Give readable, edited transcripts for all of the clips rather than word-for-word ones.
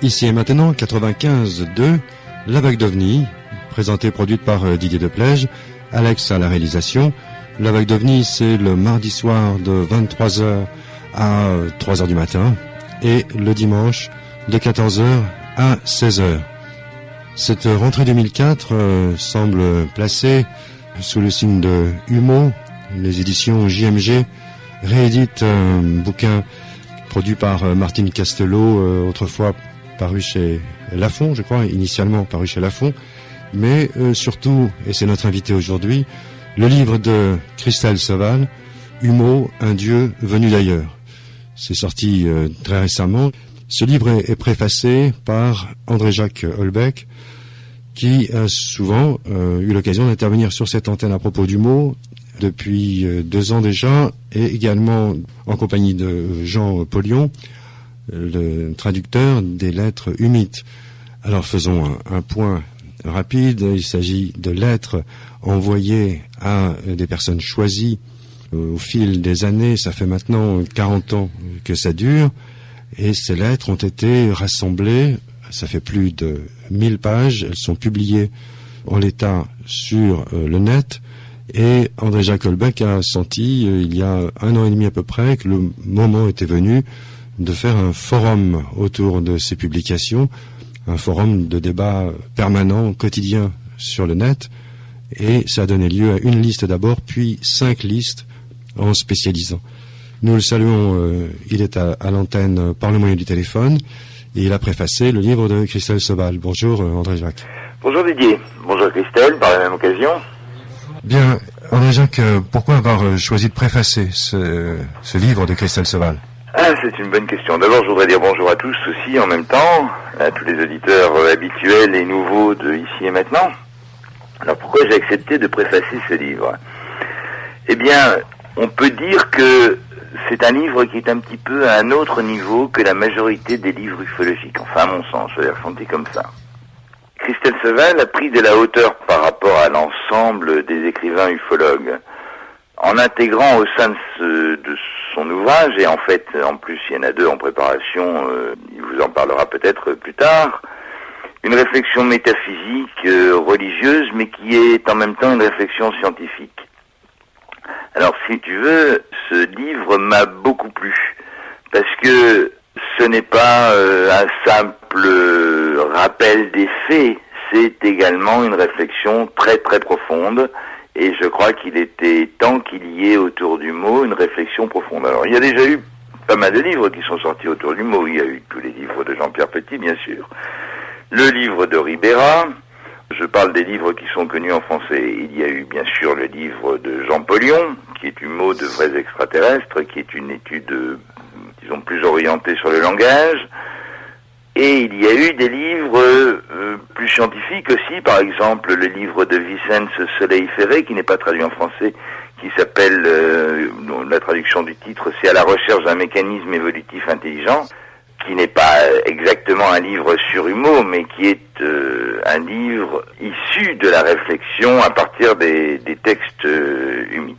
Ici et maintenant, 95.2, La Vague d'OVNI, présentée et produite par Didier Deplège, Alex à la réalisation. La Vague d'OVNI, c'est le mardi soir de 23h à 3h du matin et le dimanche de 14h à 16h. Cette rentrée 2004 semble placée sous le signe de Humo. Les éditions JMG rééditent un bouquin produit par Martine Castelot, autrefois paru chez Lafon, je crois, initialement paru chez Lafon, mais surtout, et c'est notre invité aujourd'hui, le livre de Christelle Seval, Humo, un dieu venu d'ailleurs. C'est sorti très récemment. Ce livre est préfacé par André-Jacques Holbeck, qui a souvent eu l'occasion d'intervenir sur cette antenne à propos d'Humo depuis 2 ans déjà, et également en compagnie de Jean Paulion, le traducteur des lettres humites. Alors faisons un point rapide. Il s'agit de lettres envoyées à des personnes choisies au fil des années. Ça fait maintenant 40 ans que ça dure, et ces lettres ont été rassemblées. Ça fait plus de 1000 pages. Elles sont publiées en l'état sur le net. Et André-Jacques Holbeck a senti, il y a 1 an et demi à peu près, que le moment était venu de faire un forum autour de ces publications, un forum de débat permanent, quotidien sur le net. Et ça a donné lieu à une liste d'abord, puis 5 listes en spécialisant. Nous le saluons, il est à l'antenne par le moyen du téléphone, et il a préfacé le livre de Christelle Seval. Bonjour André-Jacques. Bonjour Didier. Bonjour Christelle, par la même occasion. Bien, André-Jacques, pourquoi avoir choisi de préfacer ce livre de Christelle Seval? C'est une bonne question. D'abord, je voudrais dire bonjour à tous aussi en même temps, à tous les auditeurs habituels et nouveaux de Ici et Maintenant. Alors pourquoi j'ai accepté de préfacer ce livre? Eh bien, on peut dire que c'est un livre qui est un petit peu à un autre niveau que la majorité des livres ufologiques. Enfin, à mon sens, je l'ai ressenti comme ça. Christelle Seval a pris de la hauteur par rapport à l'ensemble des écrivains ufologues, en intégrant au sein de son ouvrage, et en fait, en plus, il y en a 2 en préparation, il vous en parlera peut-être plus tard, une réflexion métaphysique, religieuse, mais qui est en même temps une réflexion scientifique. Alors, si tu veux, ce livre m'a beaucoup plu, parce que ce n'est pas un simple rappel des faits, c'est également une réflexion très très profonde, et je crois qu'il était temps qu'il y ait autour du mot une réflexion profonde. Alors il y a déjà eu pas mal de livres qui sont sortis autour du mot. Il y a eu tous les livres de Jean-Pierre Petit, bien sûr, le livre de Ribera, je parle des livres qui sont connus en français. Il y a eu bien sûr le livre de Jean Paulion, qui est Humo de vrais extraterrestres, qui est une étude disons plus orientée sur le langage. Et il y a eu des livres plus scientifiques aussi, par exemple le livre de Vicence Soleil-Ferré, qui n'est pas traduit en français, qui s'appelle, la traduction du titre, c'est « À la recherche d'un mécanisme évolutif intelligent », qui n'est pas exactement un livre sur Humo, mais qui est un livre issu de la réflexion à partir des textes humites.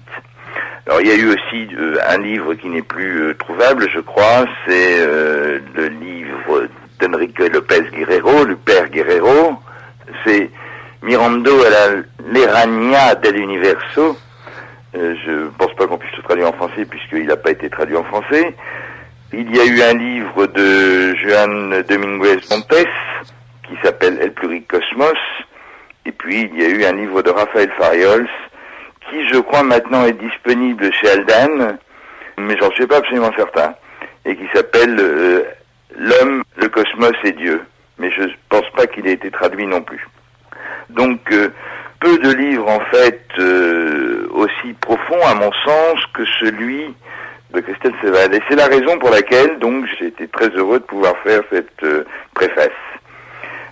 Alors il y a eu aussi un livre qui n'est plus trouvable, je crois, c'est le livre d'Enrique Lopez Guerrero, le père Guerrero, c'est Mirando a la Lerania del Universo. Je pense pas qu'on puisse le traduire en français puisqu'il n'a pas été traduit en français. Il y a eu un livre de Juan Dominguez Montes qui s'appelle El Pluricosmos, et puis il y a eu un livre de Raphaël Fariols qui, je crois, maintenant est disponible chez Aldan, mais j'en suis pas absolument certain, et qui s'appelle L'homme, le cosmos et Dieu, mais je pense pas qu'il ait été traduit non plus. Donc peu de livres en fait aussi profonds à mon sens que celui de Christelle Seval, et c'est la raison pour laquelle donc j'ai été très heureux de pouvoir faire cette préface.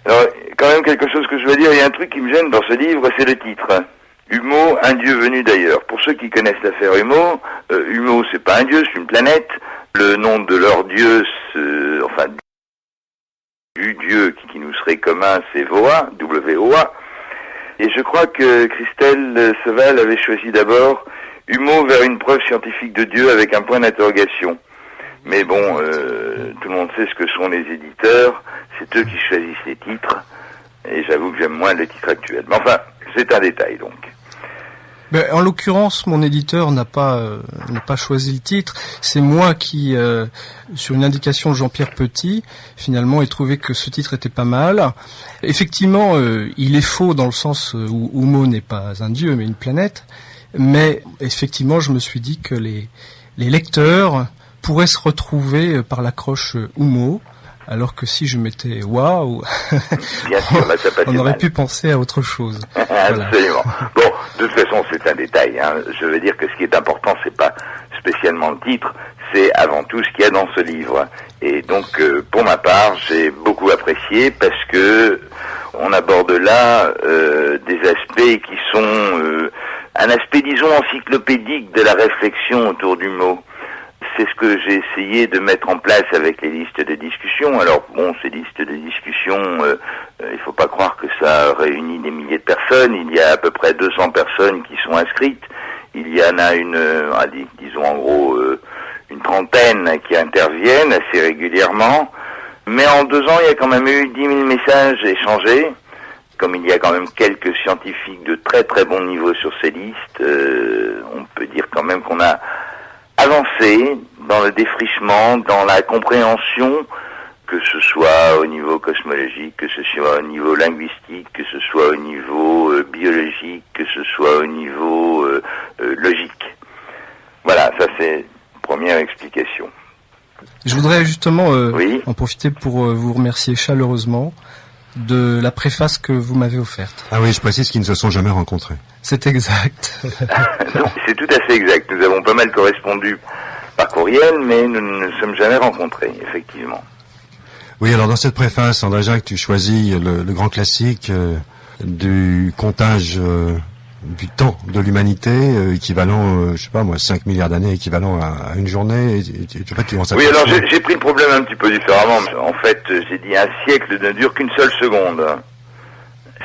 Alors quand même quelque chose que je veux dire, il y a un truc qui me gêne dans ce livre, c'est le titre. Humo, un dieu venu d'ailleurs. Pour ceux qui connaissent l'affaire Humo, Humo c'est pas un dieu, c'est une planète. Le nom de leur dieu, enfin du dieu qui nous serait commun, c'est Voa, W-O-A. Et je crois que Christelle Seval avait choisi d'abord Humo vers une preuve scientifique de Dieu avec un point d'interrogation. Mais bon, tout le monde sait ce que sont les éditeurs, c'est eux qui choisissent les titres, et j'avoue que j'aime moins le titre actuel. Mais enfin, c'est un détail donc. En l'occurrence, mon éditeur n'a pas choisi le titre. C'est moi qui, sur une indication de Jean-Pierre Petit, finalement, ai trouvé que ce titre était pas mal. Effectivement, il est faux dans le sens où Humo n'est pas un dieu, mais une planète. Mais effectivement, je me suis dit que les lecteurs pourraient se retrouver par l'accroche Humo. Alors que si je mettais waouh, bien sûr, là, ça on aurait pu penser à autre chose. Absolument. Bon, de toute façon, c'est un détail. Je veux dire que ce qui est important, c'est pas spécialement le titre, c'est avant tout ce qu'il y a dans ce livre. Et donc, pour ma part, j'ai beaucoup apprécié parce que on aborde là des aspects qui sont un aspect, disons, encyclopédique de la réflexion autour du mot. C'est ce que j'ai essayé de mettre en place avec les listes de discussion. Alors bon, ces listes de discussion, il faut pas croire que ça réunit des milliers de personnes. Il y a à peu près 200 personnes qui sont inscrites. Il y en a disons en gros une trentaine qui interviennent assez régulièrement. Mais en 2 ans, il y a quand même eu 10 000 messages échangés. Comme il y a quand même quelques scientifiques de très très bon niveau sur ces listes, on peut dire quand même qu'on a avancer dans le défrichement, dans la compréhension, que ce soit au niveau cosmologique, que ce soit au niveau linguistique, que ce soit au niveau biologique, que ce soit au niveau logique. Voilà, ça c'est une première explication. Je voudrais justement oui, en profiter pour vous remercier chaleureusement de la préface que vous m'avez offerte. Ah oui, je précise qu'ils ne se sont jamais rencontrés. C'est exact. Non, c'est tout à fait exact. Nous avons pas mal correspondu par courriel, mais nous ne nous sommes jamais rencontrés, effectivement. Oui, alors dans cette préface, André Jacques, tu choisis le grand classique du comptage du temps de l'humanité, équivalent, je sais pas moi, 5 milliards d'années, équivalent à une journée. Oui, alors j'ai pris le problème un petit peu différemment. En fait, j'ai dit un siècle ne dure qu'une seule seconde.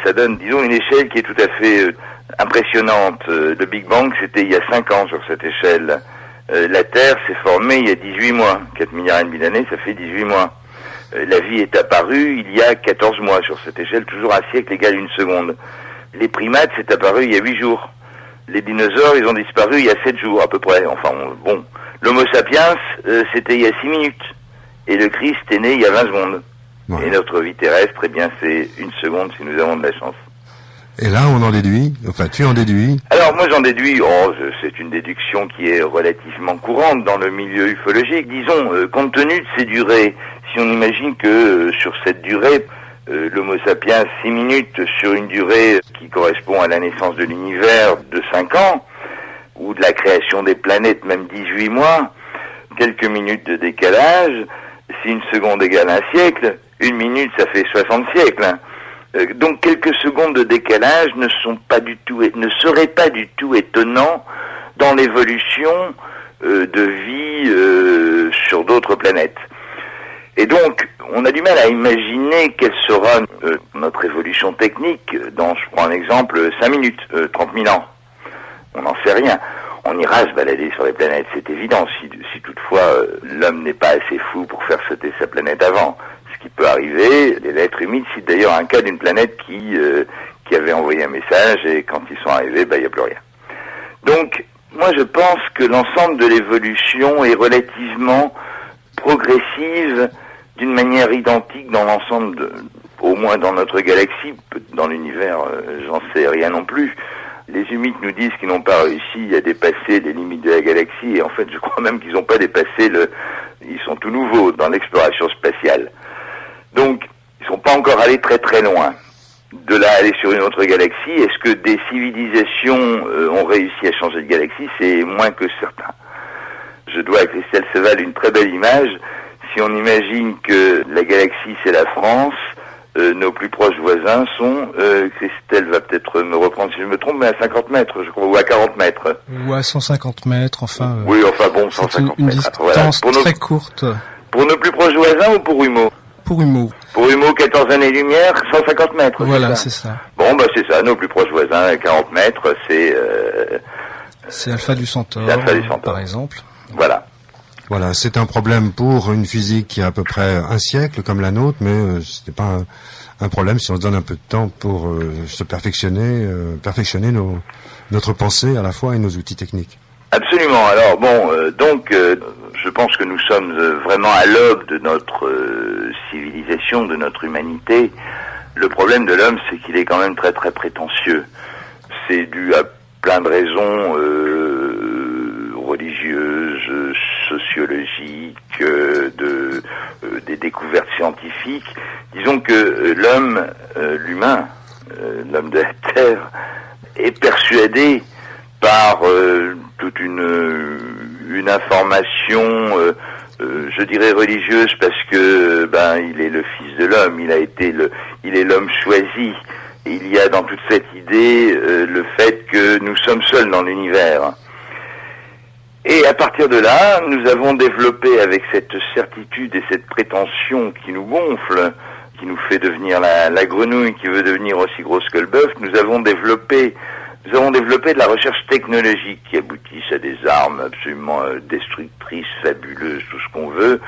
Ça donne, disons, une échelle qui est tout à fait impressionnante. Le Big Bang, c'était il y a 5 ans sur cette échelle. La Terre s'est formée il y a 18 mois. 4 milliards et demi d'années, ça fait 18 mois. La vie est apparue il y a 14 mois sur cette échelle, toujours un siècle égale une seconde. Les primates, c'est apparu il y a 8 jours. Les dinosaures, ils ont disparu il y a 7 jours à peu près. Enfin, bon. L'Homo sapiens, c'était il y a 6 minutes. Et le Christ est né il y a 20 secondes. Ouais. Et notre vie terrestre, eh bien, c'est une seconde si nous avons de la chance. Et là, on en déduit, enfin, tu en déduis. Alors, moi, j'en déduis, c'est une déduction qui est relativement courante dans le milieu ufologique. Disons, compte tenu de ces durées, si on imagine que sur cette durée, l'Homo sapiens 6 minutes sur une durée qui correspond à la naissance de l'univers de 5 ans, ou de la création des planètes, même 18 mois, quelques minutes de décalage, si une seconde égale un siècle, une minute ça fait 60 siècles. Donc quelques secondes de décalage ne seraient pas du tout étonnants dans l'évolution de vie sur d'autres planètes. Et donc, on a du mal à imaginer quelle sera notre évolution technique dans, je prends un exemple, 5 minutes, 30 000 ans. On n'en sait rien. On ira se balader sur les planètes, c'est évident, si toutefois l'homme n'est pas assez fou pour faire sauter sa planète avant. Ce qui peut arriver, les lettres humides citent d'ailleurs un cas d'une planète qui avait envoyé un message et quand ils sont arrivés, il n'y a plus rien. Donc, moi je pense que l'ensemble de l'évolution est relativement progressive d'une manière identique dans l'ensemble au moins dans notre galaxie, dans l'univers, j'en sais rien non plus. Les humides nous disent qu'ils n'ont pas réussi à dépasser les limites de la galaxie, et en fait je crois même qu'ils n'ont pas dépassé ils sont tout nouveaux dans l'exploration spatiale. Donc, ils sont pas encore allés très très loin. De là à aller sur une autre galaxie, est-ce que des civilisations ont réussi à changer de galaxie? C'est moins que certain. Je dois à Christelle Seval une très belle image. Si on imagine que la galaxie c'est la France, nos plus proches voisins sont, Christelle va peut-être me reprendre si je me trompe, mais à 50 mètres, je crois, ou à 40 mètres. Ou à 150 mètres, enfin... oui, enfin bon, 150 une mètres. Distance voilà. Très courte. Pour nos plus proches voisins ou pour Humo? Pour Humo. Pour Humo, 14 années-lumière, 150 mètres. Voilà, c'est ça. Bon, c'est ça, nos plus proches voisins, 40 mètres, c'est... c'est Alpha du Centaure, par exemple. Voilà. Voilà, c'est un problème pour une physique qui a à peu près un siècle comme la nôtre, mais ce n'est pas un problème si on se donne un peu de temps pour se perfectionner notre pensée à la fois et nos outils techniques. Absolument. Alors bon, je pense que nous sommes vraiment à l'aube de notre civilisation, de notre humanité. Le problème de l'homme, c'est qu'il est quand même très très prétentieux. C'est dû à plein de raisons religieuses, sociologiques, des découvertes scientifiques. Disons que l'homme, l'humain, l'homme de la Terre, est persuadé par toute une information, je dirais religieuse, parce que il est le fils de l'homme, il est l'homme choisi. Et il y a dans toute cette idée le fait que nous sommes seuls dans l'univers. Et à partir de là, nous avons développé avec cette certitude et cette prétention qui nous gonfle, qui nous fait devenir la grenouille qui veut devenir aussi grosse que le bœuf, nous avons développé de la recherche technologique qui aboutissent à des armes absolument destructrices, fabuleuses, tout ce qu'on veut,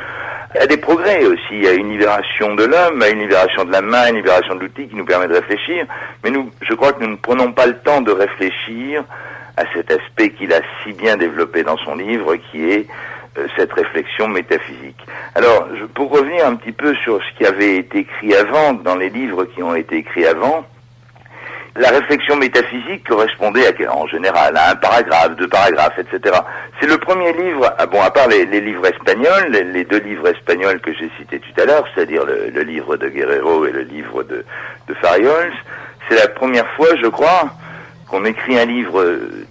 à des progrès aussi, à une libération de l'homme, à une libération de la main, à une libération de l'outil qui nous permet de réfléchir. Mais je crois que nous ne prenons pas le temps de réfléchir à cet aspect qu'il a si bien développé dans son livre, qui est cette réflexion métaphysique. Alors, pour revenir un petit peu sur ce qui avait été écrit avant, dans les livres qui ont été écrits avant, la réflexion métaphysique correspondait en général à un paragraphe, 2 paragraphes, etc. C'est le premier livre, à part les livres espagnols, les 2 livres espagnols que j'ai cités tout à l'heure, c'est-à-dire le livre de Guerrero et le livre de Fariols, c'est la première fois, je crois, qu'on écrit un livre,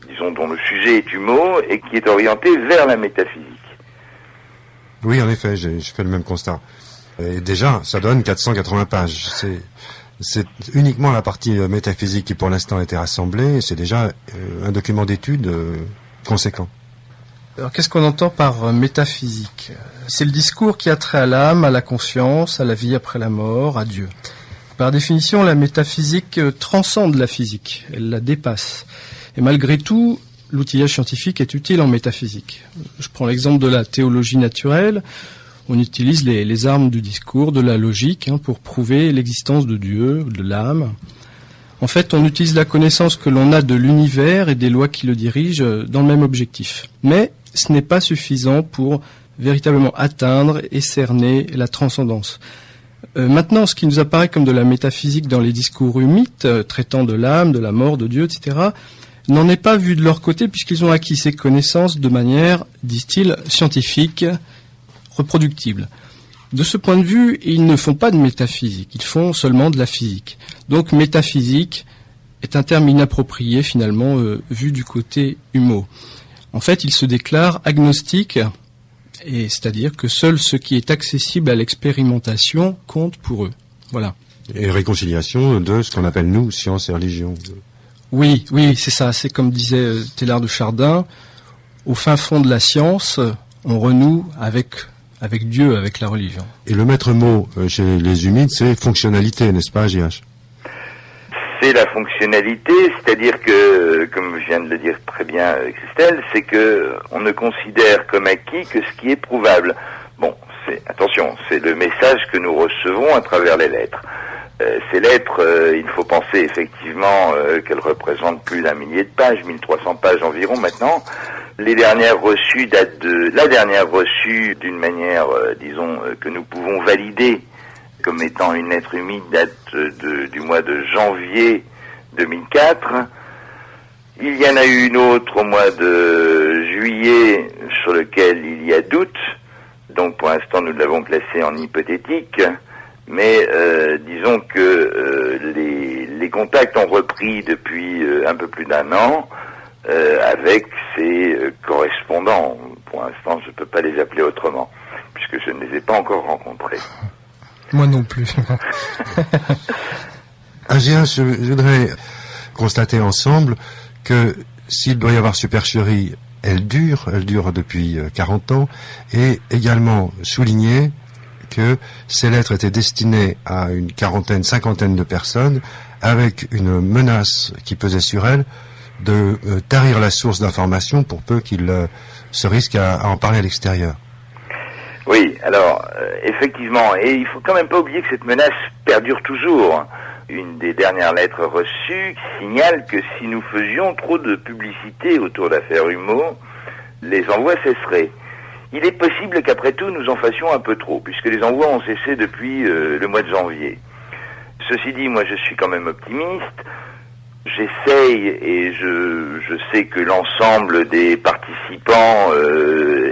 disons, dont le sujet est humour et qui est orienté vers la métaphysique. Oui, en effet, j'ai fait le même constat. Et déjà, ça donne 480 pages. C'est uniquement la partie métaphysique qui pour l'instant a été rassemblée, et c'est déjà un document d'étude conséquent. Alors qu'est-ce qu'on entend par métaphysique ? C'est le discours qui a trait à l'âme, à la conscience, à la vie après la mort, à Dieu. Par définition, la métaphysique transcende la physique, elle la dépasse. Et malgré tout, l'outillage scientifique est utile en métaphysique. Je prends l'exemple de la théologie naturelle. On utilise les armes du discours, de la logique, pour prouver l'existence de Dieu, de l'âme. En fait, on utilise la connaissance que l'on a de l'univers et des lois qui le dirigent dans le même objectif. Mais ce n'est pas suffisant pour véritablement atteindre et cerner la transcendance. Maintenant, ce qui nous apparaît comme de la métaphysique dans les discours humites, traitant de l'âme, de la mort, de Dieu, etc., n'en est pas vu de leur côté puisqu'ils ont acquis ces connaissances de manière, disent-ils, scientifique, reproductible. De ce point de vue, ils ne font pas de métaphysique, ils font seulement de la physique. Donc métaphysique est un terme inapproprié finalement vu du côté humo. En fait, ils se déclarent agnostiques, et c'est-à-dire que seul ce qui est accessible à l'expérimentation compte pour eux. Voilà. Et réconciliation de ce qu'on appelle nous, science et religion. Oui, c'est ça. C'est comme disait Teilhard de Chardin, au fin fond de la science, on renoue avec Dieu, avec la religion. Et le maître mot chez les humides, c'est fonctionnalité, n'est-ce pas, JH ? C'est la fonctionnalité, c'est-à-dire que, comme vient de le dire très bien Christelle, c'est que on ne considère comme acquis que ce qui est prouvable. Bon, attention, c'est le message que nous recevons à travers les lettres. Ces lettres, il faut penser effectivement qu'elles représentent plus d'1 millier de pages, 1300 pages environ maintenant. Les dernières reçues la dernière reçue d'une manière, disons, que nous pouvons valider comme étant une lettre humide, date du mois de janvier 2004. Il y en a eu une autre au mois de juillet sur lequel il y a doute. Donc pour l'instant nous l'avons classé en hypothétique. Mais disons que les contacts ont repris depuis un peu plus d'1 an avec ces correspondants. Pour l'instant je ne peux pas les appeler autrement puisque je ne les ai pas encore rencontrés. Moi non plus. Agien, je voudrais constater ensemble que s'il doit y avoir supercherie, elle dure depuis 40 ans, et également souligner que ces lettres étaient destinées à une cinquantaine de personnes, avec une menace qui pesait sur elles de tarir la source d'information pour peu qu'ils se risquent à en parler à l'extérieur. Oui, alors, effectivement, et il faut quand même pas oublier que cette menace perdure toujours. Une des dernières lettres reçues signale que si nous faisions trop de publicité autour de l'affaire Humeau, les envois cesseraient. Il est possible qu'après tout, nous en fassions un peu trop, puisque les envois ont cessé depuis le mois de janvier. Ceci dit, moi je suis quand même optimiste. J'essaye, et je sais que l'ensemble des participants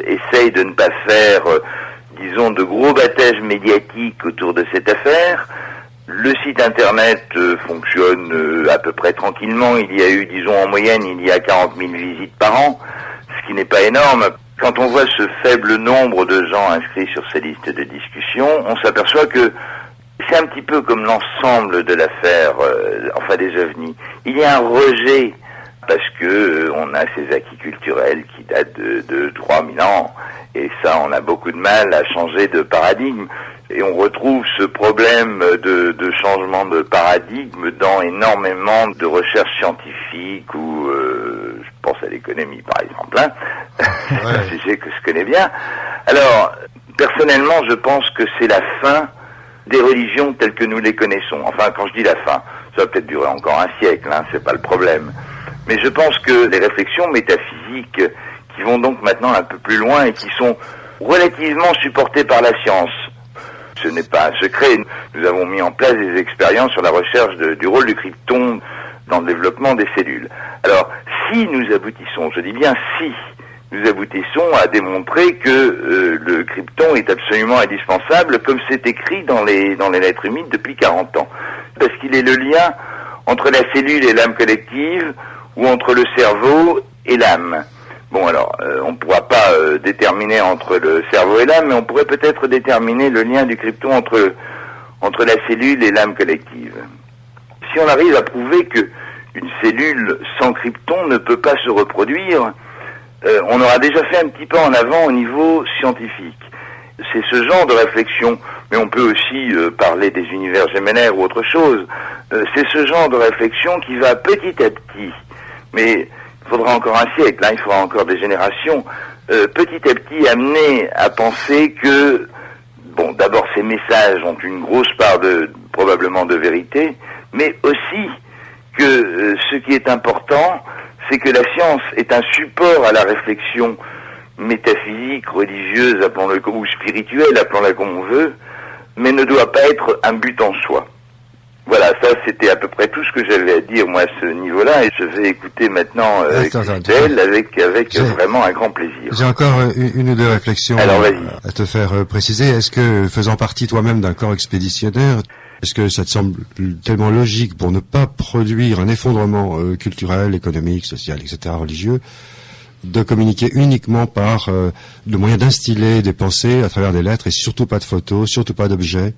essayent de ne pas faire, disons, de gros battages médiatiques autour de cette affaire. Le site internet fonctionne à peu près tranquillement. Il y a eu, disons, en moyenne, il y a 40 000 visites par an, ce qui n'est pas énorme. Quand on voit ce faible nombre de gens inscrits sur ces listes de discussion, on s'aperçoit que c'est un petit peu comme l'ensemble de l'affaire, enfin des ovnis. Il y a un rejet parce que on a ces acquis culturels qui datent de 3000 ans, et ça, on a beaucoup de mal à changer de paradigme. Et on retrouve ce problème de changement de paradigme dans énormément de recherches scientifiques ou, je pense à l'économie par exemple, hein. C'est un sujet que je connais bien. Alors, personnellement, je pense que c'est la fin des religions telles que nous les connaissons. Enfin, quand je dis la fin, ça va peut-être durer encore un siècle, hein, c'est pas le problème. Mais je pense que les réflexions métaphysiques qui vont donc maintenant un peu plus loin et qui sont relativement supportées par la science, ce n'est pas un secret. Nous avons mis en place des expériences sur la recherche du rôle du krypton dans le développement des cellules. Alors, si nous aboutissons, je dis bien si, nous aboutissons à démontrer que le krypton est absolument indispensable, comme c'est écrit dans les lettres humides depuis 40 ans. Parce qu'il est le lien entre la cellule et l'âme collective, ou entre le cerveau et l'âme. Bon, alors, on ne pourra pas déterminer entre le cerveau et l'âme, mais on pourrait peut-être déterminer le lien du krypton entre la cellule et l'âme collective. Si on arrive à prouver que une cellule sans krypton ne peut pas se reproduire, on aura déjà fait un petit pas en avant au niveau scientifique. C'est ce genre de réflexion, mais on peut aussi parler des univers gémellaires ou autre chose. C'est ce genre de réflexion qui va petit à petit, mais il faudra encore un siècle, hein, il faudra encore des générations, petit à petit amener à penser que, bon, d'abord ces messages ont une grosse part probablement de vérité, mais aussi que ce qui est important, c'est que la science est un support à la réflexion métaphysique, religieuse, appelons-le ou spirituelle, appelons-la comme on veut, mais ne doit pas être un but en soi. Voilà, ça c'était à peu près tout ce que j'avais à dire moi à ce niveau-là, et je vais écouter maintenant Christelle avec vraiment un grand plaisir. J'ai encore une ou deux réflexions à te faire préciser. Est-ce que, faisant partie toi-même d'un corps expéditionnaire, est-ce que ça te semble tellement logique pour ne pas produire un effondrement culturel, économique, social, etc., religieux, de communiquer uniquement par le moyen d'instiller des pensées à travers des lettres et surtout pas de photos, surtout pas d'objets?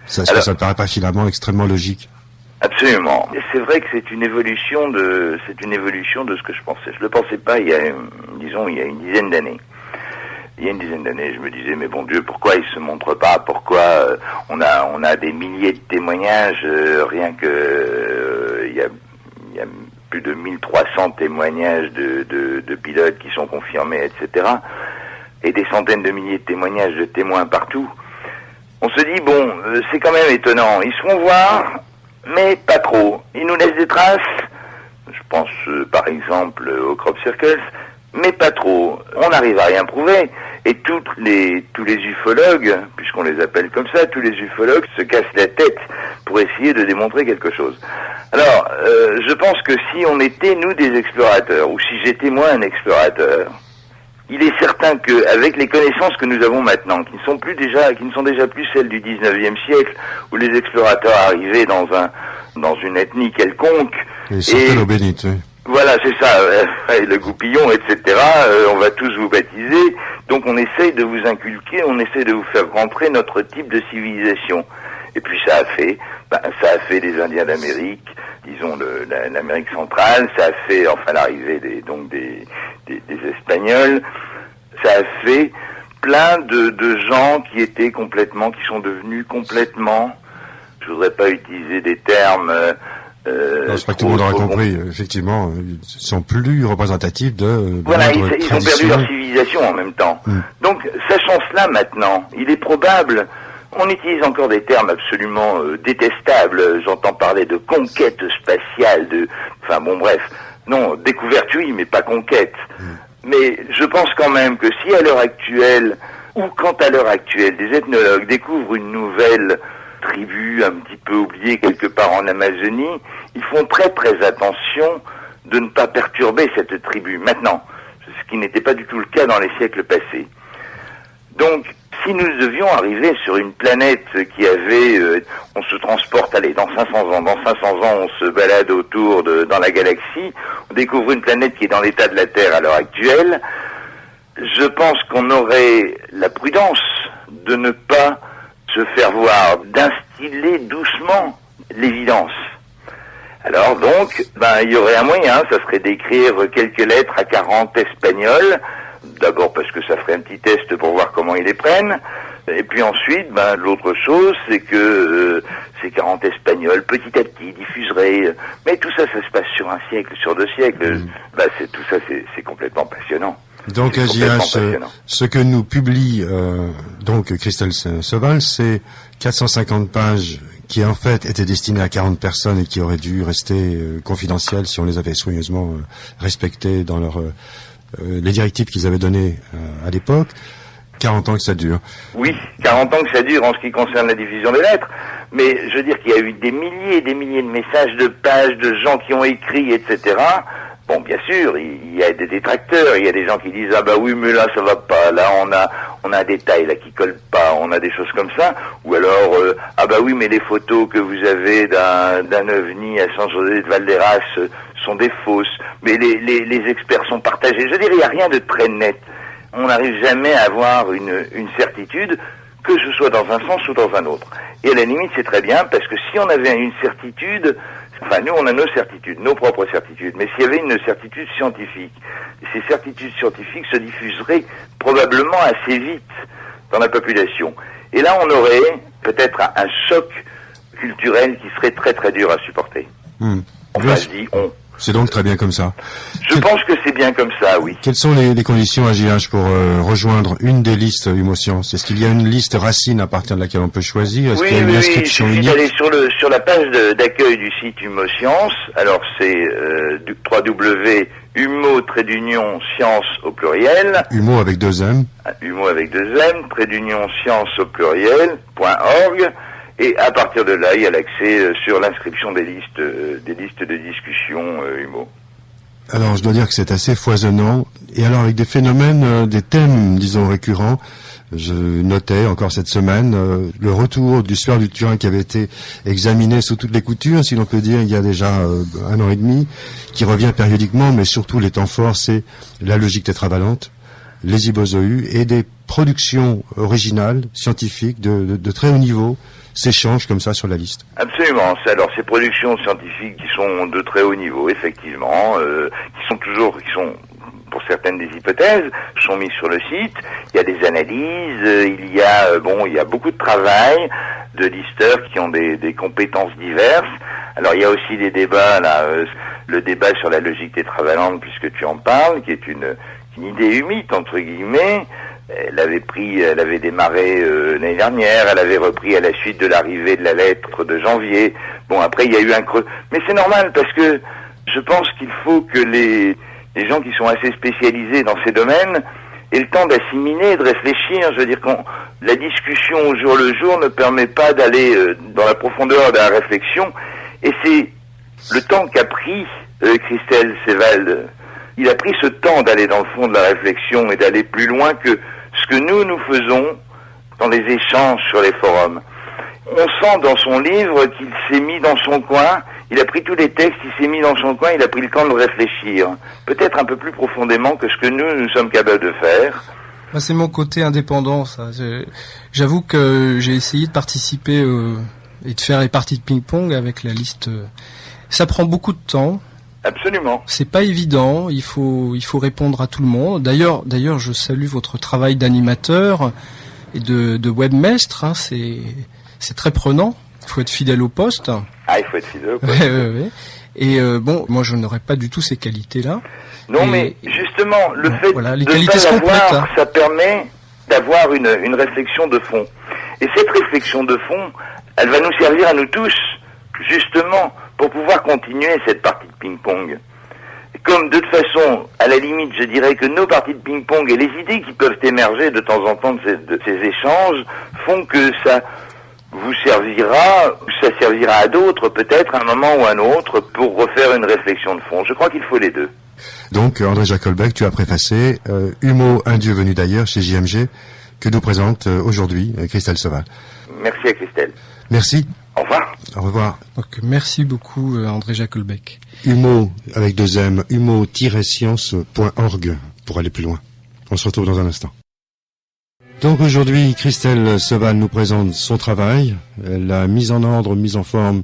Est-ce que ça ne paraît pas finalement extrêmement logique? Absolument. Et c'est vrai que c'est une évolution de ce que je pensais. Je le pensais pas il y a une dizaine d'années. Il y a une dizaine d'années, je me disais, mais bon Dieu, pourquoi il se montre pas? Pourquoi on a des milliers de témoignages, rien que il y a plus de 1300 témoignages de pilotes qui sont confirmés, etc. Et des centaines de milliers de témoignages de témoins partout. On se dit, bon, c'est quand même étonnant. Ils se font voir, mais pas trop. Ils nous laissent des traces. Je pense, par exemple, au Crop Circles, mais pas trop. On n'arrive à rien prouver. Et tous les ufologues, puisqu'on les appelle comme ça, tous les ufologues se cassent la tête pour essayer de démontrer quelque chose. Alors, je pense que si on était, nous, des explorateurs, ou si j'étais, moi, un explorateur, il est certain qu'avec les connaissances que nous avons maintenant, qui ne sont déjà plus celles du 19e siècle, où les explorateurs arrivaient dans une ethnie quelconque, et sortaient l'eau bénite, oui. Voilà, c'est ça, le goupillon, etc., on va tous vous baptiser, donc on essaye de vous inculquer, on essaie de vous faire rentrer notre type de civilisation. Et puis ça a fait les Indiens d'Amérique, disons l'Amérique centrale, ça a fait, enfin l'arrivée des Espagnols, ça a fait plein de gens qui sont devenus complètement, je voudrais pas utiliser des termes je crois que tout le monde aura compris, effectivement, ils sont plus représentatifs de voilà, ils ont perdu leur civilisation en même temps. Donc, sachant cela maintenant, il est probable, on utilise encore des termes absolument détestables, j'entends parler de conquête spatiale, enfin bon bref, non, découverte oui, mais pas conquête. Mais je pense quand même que si à l'heure actuelle, ou quand à l'heure actuelle, des ethnologues découvrent une nouvelle tribu un petit peu oubliée quelque part en Amazonie, ils font très très attention de ne pas perturber cette tribu. Maintenant, ce qui n'était pas du tout le cas dans les siècles passés. Donc, si nous devions arriver sur une planète qui avait, on se transporte, allez, dans 500 ans, on se balade autour dans la galaxie, on découvre une planète qui est dans l'état de la Terre à l'heure actuelle, je pense qu'on aurait la prudence de ne pas se faire voir, d'instiller doucement l'évidence. Alors donc, il y aurait un moyen, ça serait d'écrire quelques lettres à 40 Espagnols, d'abord parce que ça ferait un petit test pour voir comment ils les prennent, et puis ensuite, l'autre chose, c'est que ces 40 Espagnols, petit à petit, diffuseraient, mais tout ça, ça se passe sur un siècle, sur 2 siècles, tout ça, c'est complètement passionnant. Donc, AJH, ce que nous publie donc Christelle Seval, c'est 450 pages qui en fait étaient destinées à 40 personnes et qui auraient dû rester confidentielles si on les avait soigneusement respectées dans les directives qu'ils avaient données à l'époque. 40 ans que ça dure. Oui, 40 ans que ça dure en ce qui concerne la diffusion des lettres, mais je veux dire qu'il y a eu des milliers et des milliers de messages, de pages, de gens qui ont écrit, etc. Bon, bien sûr, il y a des détracteurs, il y a des gens qui disent « Ah bah oui, mais là, ça va pas, là, on a un détail là qui colle pas, on a des choses comme ça. » Ou alors « Ah bah oui, mais les photos que vous avez d'un ovni à San José de Valderas sont des fausses. » Mais les experts sont partagés. Je veux dire, il n'y a rien de très net. On n'arrive jamais à avoir une certitude, que ce soit dans un sens ou dans un autre. Et à la limite, c'est très bien, parce que si on avait une certitude... Enfin, nous, on a nos certitudes, nos propres certitudes. Mais s'il y avait une certitude scientifique, ces certitudes scientifiques se diffuseraient probablement assez vite dans la population. Et là, on aurait peut-être un choc culturel qui serait très très dur à supporter. Enfin, je dis on. C'est donc très bien comme ça. Je pense que c'est bien comme ça, oui. Quelles sont les conditions AJH pour rejoindre une des listes Humosciences? Est-ce qu'il y a une liste racine à partir de laquelle on peut choisir? Est-ce qu'il y a une inscription unique? Il suffit d'aller sur la page d'accueil du site Humosciences. Alors c'est www.humo-science au pluriel. Humo avec 2 M. Humo avec 2 M, _science au pluriel.org. Et à partir de là, il y a l'accès sur l'inscription des listes de discussion Humo. Alors, je dois dire que c'est assez foisonnant. Et alors, avec des phénomènes, des thèmes, disons, récurrents. Je notais encore cette semaine le retour du Suaire du Turin qui avait été examiné sous toutes les coutures, si l'on peut dire, il y a déjà 1 an et demi, qui revient périodiquement, mais surtout les temps forts, c'est la logique tétravalente, les ibozoïs et des productions originales, scientifiques, de très haut niveau, s'échangent comme ça sur la liste. Absolument. Alors ces productions scientifiques qui sont de très haut niveau, effectivement, qui sont pour certaines des hypothèses, sont mises sur le site. Il y a des analyses, il y a beaucoup de travail de listeurs qui ont des compétences diverses. Alors il y a aussi des débats là, le débat sur la logique tétravalente, puisque tu en parles, qui est une idée humide entre guillemets. Elle avait démarré l'année dernière, elle avait repris à la suite de l'arrivée de la lettre de janvier. Bon, après, il y a eu un creux. Mais c'est normal, parce que je pense qu'il faut que les gens qui sont assez spécialisés dans ces domaines aient le temps d'assimiler, de réfléchir. Je veux dire, la discussion au jour le jour ne permet pas d'aller dans la profondeur de la réflexion. Et c'est le temps qu'a pris Christelle Seval. Il a pris ce temps d'aller dans le fond de la réflexion et d'aller plus loin que ce que nous faisons dans les échanges sur les forums. On sent dans son livre qu'il s'est mis dans son coin, il a pris tous les textes, il s'est mis dans son coin, il a pris le temps de réfléchir. Peut-être un peu plus profondément que ce que nous sommes capables de faire. C'est mon côté indépendant, ça. J'avoue que j'ai essayé de participer et de faire les parties de ping-pong avec la liste. Ça prend beaucoup de temps. Absolument. C'est pas évident, il faut répondre à tout le monde. D'ailleurs, je salue votre travail d'animateur et de webmestre, hein, c'est très prenant. Il faut être fidèle au poste. Ah, il faut être fidèle, quoi. Ouais. Et bon, moi je n'aurais pas du tout ces qualités-là. Non, Et- mais justement, le fait voilà, les de qualités pas se complètent, l'avoir, hein. ça permet d'avoir une réflexion de fond. Et cette réflexion de fond, elle va nous servir à nous tous, justement, pour pouvoir continuer cette partie de ping-pong. Comme de toute façon, à la limite, je dirais que nos parties de ping-pong et les idées qui peuvent émerger de temps en temps de ces échanges font que ça vous servira, ça servira à d'autres peut-être à un moment ou à un autre pour refaire une réflexion de fond. Je crois qu'il faut les deux. Donc, André Jacques-Holbec, tu as préfacé Humo, un dieu venu d'ailleurs chez JMG, que nous présente aujourd'hui Christelle Seval. Merci à Christelle. Merci, Au revoir. au revoir. Donc merci beaucoup André Jacques-Holbec. Humo, avec 2 M, humo-science.org, pour aller plus loin. On se retrouve dans un instant. Donc aujourd'hui, Christelle Seval nous présente son travail, la mise en ordre, mise en forme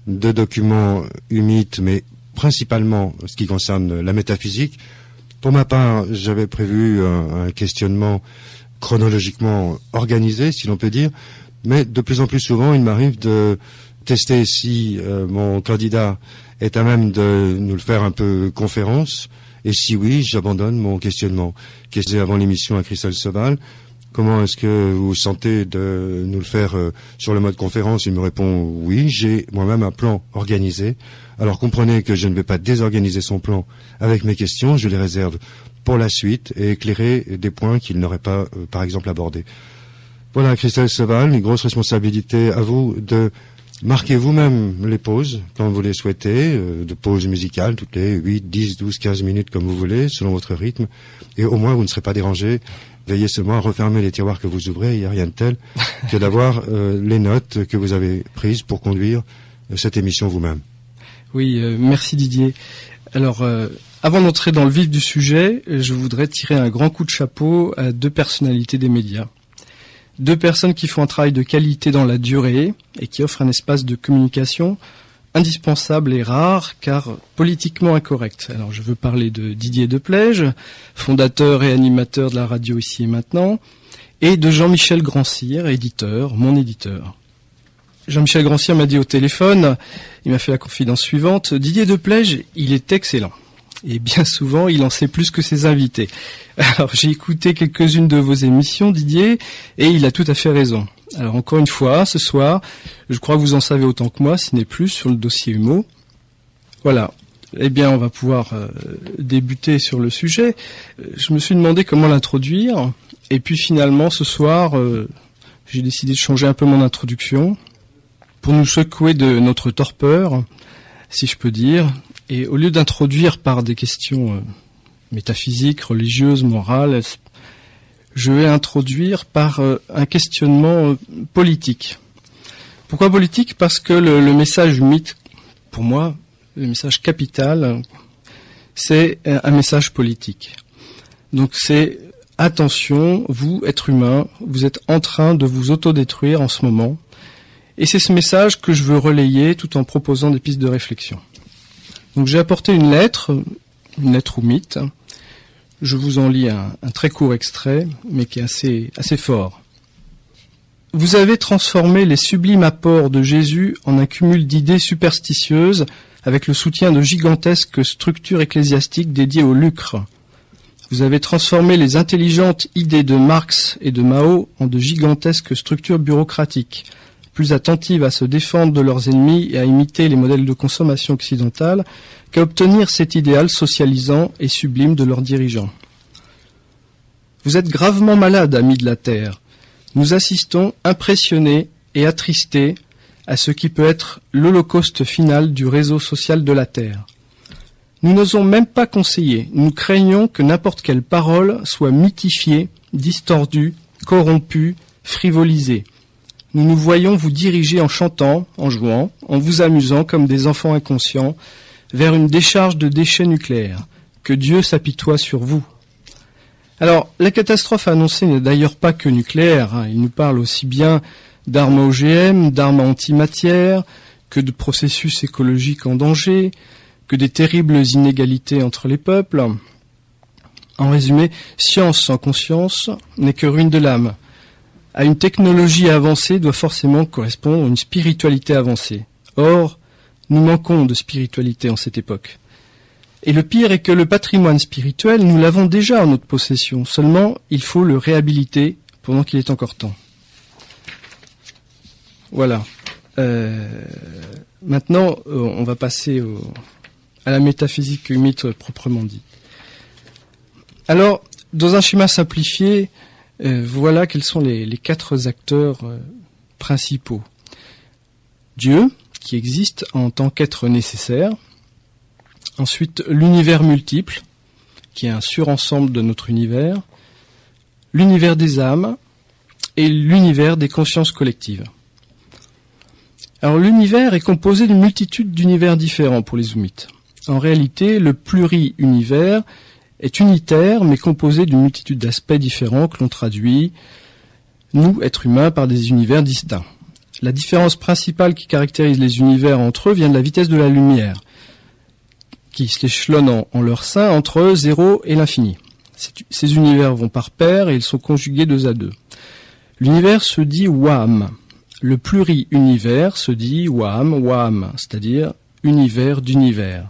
de documents humides, mais principalement ce qui concerne la métaphysique. Pour ma part, j'avais prévu un questionnement chronologiquement organisé, si l'on peut dire, mais de plus en plus souvent, il m'arrive de tester si mon candidat est à même de nous le faire un peu conférence, et si oui, j'abandonne mon questionnement. Question avant l'émission à Christelle Seval. Comment est-ce que vous sentez de nous le faire sur le mode conférence? Il me répond oui, j'ai moi-même un plan organisé. Alors comprenez que je ne vais pas désorganiser son plan avec mes questions, je les réserve pour la suite et éclairer des points qu'il n'aurait pas, par exemple, abordés. Voilà, Christelle Seval, une grosse responsabilité à vous de marquer vous-même les pauses quand vous les souhaitez, de pauses musicales toutes les 8, 10, 12, 15 minutes comme vous voulez, selon votre rythme, et au moins vous ne serez pas dérangé. Veillez seulement à refermer les tiroirs que vous ouvrez, il n'y a rien de tel que d'avoir les notes que vous avez prises pour conduire cette émission vous-même. Oui, merci Didier. Alors, avant d'entrer dans le vif du sujet, je voudrais tirer un grand coup de chapeau à 2 personnalités des médias. 2 personnes qui font un travail de qualité dans la durée et qui offrent un espace de communication indispensable et rare car politiquement incorrect. Alors je veux parler de Didier Deplège, fondateur et animateur de la radio Ici et Maintenant, et de Jean-Michel Grandcir, éditeur, mon éditeur. Jean-Michel Grandcir m'a dit au téléphone, il m'a fait la confidence suivante, Didier Deplège, il est excellent. Et bien souvent, il en sait plus que ses invités. Alors j'ai écouté quelques-unes de vos émissions, Didier, et il a tout à fait raison. Alors encore une fois, ce soir, je crois que vous en savez autant que moi, ce n'est plus sur le dossier Humo. Voilà. Eh bien, on va pouvoir débuter sur le sujet. Je me suis demandé comment l'introduire, et puis finalement, ce soir, j'ai décidé de changer un peu mon introduction pour nous secouer de notre torpeur, si je peux dire. Et au lieu d'introduire par des questions métaphysiques, religieuses, morales, je vais introduire par un questionnement politique. Pourquoi politique? Parce que le message mythe, pour moi, le message capital, c'est un message politique. Donc c'est attention, vous, être humain, vous êtes en train de vous autodétruire en ce moment. Et c'est ce message que je veux relayer tout en proposant des pistes de réflexion. Donc j'ai apporté une lettre ou mythe. Je vous en lis un très court extrait, mais qui est assez fort. Vous avez transformé les sublimes apports de Jésus en un cumul d'idées superstitieuses avec le soutien de gigantesques structures ecclésiastiques dédiées au lucre. Vous avez transformé les intelligentes idées de Marx et de Mao en de gigantesques structures bureaucratiques, plus attentives à se défendre de leurs ennemis et à imiter les modèles de consommation occidentale qu'à obtenir cet idéal socialisant et sublime de leurs dirigeants. Vous êtes gravement malades, amis de la Terre. Nous assistons, impressionnés et attristés, à ce qui peut être l'holocauste final du réseau social de la Terre. Nous n'osons même pas conseiller, nous craignons que n'importe quelle parole soit mythifiée, distordue, corrompue, frivolisée. Nous nous voyons vous diriger en chantant, en jouant, en vous amusant comme des enfants inconscients, vers une décharge de déchets nucléaires. Que Dieu s'apitoie sur vous. Alors, la catastrophe annoncée n'est d'ailleurs pas que nucléaire. Il nous parle aussi bien d'armes OGM, d'armes antimatière, que de processus écologiques en danger, que des terribles inégalités entre les peuples. En résumé, science sans conscience n'est que ruine de l'âme. À une technologie avancée doit forcément correspondre une spiritualité avancée. Or, Nous manquons de spiritualité en cette époque. Et le pire est que le patrimoine spirituel, nous l'avons déjà en notre possession. Seulement, il faut le réhabiliter pendant qu'il est encore temps. Voilà. Maintenant, on va passer à la métaphysique humide proprement dit. Alors, dans un schéma simplifié, voilà quels sont les 4 acteurs principaux. Dieu, qui existe en tant qu'être nécessaire. Ensuite, l'univers multiple, qui est un surensemble de notre univers. L'univers des âmes et l'univers des consciences collectives. Alors, l'univers est composé d'une multitude d'univers différents pour les Zoomites. En réalité, le pluri-univers est unitaire, mais composé d'une multitude d'aspects différents que l'on traduit, nous, êtres humains, par des univers distincts. La différence principale qui caractérise les univers entre eux vient de la vitesse de la lumière, qui s'échelonne en leur sein entre 0 et l'infini. Ces univers vont par paires et ils sont conjugués 2 à 2. L'univers se dit Waham. Le pluri-univers se dit Waham, c'est-à-dire univers d'univers.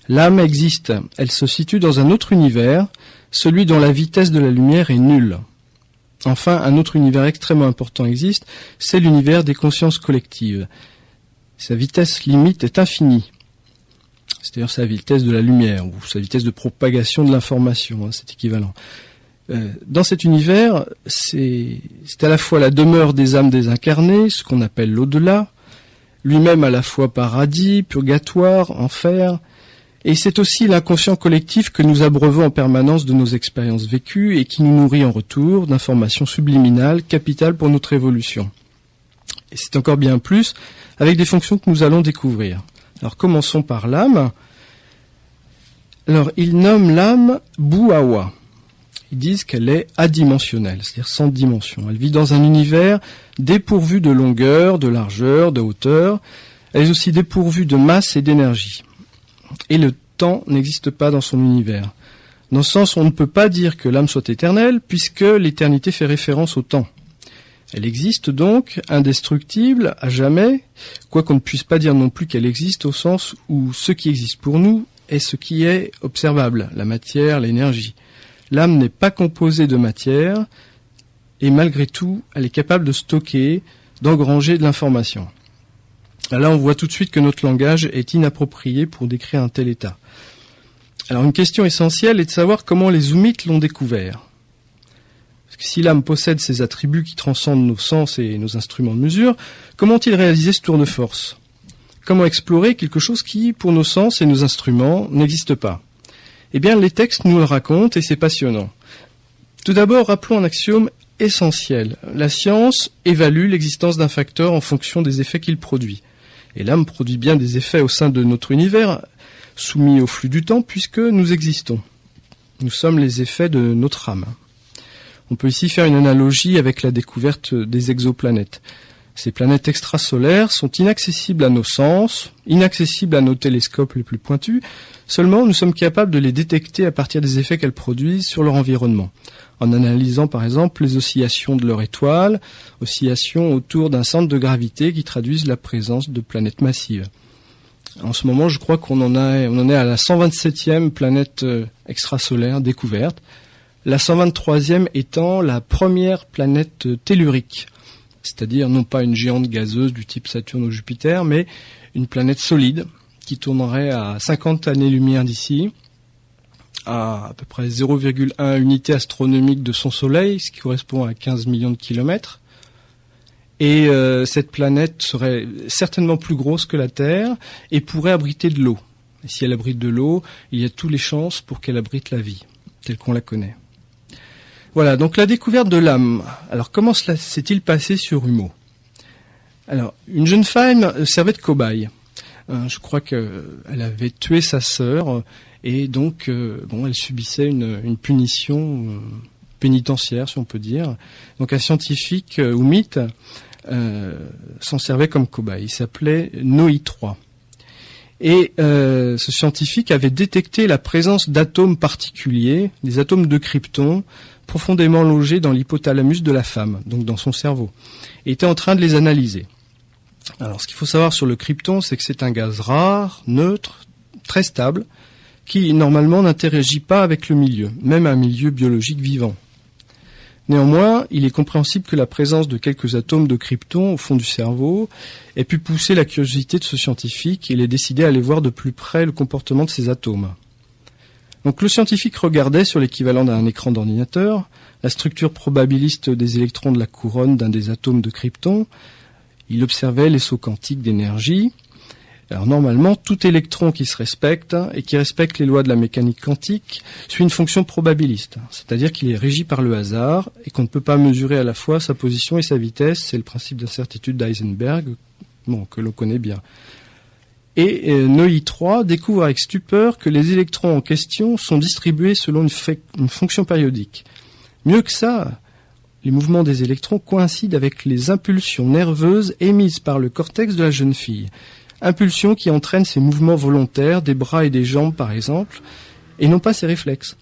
L'âme existe, elle se situe dans un autre univers, celui dont la vitesse de la lumière est nulle. Enfin, un autre univers extrêmement important existe, c'est l'univers des consciences collectives. Sa vitesse limite est infinie, c'est-à-dire sa vitesse de la lumière, ou sa vitesse de propagation de l'information, c'est équivalent. Dans cet univers, c'est à la fois la demeure des âmes désincarnées, ce qu'on appelle l'au-delà, lui-même à la fois paradis, purgatoire, enfer, et c'est aussi l'inconscient collectif que nous abreuvons en permanence de nos expériences vécues et qui nous nourrit en retour d'informations subliminales capitales pour notre évolution. Et c'est encore bien plus avec des fonctions que nous allons découvrir. Alors commençons par l'âme. Alors ils nomment l'âme Buawa. Ils disent qu'elle est adimensionnelle, c'est-à-dire sans dimension. Elle vit dans un univers dépourvu de longueur, de largeur, de hauteur. Elle est aussi dépourvue de masse et d'énergie. Et le temps n'existe pas dans son univers. Dans ce sens, on ne peut pas dire que l'âme soit éternelle, puisque l'éternité fait référence au temps. Elle existe donc, indestructible, à jamais, quoiqu'on ne puisse pas dire non plus qu'elle existe au sens où ce qui existe pour nous est ce qui est observable, la matière, l'énergie. L'âme n'est pas composée de matière, et malgré tout, elle est capable de stocker, d'engranger de l'information. Là, on voit tout de suite que notre langage est inapproprié pour décrire un tel état. Alors, une question essentielle est de savoir comment les Zoomites l'ont découvert. Parce que si l'âme possède ces attributs qui transcendent nos sens et nos instruments de mesure, comment ont-ils réalisé ce tour de force ? Comment explorer quelque chose qui, pour nos sens et nos instruments, n'existe pas ? Eh bien, les textes nous le racontent et c'est passionnant. Tout d'abord, rappelons un axiome essentiel. La science évalue l'existence d'un facteur en fonction des effets qu'il produit. Et l'âme produit bien des effets au sein de notre univers, soumis au flux du temps, puisque nous existons. Nous sommes les effets de notre âme. On peut ici faire une analogie avec la découverte des exoplanètes. Ces planètes extrasolaires sont inaccessibles à nos sens, inaccessibles à nos télescopes les plus pointus, seulement nous sommes capables de les détecter à partir des effets qu'elles produisent sur leur environnement, en analysant par exemple les oscillations de leur étoile, oscillations autour d'un centre de gravité qui traduisent la présence de planètes massives. En ce moment, je crois qu'on en est à la 127e planète extrasolaire découverte, la 123e étant la première planète tellurique, c'est-à-dire non pas une géante gazeuse du type Saturne ou Jupiter, mais une planète solide qui tournerait à 50 années-lumière d'ici, à peu près 0,1 unité astronomique de son Soleil, ce qui correspond à 15 millions de kilomètres. Et cette planète serait certainement plus grosse que la Terre et pourrait abriter de l'eau. Et si elle abrite de l'eau, il y a toutes les chances pour qu'elle abrite la vie, telle qu'on la connaît. Voilà, donc la découverte de l'âme. Alors comment cela s'est-il passé sur Humo ? Alors, une jeune femme servait de cobaye. Je crois qu'elle avait tué sa sœur et donc elle subissait une punition pénitentiaire, si on peut dire. Donc un scientifique oumite s'en servait comme cobaye. Il s'appelait Noï 3. Et ce scientifique avait détecté la présence d'atomes particuliers, des atomes de krypton, profondément logés dans l'hypothalamus de la femme, donc dans son cerveau, et était en train de les analyser. Alors, ce qu'il faut savoir sur le krypton, c'est que c'est un gaz rare, neutre, très stable, qui normalement n'interagit pas avec le milieu, même un milieu biologique vivant. Néanmoins, il est compréhensible que la présence de quelques atomes de krypton au fond du cerveau ait pu pousser la curiosité de ce scientifique et il est décidé à aller voir de plus près le comportement de ces atomes. Donc le scientifique regardait sur l'équivalent d'un écran d'ordinateur la structure probabiliste des électrons de la couronne d'un des atomes de krypton. Il observait les sauts quantiques d'énergie. Alors normalement, tout électron qui se respecte et qui respecte les lois de la mécanique quantique suit une fonction probabiliste, c'est-à-dire qu'il est régi par le hasard et qu'on ne peut pas mesurer à la fois sa position et sa vitesse. C'est le principe d'incertitude d'Heisenberg, que l'on connaît bien. Et Neuilly III découvre avec stupeur que les électrons en question sont distribués selon une fonction périodique. Mieux que ça, les mouvements des électrons coïncident avec les impulsions nerveuses émises par le cortex de la jeune fille. Impulsions qui entraînent ses mouvements volontaires des bras et des jambes par exemple, et non pas ses réflexes.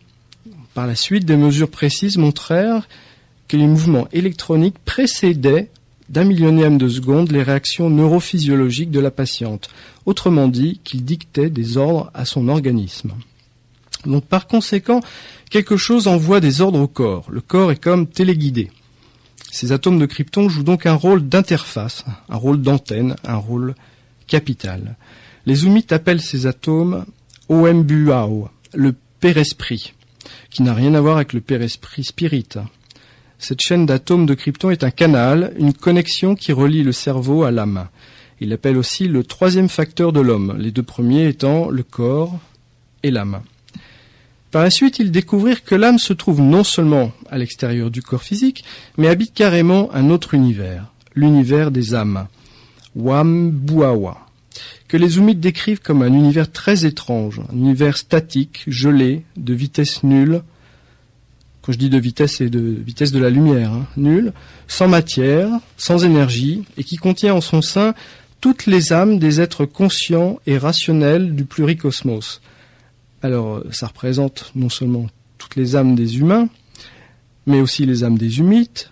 Par la suite, des mesures précises montrèrent que les mouvements électroniques précédaient d'1 millionième de seconde les réactions neurophysiologiques de la patiente. Autrement dit, qu'ils dictaient des ordres à son organisme. Donc par conséquent, quelque chose envoie des ordres au corps. Le corps est comme téléguidé. Ces atomes de krypton jouent donc un rôle d'interface, un rôle d'antenne, un rôle capital. Les oumites appellent ces atomes Oembuao, le père-esprit, qui n'a rien à voir avec le père-esprit spirit. Cette chaîne d'atomes de krypton est un canal, une connexion qui relie le cerveau à l'âme. Il l'appelle aussi le troisième facteur de l'homme, les deux premiers étant le corps et l'âme. Par la suite, ils découvrirent que l'âme se trouve non seulement à l'extérieur du corps physique, mais habite carrément un autre univers, l'univers des âmes, Wambuawa, que les oumites décrivent comme un univers très étrange, un univers statique, gelé, de vitesse nulle. Quand je dis de vitesse, c'est de vitesse de la lumière, nulle, sans matière, sans énergie, et qui contient en son sein toutes les âmes des êtres conscients et rationnels du pluricosmos. Alors, ça représente non seulement toutes les âmes des humains, mais aussi les âmes des humites,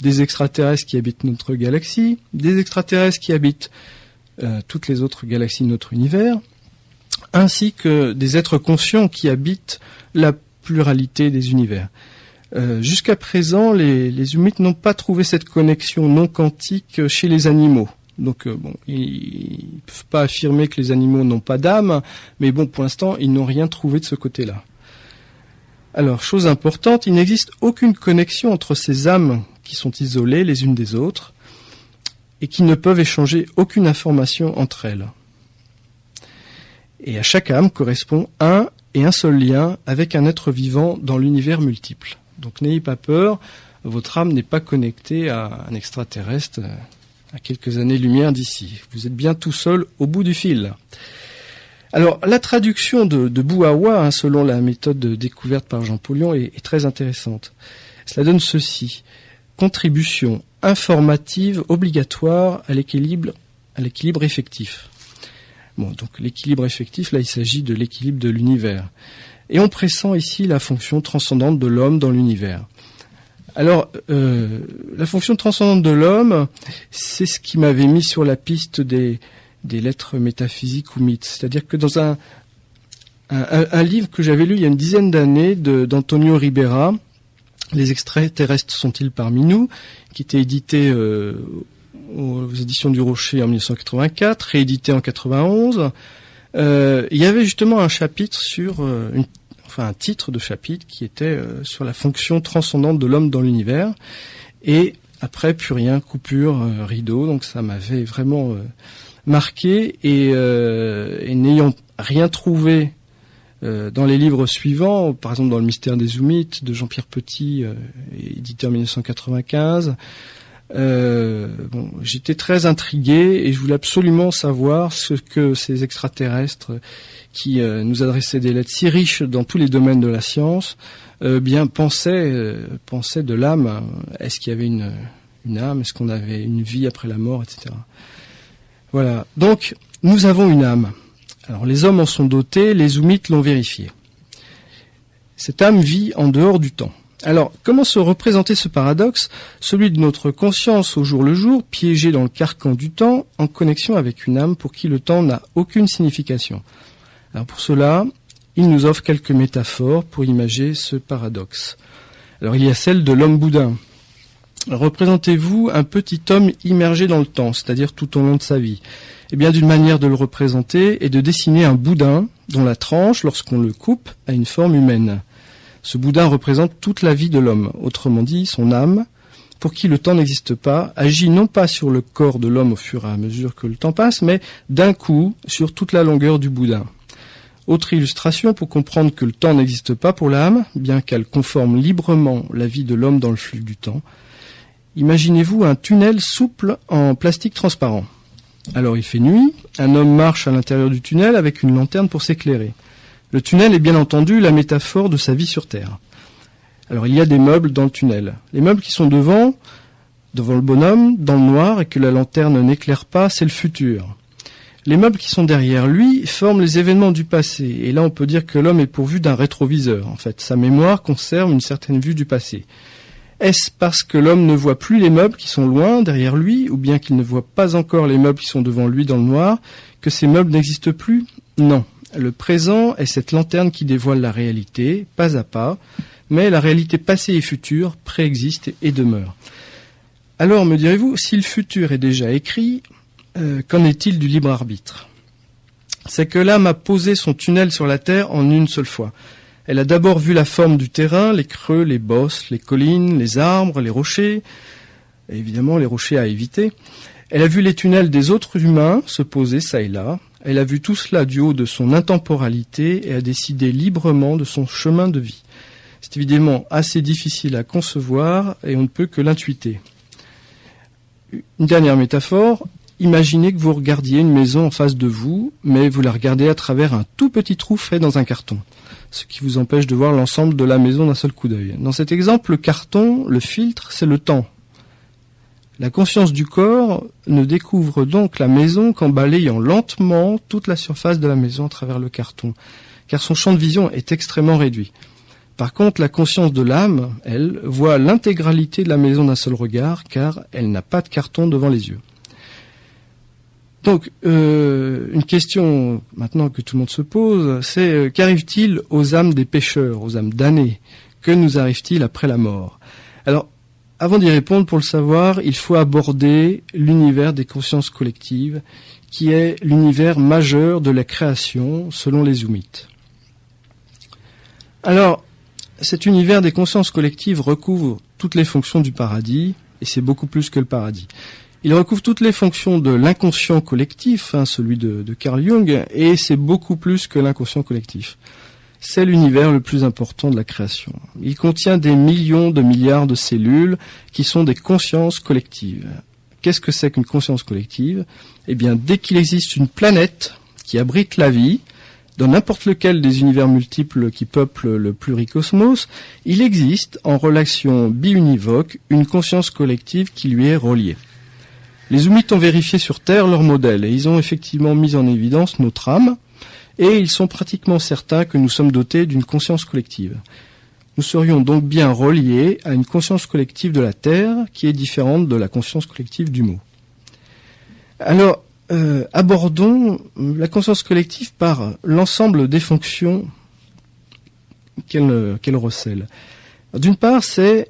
des extraterrestres qui habitent notre galaxie, des extraterrestres qui habitent toutes les autres galaxies de notre univers, ainsi que des êtres conscients qui habitent la pluralité des univers. Jusqu'à présent, les humites n'ont pas trouvé cette connexion non quantique chez les animaux. Donc ils ne peuvent pas affirmer que les animaux n'ont pas d'âme, mais pour l'instant, ils n'ont rien trouvé de ce côté-là. Alors, chose importante, il n'existe aucune connexion entre ces âmes qui sont isolées les unes des autres et qui ne peuvent échanger aucune information entre elles. Et à chaque âme correspond un et un seul lien avec un être vivant dans l'univers multiple. Donc n'ayez pas peur, votre âme n'est pas connectée à un extraterrestre à quelques années-lumière d'ici. Vous êtes bien tout seul au bout du fil. Alors, la traduction de Buawa, selon la méthode découverte par Jean Paulion, est très intéressante. Cela donne ceci. Contribution informative obligatoire à l'équilibre effectif. Donc l'équilibre effectif, là, il s'agit de l'équilibre de l'univers. Et on pressent ici la fonction transcendante de l'homme dans l'univers. Alors, la fonction transcendante de l'homme, c'est ce qui m'avait mis sur la piste des lettres métaphysiques ou mythes. C'est-à-dire que dans un livre que j'avais lu il y a une dizaine d'années d'Antonio Ribera, Les extraterrestres sont-ils parmi nous, qui était édité aux éditions du Rocher en 1984, réédité en 91, il y avait justement un chapitre sur un titre de chapitre qui était sur la fonction transcendante de l'homme dans l'univers. Et après, plus rien, coupure, rideau. Donc ça m'avait vraiment marqué. Et n'ayant rien trouvé dans les livres suivants, par exemple dans Le mystère des oumites de Jean-Pierre Petit, édité en 1995, j'étais très intrigué et je voulais absolument savoir ce que ces extraterrestres qui nous adressaient des lettres si riches dans tous les domaines de la science pensaient de l'âme. Est-ce qu'il y avait une âme? Est-ce qu'on avait une vie après la mort, etc. Voilà. Donc, nous avons une âme. Alors, les hommes en sont dotés, les oumites l'ont vérifié. Cette âme vit en dehors du temps. Alors, comment se représenter ce paradoxe, celui de notre conscience au jour le jour, piégée dans le carcan du temps, en connexion avec une âme pour qui le temps n'a aucune signification? Alors pour cela, il nous offre quelques métaphores pour imager ce paradoxe. Alors il y a celle de l'homme boudin. Représentez-vous un petit homme immergé dans le temps, c'est-à-dire tout au long de sa vie. Eh bien, d'une manière de le représenter est de dessiner un boudin dont la tranche, lorsqu'on le coupe, a une forme humaine. Ce boudin représente toute la vie de l'homme, autrement dit son âme, pour qui le temps n'existe pas, agit non pas sur le corps de l'homme au fur et à mesure que le temps passe, mais d'un coup sur toute la longueur du boudin. Autre illustration pour comprendre que le temps n'existe pas pour l'âme, bien qu'elle conforme librement la vie de l'homme dans le flux du temps. Imaginez-vous un tunnel souple en plastique transparent. Alors il fait nuit, un homme marche à l'intérieur du tunnel avec une lanterne pour s'éclairer. Le tunnel est bien entendu la métaphore de sa vie sur Terre. Alors il y a des meubles dans le tunnel. Les meubles qui sont devant le bonhomme, dans le noir, et que la lanterne n'éclaire pas, c'est le futur. Les meubles qui sont derrière lui forment les événements du passé. Et là on peut dire que l'homme est pourvu d'un rétroviseur. En fait, sa mémoire conserve une certaine vue du passé. Est-ce parce que l'homme ne voit plus les meubles qui sont loin derrière lui, ou bien qu'il ne voit pas encore les meubles qui sont devant lui dans le noir, que ces meubles n'existent plus? Non. Le présent est cette lanterne qui dévoile la réalité, pas à pas, mais la réalité passée et future préexiste et demeure. Alors, me direz-vous, si le futur est déjà écrit, qu'en est-il du libre arbitre? C'est que l'âme a posé son tunnel sur la terre en une seule fois. Elle a d'abord vu la forme du terrain, les creux, les bosses, les collines, les arbres, les rochers, et évidemment les rochers à éviter. Elle a vu les tunnels des autres humains se poser ça et là. Elle a vu tout cela du haut de son intemporalité et a décidé librement de son chemin de vie. C'est évidemment assez difficile à concevoir et on ne peut que l'intuiter. Une dernière métaphore, imaginez que vous regardiez une maison en face de vous, mais vous la regardez à travers un tout petit trou fait dans un carton, ce qui vous empêche de voir l'ensemble de la maison d'un seul coup d'œil. Dans cet exemple, le carton, le filtre, c'est le temps. La conscience du corps ne découvre donc la maison qu'en balayant lentement toute la surface de la maison à travers le carton, car son champ de vision est extrêmement réduit. Par contre, la conscience de l'âme, elle, voit l'intégralité de la maison d'un seul regard, car elle n'a pas de carton devant les yeux. Donc, une question maintenant que tout le monde se pose, c'est qu'arrive-t-il aux âmes des pécheurs, aux âmes damnées? Que nous arrive-t-il après la mort? Alors, avant d'y répondre, pour le savoir, il faut aborder l'univers des consciences collectives, qui est l'univers majeur de la création, selon les Zoomites. Alors, cet univers des consciences collectives recouvre toutes les fonctions du paradis, et c'est beaucoup plus que le paradis. Il recouvre toutes les fonctions de l'inconscient collectif, celui de Carl Jung, et c'est beaucoup plus que l'inconscient collectif. C'est l'univers le plus important de la création. Il contient des millions de milliards de cellules qui sont des consciences collectives. Qu'est-ce que c'est qu'une conscience collective? Eh bien, dès qu'il existe une planète qui abrite la vie, dans n'importe lequel des univers multiples qui peuplent le pluricosmos, il existe, en relation biunivoque, une conscience collective qui lui est reliée. Les Zoomites ont vérifié sur Terre leur modèle et ils ont effectivement mis en évidence notre âme, et ils sont pratiquement certains que nous sommes dotés d'une conscience collective. Nous serions donc bien reliés à une conscience collective de la Terre qui est différente de la conscience collective du mot. Alors, abordons la conscience collective par l'ensemble des fonctions qu'elle recèle. D'une part, c'est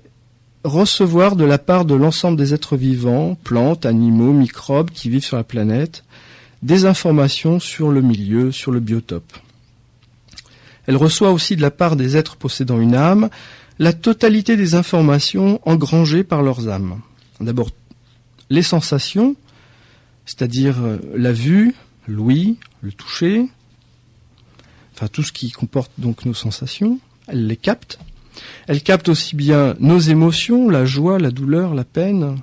recevoir de la part de l'ensemble des êtres vivants, plantes, animaux, microbes qui vivent sur la planète, des informations sur le milieu, sur le biotope. Elle reçoit aussi de la part des êtres possédant une âme la totalité des informations engrangées par leurs âmes. D'abord, les sensations, c'est-à-dire la vue, l'ouïe, le toucher, enfin tout ce qui comporte donc nos sensations, elle les capte. Elle capte aussi bien nos émotions, la joie, la douleur, la peine.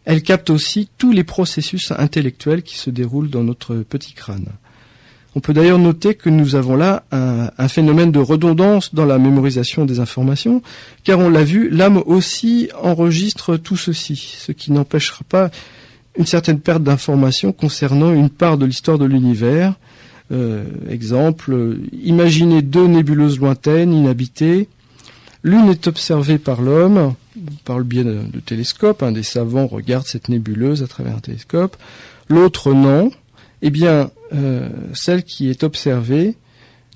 Elle capte aussi tous les processus intellectuels qui se déroulent dans notre petit crâne. On peut d'ailleurs noter que nous avons là un phénomène de redondance dans la mémorisation des informations, car on l'a vu, l'âme aussi enregistre tout ceci, ce qui n'empêchera pas une certaine perte d'informations concernant une part de l'histoire de l'univers. Exemple, imaginez deux nébuleuses lointaines, inhabitées. L'une est observée par l'homme, par le biais de télescopes. Des savants regardent cette nébuleuse à travers un télescope. L'autre, non. Eh bien, celle qui est observée,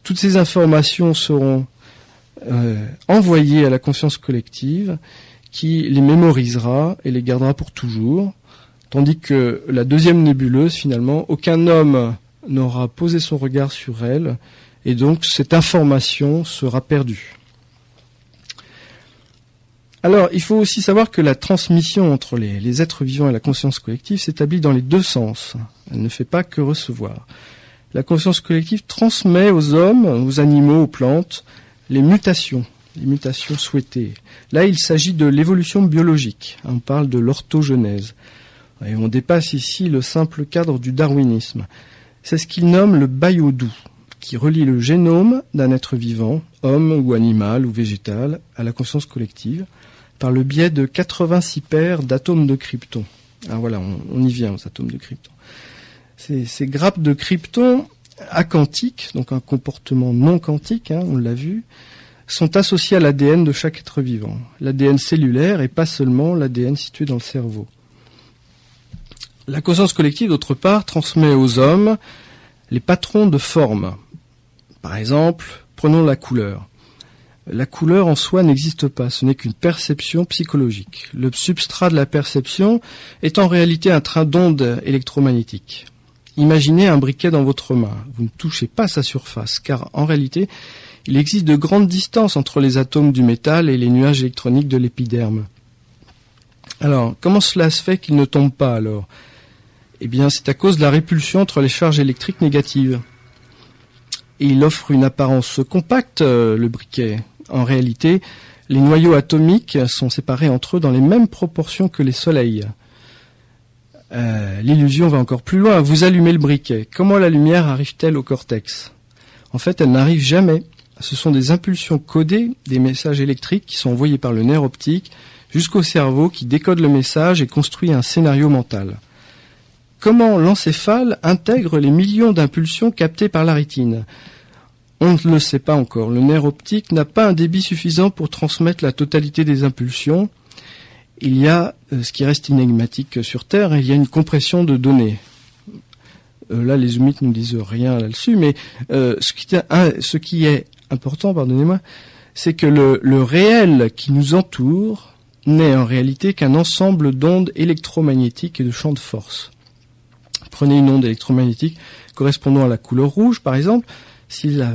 toutes ces informations seront envoyées à la conscience collective, qui les mémorisera et les gardera pour toujours. Tandis que la deuxième nébuleuse, finalement, aucun homme n'aura posé son regard sur elle, et donc cette information sera perdue. Alors, il faut aussi savoir que la transmission entre les êtres vivants et la conscience collective s'établit dans les deux sens. Elle ne fait pas que recevoir. La conscience collective transmet aux hommes, aux animaux, aux plantes, les mutations souhaitées. Là, il s'agit de l'évolution biologique. On parle de l'orthogenèse. Et on dépasse ici le simple cadre du darwinisme. C'est ce qu'il nomme le Bayodou, qui relie le génome d'un être vivant, homme ou animal ou végétal, à la conscience collective, par le biais de 86 paires d'atomes de krypton. Alors voilà, on y vient aux atomes de krypton. Ces grappes de krypton aquantiques, donc un comportement non quantique, on l'a vu, sont associées à l'ADN de chaque être vivant. L'ADN cellulaire et pas seulement l'ADN situé dans le cerveau. La conscience collective, d'autre part, transmet aux hommes les patrons de forme. Par exemple, prenons la couleur. La couleur en soi n'existe pas, ce n'est qu'une perception psychologique. Le substrat de la perception est en réalité un train d'ondes électromagnétiques. Imaginez un briquet dans votre main. Vous ne touchez pas sa surface, car en réalité, il existe de grandes distances entre les atomes du métal et les nuages électroniques de l'épiderme. Alors, comment cela se fait qu'il ne tombe pas alors ? Eh bien, c'est à cause de la répulsion entre les charges électriques négatives. Et il offre une apparence compacte, le briquet. En réalité, les noyaux atomiques sont séparés entre eux dans les mêmes proportions que les soleils. L'illusion va encore plus loin. Vous allumez le briquet. Comment la lumière arrive-t-elle au cortex ? En fait, elle n'arrive jamais. Ce sont des impulsions codées, des messages électriques qui sont envoyés par le nerf optique jusqu'au cerveau qui décode le message et construit un scénario mental. Comment l'encéphale intègre les millions d'impulsions captées par la rétine ? On ne le sait pas encore. Le nerf optique n'a pas un débit suffisant pour transmettre la totalité des impulsions. Il y a ce qui reste énigmatique sur Terre, il y a une compression de données. Là, les zoomites ne disent rien là-dessus, mais ce qui est important, pardonnez-moi, c'est que le réel qui nous entoure n'est en réalité qu'un ensemble d'ondes électromagnétiques et de champs de force. Prenez une onde électromagnétique correspondant à la couleur rouge, par exemple. Si la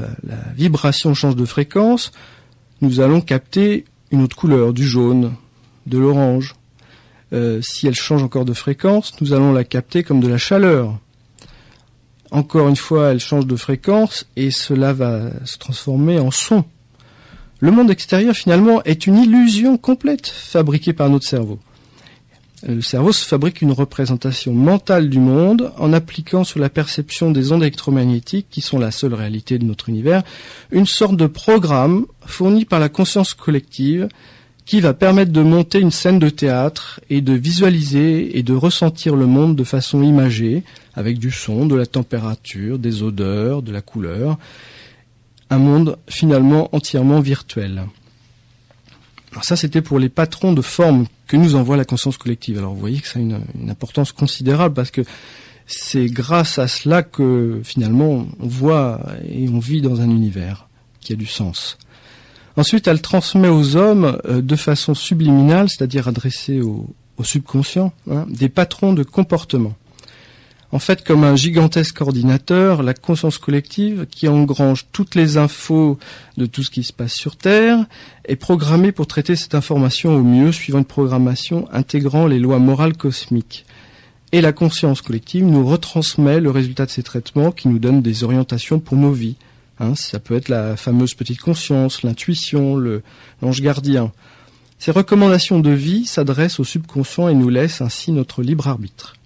vibration change de fréquence, nous allons capter une autre couleur, du jaune, de l'orange. Si elle change encore de fréquence, nous allons la capter comme de la chaleur. Encore une fois, elle change de fréquence et cela va se transformer en son. Le monde extérieur, finalement, est une illusion complète fabriquée par notre cerveau. Le cerveau se fabrique une représentation mentale du monde en appliquant sur la perception des ondes électromagnétiques, qui sont la seule réalité de notre univers, une sorte de programme fourni par la conscience collective qui va permettre de monter une scène de théâtre et de visualiser et de ressentir le monde de façon imagée, avec du son, de la température, des odeurs, de la couleur. Un monde finalement entièrement virtuel. Alors ça, c'était pour les patrons de forme que nous envoie la conscience collective. Alors vous voyez que ça a une importance considérable parce que c'est grâce à cela que finalement on voit et on vit dans un univers qui a du sens. Ensuite, elle transmet aux hommes de façon subliminale, c'est-à-dire adressée au subconscient, des patrons de comportement. En fait, comme un gigantesque ordinateur, la conscience collective, qui engrange toutes les infos de tout ce qui se passe sur Terre, est programmée pour traiter cette information au mieux, suivant une programmation intégrant les lois morales cosmiques. Et la conscience collective nous retransmet le résultat de ces traitements qui nous donnent des orientations pour nos vies. Ça peut être la fameuse petite conscience, l'intuition, l'ange gardien. Ces recommandations de vie s'adressent au subconscient et nous laissent ainsi notre libre arbitre.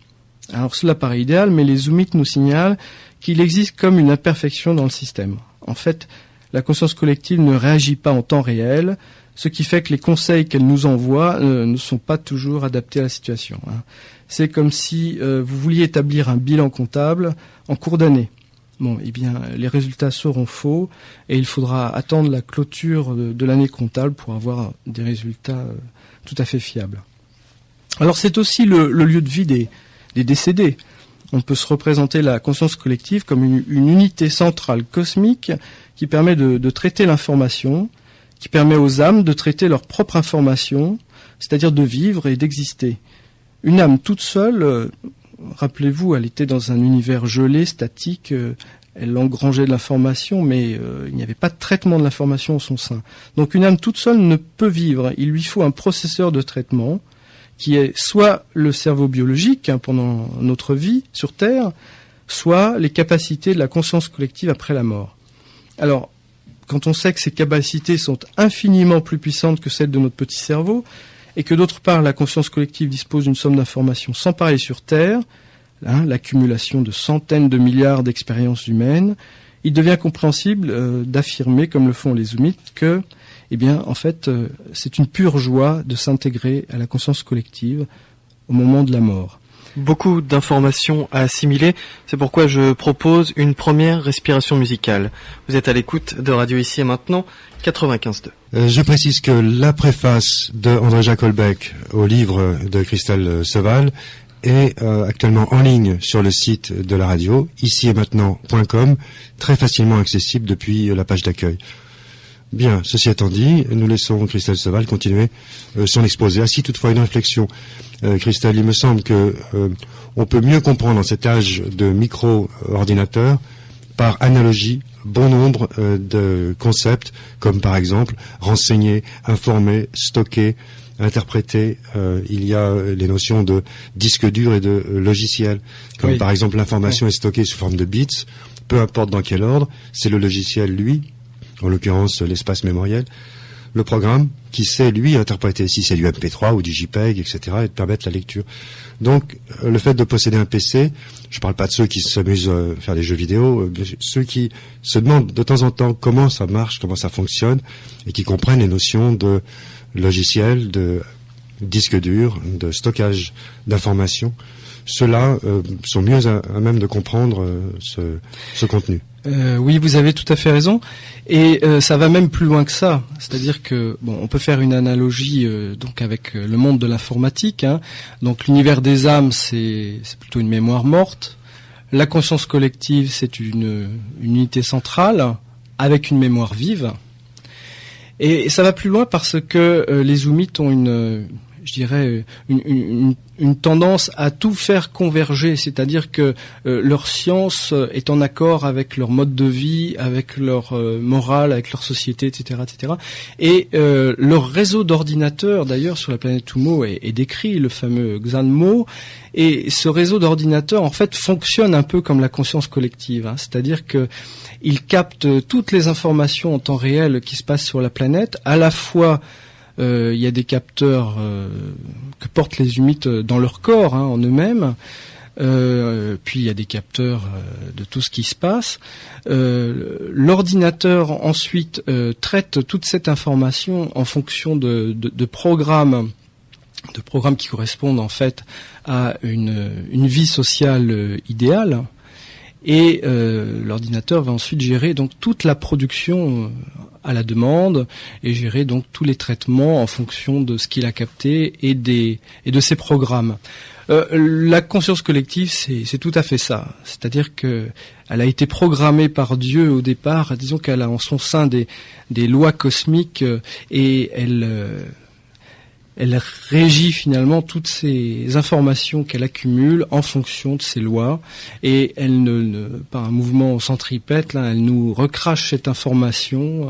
Alors cela paraît idéal, mais les zoomites nous signalent qu'il existe comme une imperfection dans le système. En fait, la conscience collective ne réagit pas en temps réel, ce qui fait que les conseils qu'elle nous envoie ne sont pas toujours adaptés à la situation. C'est comme si vous vouliez établir un bilan comptable en cours d'année. Bon, eh bien, les résultats seront faux et il faudra attendre la clôture de l'année comptable pour avoir des résultats tout à fait fiables. Alors, c'est aussi le lieu de vie des décédés. On peut se représenter la conscience collective comme une unité centrale cosmique qui permet de traiter l'information, qui permet aux âmes de traiter leur propre information, c'est-à-dire de vivre et d'exister. Une âme toute seule, rappelez-vous, elle était dans un univers gelé, statique, elle engrangeait de l'information, mais il n'y avait pas de traitement de l'information en son sein. Donc une âme toute seule ne peut vivre, il lui faut un processeur de traitement, qui est soit le cerveau biologique pendant notre vie sur Terre, soit les capacités de la conscience collective après la mort. Alors, quand on sait que ces capacités sont infiniment plus puissantes que celles de notre petit cerveau, et que d'autre part la conscience collective dispose d'une somme d'informations sans pareil sur Terre, l'accumulation de centaines de milliards d'expériences humaines, il devient compréhensible d'affirmer, comme le font les Zoomites, que eh bien, en fait, c'est une pure joie de s'intégrer à la conscience collective au moment de la mort. Beaucoup d'informations à assimiler, c'est pourquoi je propose une première respiration musicale. Vous êtes à l'écoute de Radio Ici et Maintenant, 95.2. Je précise que la préface de André-Jacques Holbeck au livre de Christelle Seval est actuellement en ligne sur le site de la radio, ici-et-maintenant.com, très facilement accessible depuis la page d'accueil. Bien, ceci étant dit, nous laissons Christelle Seval continuer son exposé. Ah, si toutefois une réflexion, Christelle, il me semble que on peut mieux comprendre en cet âge de micro-ordinateur par analogie bon nombre de concepts, comme par exemple renseigner, informer, stocker, interpréter. Il y a les notions de disque dur et de logiciel, comme oui. Par exemple l'information est stockée sous forme de bits, peu importe dans quel ordre, c'est le logiciel, lui, en l'occurrence l'espace mémoriel, le programme qui sait, lui, interpréter si c'est du MP3 ou du JPEG, etc., et de permettre la lecture. Donc, le fait de posséder un PC, je ne parle pas de ceux qui s'amusent à faire des jeux vidéo, ceux qui se demandent de temps en temps comment ça marche, comment ça fonctionne, et qui comprennent les notions de logiciel, de disque dur, de stockage d'informations, ceux-là sont mieux à même de comprendre ce contenu. Oui, vous avez tout à fait raison. Et ça va même plus loin que ça. C'est-à-dire que bon, on peut faire une analogie donc avec le monde de l'informatique. Donc l'univers des âmes, c'est plutôt une mémoire morte. La conscience collective, c'est une unité centrale avec une mémoire vive. Et ça va plus loin parce que les Zoomites ont une tendance à tout faire converger, c'est-à-dire que leur science est en accord avec leur mode de vie, avec leur morale, avec leur société, etc., etc. Et leur réseau d'ordinateurs, d'ailleurs, sur la planète Tumo est décrit, le fameux Xanmo. Et ce réseau d'ordinateurs, en fait, fonctionne un peu comme la conscience collective, c'est-à-dire que il capte toutes les informations en temps réel qui se passent sur la planète, à la fois il y a des capteurs que portent les Zoomites dans leur corps, en eux-mêmes. Puis il y a des capteurs de tout ce qui se passe. L'ordinateur ensuite traite toute cette information en fonction de programmes qui correspondent en fait à une vie sociale idéale. Et l'ordinateur va ensuite gérer donc toute la production à la demande et gérer donc tous les traitements en fonction de ce qu'il a capté et de ses programmes. La conscience collective, c'est tout à fait ça. C'est-à-dire que elle a été programmée par Dieu au départ. Disons qu'elle a en son sein des lois cosmiques et elle régit finalement toutes ces informations qu'elle accumule en fonction de ces lois, et elle par un mouvement centripète, elle nous recrache cette information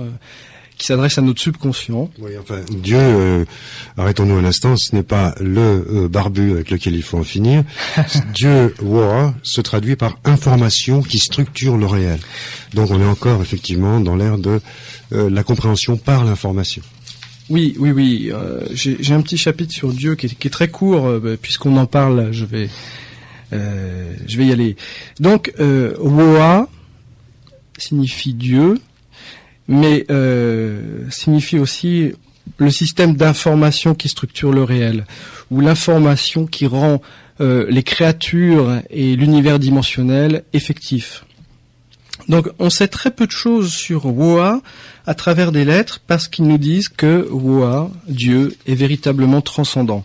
qui s'adresse à notre subconscient. Oui, enfin, Dieu, arrêtons-nous un instant, ce n'est pas le barbu avec lequel il faut en finir. Dieu, Wa, se traduit par information qui structure le réel. Donc on est encore effectivement dans l'ère de la compréhension par l'information. Oui. J'ai un petit chapitre sur Dieu qui est très court, puisqu'on en parle, je vais y aller. Donc, Woa signifie Dieu, mais signifie aussi le système d'information qui structure le réel, ou l'information qui rend les créatures et l'univers dimensionnel effectifs. Donc on sait très peu de choses sur Woa à travers des lettres parce qu'ils nous disent que Woa, Dieu, est véritablement transcendant.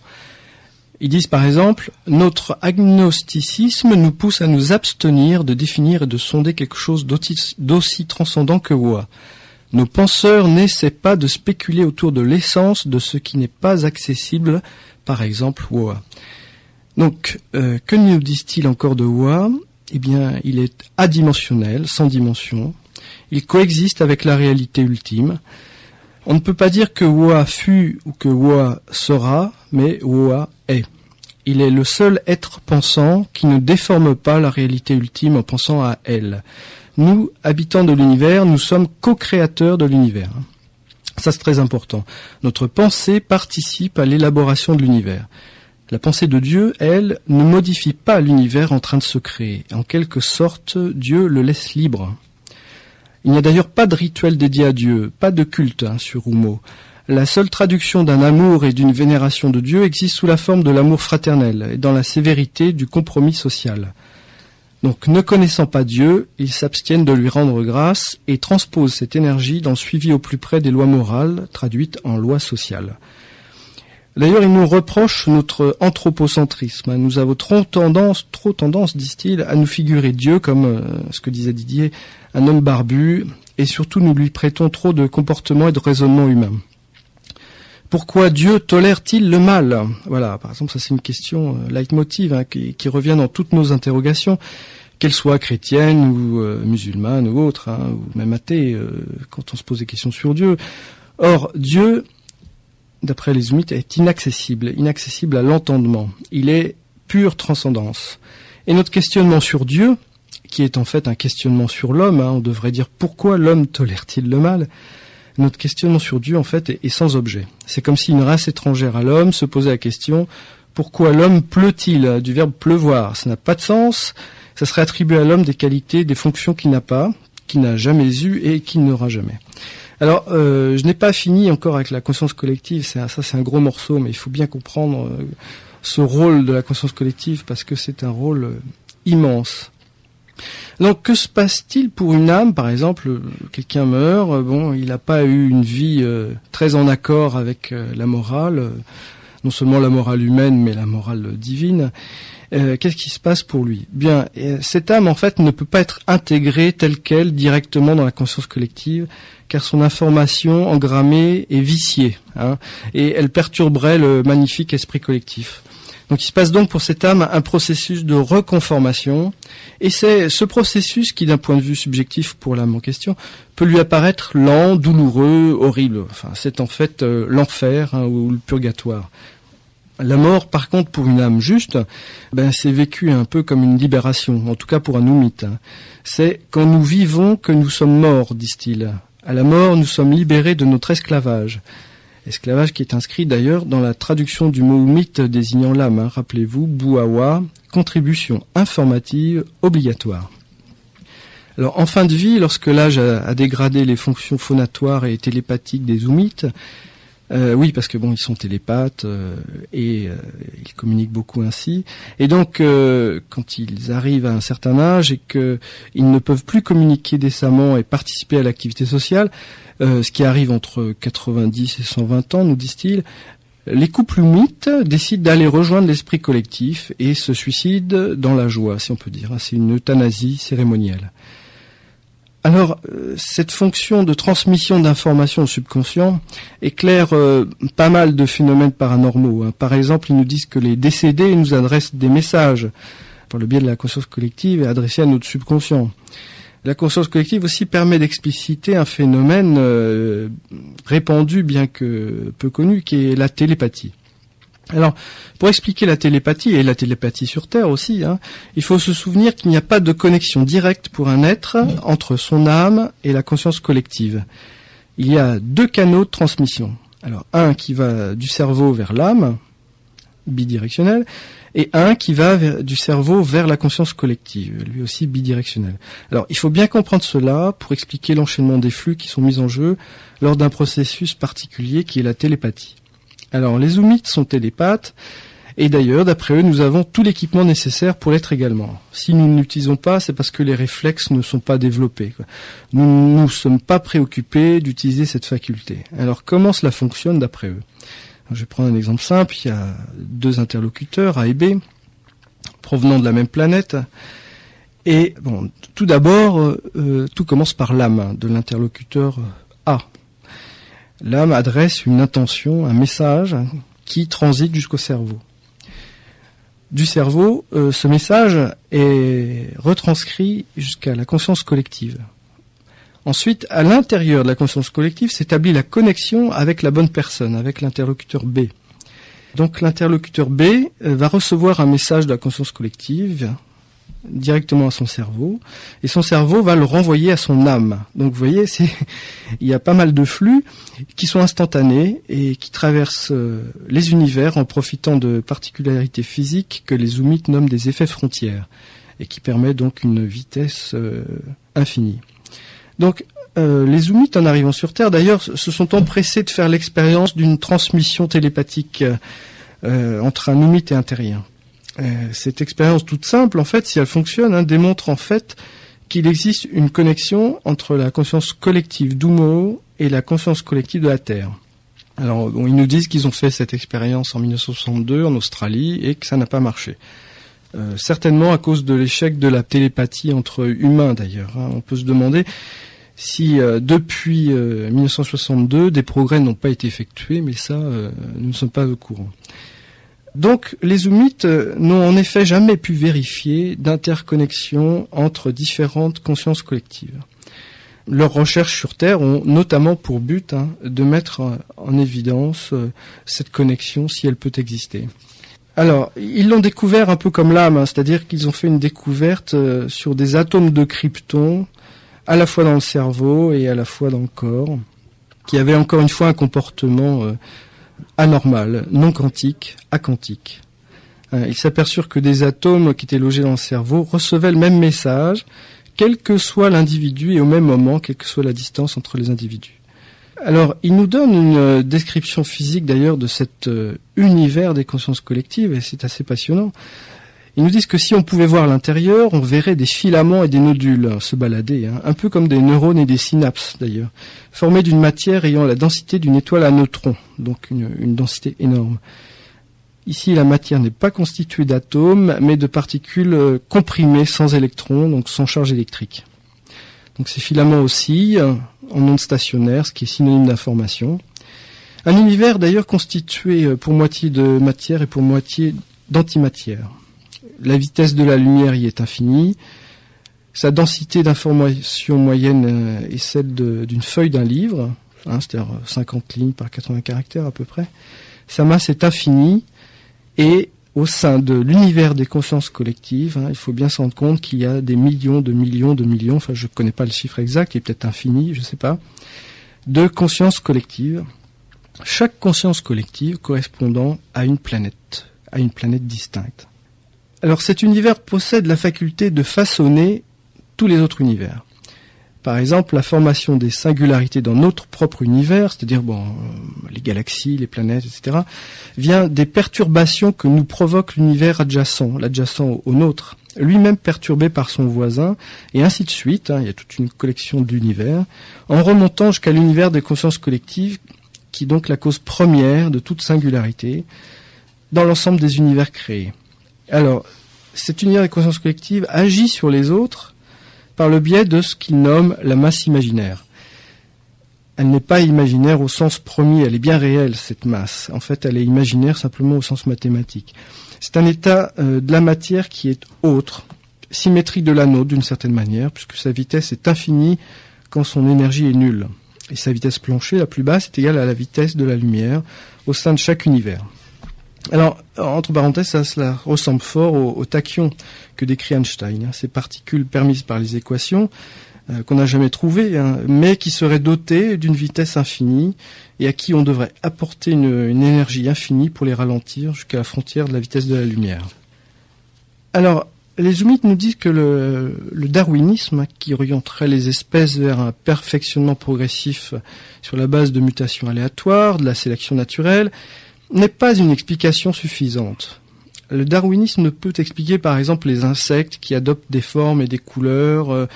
Ils disent par exemple, notre agnosticisme nous pousse à nous abstenir de définir et de sonder quelque chose d'aussi transcendant que Woa. Nos penseurs n'essaient pas de spéculer autour de l'essence de ce qui n'est pas accessible, par exemple Woa. Donc, que nous disent-ils encore de Woa ? Eh bien, il est adimensionnel, sans dimension. Il coexiste avec la réalité ultime. On ne peut pas dire que Woa fut ou que Woa sera, mais Woa est. Il est le seul être pensant qui ne déforme pas la réalité ultime en pensant à elle. Nous, habitants de l'univers, nous sommes co-créateurs de l'univers. Ça, c'est très important. Notre pensée participe à l'élaboration de l'univers. La pensée de Dieu, elle, ne modifie pas l'univers en train de se créer. En quelque sorte, Dieu le laisse libre. Il n'y a d'ailleurs pas de rituel dédié à Dieu, pas de culte sur Oumo. La seule traduction d'un amour et d'une vénération de Dieu existe sous la forme de l'amour fraternel et dans la sévérité du compromis social. Donc, ne connaissant pas Dieu, ils s'abstiennent de lui rendre grâce et transposent cette énergie dans le suivi au plus près des lois morales, traduites en lois sociales. D'ailleurs, ils nous reprochent notre anthropocentrisme. Nous avons trop tendance, disent-ils, à nous figurer Dieu comme, ce que disait Didier, un homme barbu, et surtout nous lui prêtons trop de comportements et de raisonnements humains. Pourquoi Dieu tolère-t-il le mal ? Voilà, par exemple, ça c'est une question leitmotiv qui revient dans toutes nos interrogations, qu'elles soient chrétiennes ou musulmanes ou autres, ou même athées, quand on se pose des questions sur Dieu. Or, Dieu, d'après les Oumites, est inaccessible à l'entendement. Il est pure transcendance. Et notre questionnement sur Dieu, qui est en fait un questionnement sur l'homme, on devrait dire pourquoi l'homme tolère-t-il le mal ? Notre questionnement sur Dieu, en fait, est sans objet. C'est comme si une race étrangère à l'homme se posait la question « Pourquoi l'homme pleut-il » du verbe « pleuvoir ». Ça n'a pas de sens. Ça serait attribuer à l'homme des qualités, des fonctions qu'il n'a pas, qu'il n'a jamais eues et qu'il n'aura jamais. Alors, je n'ai pas fini encore avec la conscience collective. Ça, c'est un gros morceau, mais il faut bien comprendre ce rôle de la conscience collective parce que c'est un rôle immense. Donc, que se passe-t-il pour une âme, par exemple, quelqu'un meurt, il n'a pas eu une vie très en accord avec la morale, non seulement la morale humaine, mais la morale divine. Qu'est-ce qui se passe pour lui ? Bien, cette âme, en fait, ne peut pas être intégrée telle qu'elle directement dans la conscience collective, car son information engrammée est viciée, et elle perturberait le magnifique esprit collectif. Donc il se passe donc pour cette âme un processus de reconformation, et c'est ce processus qui, d'un point de vue subjectif pour l'âme en question, peut lui apparaître lent, douloureux, horrible. Enfin, c'est en fait l'enfer ou le purgatoire. La mort, par contre, pour une âme juste, c'est vécu un peu comme une libération, en tout cas pour un oumite. C'est quand nous vivons que nous sommes morts, disent-ils. À la mort, nous sommes libérés de notre esclavage. Esclavage qui est inscrit d'ailleurs dans la traduction du mot oumite désignant l'âme. Rappelez-vous, bouawa, contribution informative obligatoire. Alors en fin de vie, lorsque l'âge a dégradé les fonctions phonatoires et télépathiques des oumites, oui, parce que ils sont télépathes et ils communiquent beaucoup ainsi. Et donc, quand ils arrivent à un certain âge et qu'ils ne peuvent plus communiquer décemment et participer à l'activité sociale, ce qui arrive entre 90 et 120 ans, nous disent-ils, les couples oumites décident d'aller rejoindre l'esprit collectif et se suicident dans la joie, si on peut dire. C'est une euthanasie cérémonielle. Alors, cette fonction de transmission d'informations au subconscient éclaire pas mal de phénomènes paranormaux. Par exemple, ils nous disent que les décédés nous adressent des messages par le biais de la conscience collective et adressés à notre subconscient. La conscience collective aussi permet d'expliciter un phénomène répandu, bien que peu connu, qui est la télépathie. Alors, pour expliquer la télépathie, et la télépathie sur Terre aussi, il faut se souvenir qu'il n'y a pas de connexion directe pour un être entre son âme et la conscience collective. Il y a deux canaux de transmission. Alors, un qui va du cerveau vers l'âme, bidirectionnel, et un qui va du cerveau vers la conscience collective, lui aussi bidirectionnel. Alors, il faut bien comprendre cela pour expliquer l'enchaînement des flux qui sont mis en jeu lors d'un processus particulier qui est la télépathie. Alors, les oumites sont télépathes, Et d'ailleurs, d'après eux, nous avons tout l'équipement nécessaire pour l'être également. Si nous ne l'utilisons pas, c'est parce que les réflexes ne sont pas développés, quoi. Nous ne sommes pas préoccupés d'utiliser cette faculté. Alors, comment cela fonctionne d'après eux? Je vais prendre un exemple simple. Il y a deux interlocuteurs, A et B, provenant de la même planète. Et bon, tout d'abord, tout commence par l'âme de l'interlocuteur A. L'âme adresse une intention, un message qui transite jusqu'au cerveau. Du cerveau, ce message est retranscrit jusqu'à la conscience collective. Ensuite, à l'intérieur de la conscience collective s'établit la connexion avec la bonne personne, avec l'interlocuteur B. Donc l'interlocuteur B va recevoir un message de la conscience collective directement à son cerveau, et son cerveau va le renvoyer à son âme. Donc vous voyez, il y a pas mal de flux qui sont instantanés et qui traversent les univers en profitant de particularités physiques que les zoomites nomment des effets frontières, et qui permet donc une vitesse infinie. Donc les zoomites, en arrivant sur Terre, d'ailleurs, se sont empressés de faire l'expérience d'une transmission télépathique entre un zoomite et un terrien. Cette expérience toute simple, en fait, si elle fonctionne, démontre en fait qu'il existe une connexion entre la conscience collective d'Umo et la conscience collective de la Terre. Alors, bon, ils nous disent qu'ils ont fait cette expérience en 1962 en Australie et que ça n'a pas marché. Certainement à cause de l'échec de la télépathie entre humains, d'ailleurs. On peut se demander si depuis 1962 des progrès n'ont pas été effectués, mais ça, nous ne sommes pas au courant. Donc, les zoomites n'ont en effet jamais pu vérifier d'interconnexion entre différentes consciences collectives. Leurs recherches sur Terre ont notamment pour but de mettre en évidence cette connexion, si elle peut exister. Alors, ils l'ont découvert un peu comme l'âme, c'est-à-dire qu'ils ont fait une découverte sur des atomes de krypton, à la fois dans le cerveau et à la fois dans le corps, qui avaient encore une fois un comportement anormal, non quantique, aquantique. Ils s'aperçurent que des atomes qui étaient logés dans le cerveau recevaient le même message, quel que soit l'individu et au même moment, quelle que soit la distance entre les individus. Alors, ils nous donnent une description physique d'ailleurs de cet univers des consciences collectives, et c'est assez passionnant. Ils nous disent que si on pouvait voir l'intérieur, on verrait des filaments et des nodules se balader, un peu comme des neurones et des synapses d'ailleurs, formés d'une matière ayant la densité d'une étoile à neutrons, donc une densité énorme. Ici, la matière n'est pas constituée d'atomes, mais de particules comprimées sans électrons, donc sans charge électrique. Donc ces filaments oscillent en ondes stationnaires, ce qui est synonyme d'information. Un univers d'ailleurs constitué pour moitié de matière et pour moitié d'antimatière. La vitesse de la lumière y est infinie. Sa densité d'information moyenne est celle d'une feuille d'un livre, c'est-à-dire 50 lignes par 80 caractères à peu près. Sa masse est infinie et au sein de l'univers des consciences collectives, il faut bien se rendre compte qu'il y a des millions, enfin je ne connais pas le chiffre exact, il est peut-être infini, je ne sais pas, de consciences collectives. Chaque conscience collective correspondant à une planète distincte. Alors cet univers possède la faculté de façonner tous les autres univers. Par exemple, la formation des singularités dans notre propre univers, c'est-à-dire les galaxies, les planètes, etc., vient des perturbations que nous provoque l'univers l'adjacent au nôtre, lui-même perturbé par son voisin, et ainsi de suite. Il y a toute une collection d'univers, en remontant jusqu'à l'univers des consciences collectives, qui est donc la cause première de toute singularité dans l'ensemble des univers créés. Alors, cet univers des consciences collectives agit sur les autres par le biais de ce qu'il nomme la masse imaginaire. Elle n'est pas imaginaire au sens premier, elle est bien réelle, cette masse. En fait, elle est imaginaire simplement au sens mathématique. C'est un état de la matière qui est autre, symétrique de la nôtre d'une certaine manière, puisque sa vitesse est infinie quand son énergie est nulle. Et sa vitesse plancher, la plus basse, est égale à la vitesse de la lumière au sein de chaque univers. Alors, entre parenthèses, cela ressemble fort au tachyon que décrit Einstein. Ces particules permises par les équations qu'on n'a jamais trouvées, mais qui seraient dotées d'une vitesse infinie et à qui on devrait apporter une énergie infinie pour les ralentir jusqu'à la frontière de la vitesse de la lumière. Alors, les zoomites nous disent que le darwinisme, qui orienterait les espèces vers un perfectionnement progressif sur la base de mutations aléatoires, de la sélection naturelle, n'est pas une explication suffisante. Le darwinisme ne peut expliquer par exemple les insectes qui adoptent des formes et des couleurs,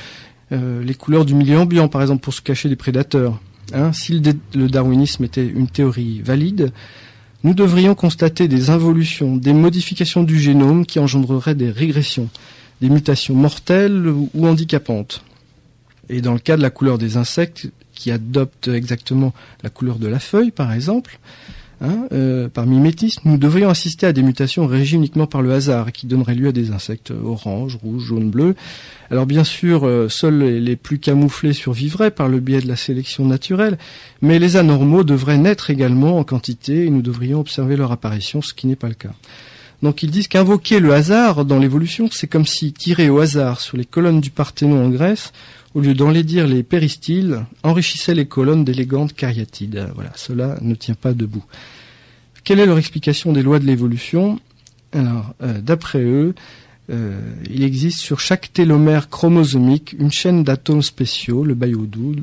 les couleurs du milieu ambiant par exemple pour se cacher des prédateurs. Si le darwinisme était une théorie valide, nous devrions constater des involutions, des modifications du génome qui engendreraient des régressions, des mutations mortelles ou handicapantes. Et dans le cas de la couleur des insectes, qui adoptent exactement la couleur de la feuille, par exemple, par mimétisme, nous devrions assister à des mutations régies uniquement par le hasard, qui donneraient lieu à des insectes orange, rouge, jaune, bleu. Alors bien sûr, seuls les plus camouflés survivraient par le biais de la sélection naturelle, mais les anormaux devraient naître également en quantité, et nous devrions observer leur apparition, ce qui n'est pas le cas. Donc ils disent qu'invoquer le hasard dans l'évolution, c'est comme si tirer au hasard sur les colonnes du Parthénon en Grèce, au lieu d'enlaidir les péristyles, enrichissait les colonnes d'élégantes cariatides. Voilà, cela ne tient pas debout. Quelle est leur explication des lois de l'évolution ? Alors, d'après eux, il existe sur chaque télomère chromosomique une chaîne d'atomes spéciaux, le Bayodou,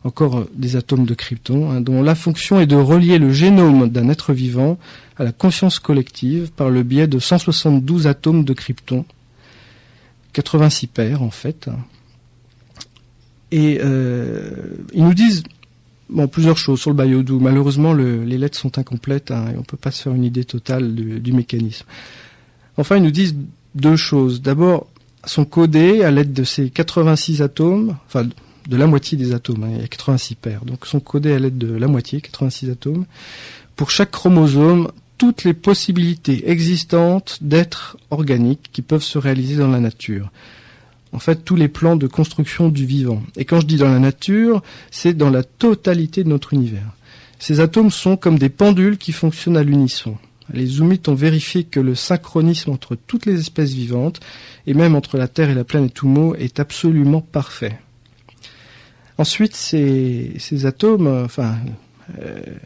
encore des atomes de krypton, dont la fonction est de relier le génome d'un être vivant à la conscience collective par le biais de 172 atomes de krypton, 86 paires en fait. Et ils nous disent plusieurs choses sur le Bayodou. Malheureusement, les lettres sont incomplètes et on ne peut pas se faire une idée totale du mécanisme. Enfin, ils nous disent deux choses. D'abord, sont codés à l'aide de ces 86 atomes, enfin de la moitié des atomes, il y a 86 paires, donc sont codés à l'aide de la moitié, 86 atomes, pour chaque chromosome, toutes les possibilités existantes d'êtres organiques qui peuvent se réaliser dans la nature. En fait, tous les plans de construction du vivant. Et quand je dis dans la nature, c'est dans la totalité de notre univers. Ces atomes sont comme des pendules qui fonctionnent à l'unisson. Les zoomites ont vérifié que le synchronisme entre toutes les espèces vivantes, et même entre la Terre et la planète Oumo, est absolument parfait. Ensuite, ces atomes,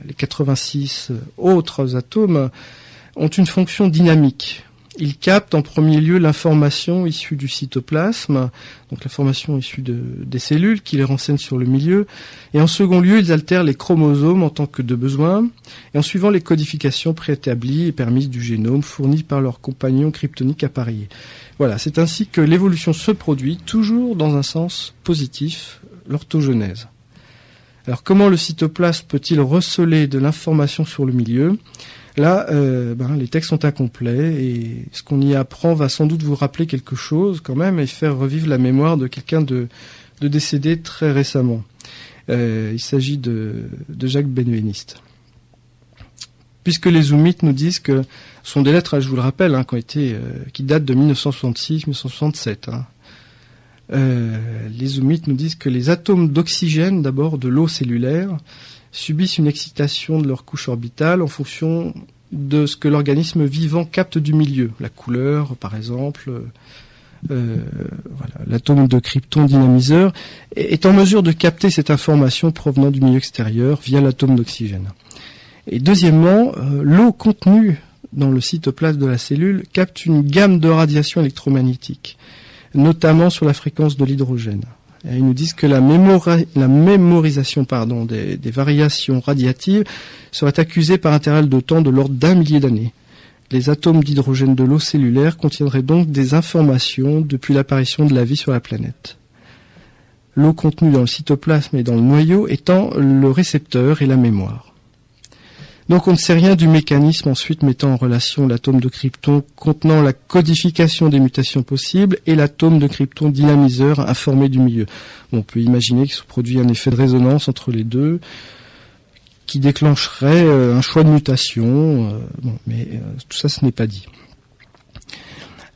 les 86 autres atomes, ont une fonction dynamique. Ils captent en premier lieu l'information issue du cytoplasme, donc l'information issue des cellules qui les renseignent sur le milieu, et en second lieu, ils altèrent les chromosomes en tant que de besoin, et en suivant les codifications préétablies et permises du génome fournies par leurs compagnons kryptoniques appareillés. Voilà, c'est ainsi que l'évolution se produit, toujours dans un sens positif, l'orthogenèse. Alors comment le cytoplasme peut-il receler de l'information sur le milieu ? Là, les textes sont incomplets et ce qu'on y apprend va sans doute vous rappeler quelque chose quand même et faire revivre la mémoire de quelqu'un de décédé très récemment. Il s'agit de Jacques Benveniste. Puisque les zoomites nous disent que ce sont des lettres, je vous le rappelle, qui datent de 1966-1967. Les zoomites nous disent que les atomes d'oxygène, d'abord de l'eau cellulaire, subissent une excitation de leur couche orbitale en fonction de ce que l'organisme vivant capte du milieu. La couleur, par exemple, l'atome de krypton dynamiseur est en mesure de capter cette information provenant du milieu extérieur via l'atome d'oxygène. Et deuxièmement, l'eau contenue dans le cytoplasme de la cellule capte une gamme de radiations électromagnétiques, notamment sur la fréquence de l'hydrogène. Et ils nous disent que la mémorisation des variations radiatives serait accusée par intervalle de temps de l'ordre d'1 millier d'années. Les atomes d'hydrogène de l'eau cellulaire contiendraient donc des informations depuis l'apparition de la vie sur la planète. L'eau contenue dans le cytoplasme et dans le noyau étant le récepteur et la mémoire. Donc on ne sait rien du mécanisme ensuite mettant en relation l'atome de krypton contenant la codification des mutations possibles et l'atome de krypton dynamiseur informé du milieu. On peut imaginer qu'il se produit un effet de résonance entre les deux qui déclencherait un choix de mutation, mais tout ça ce n'est pas dit.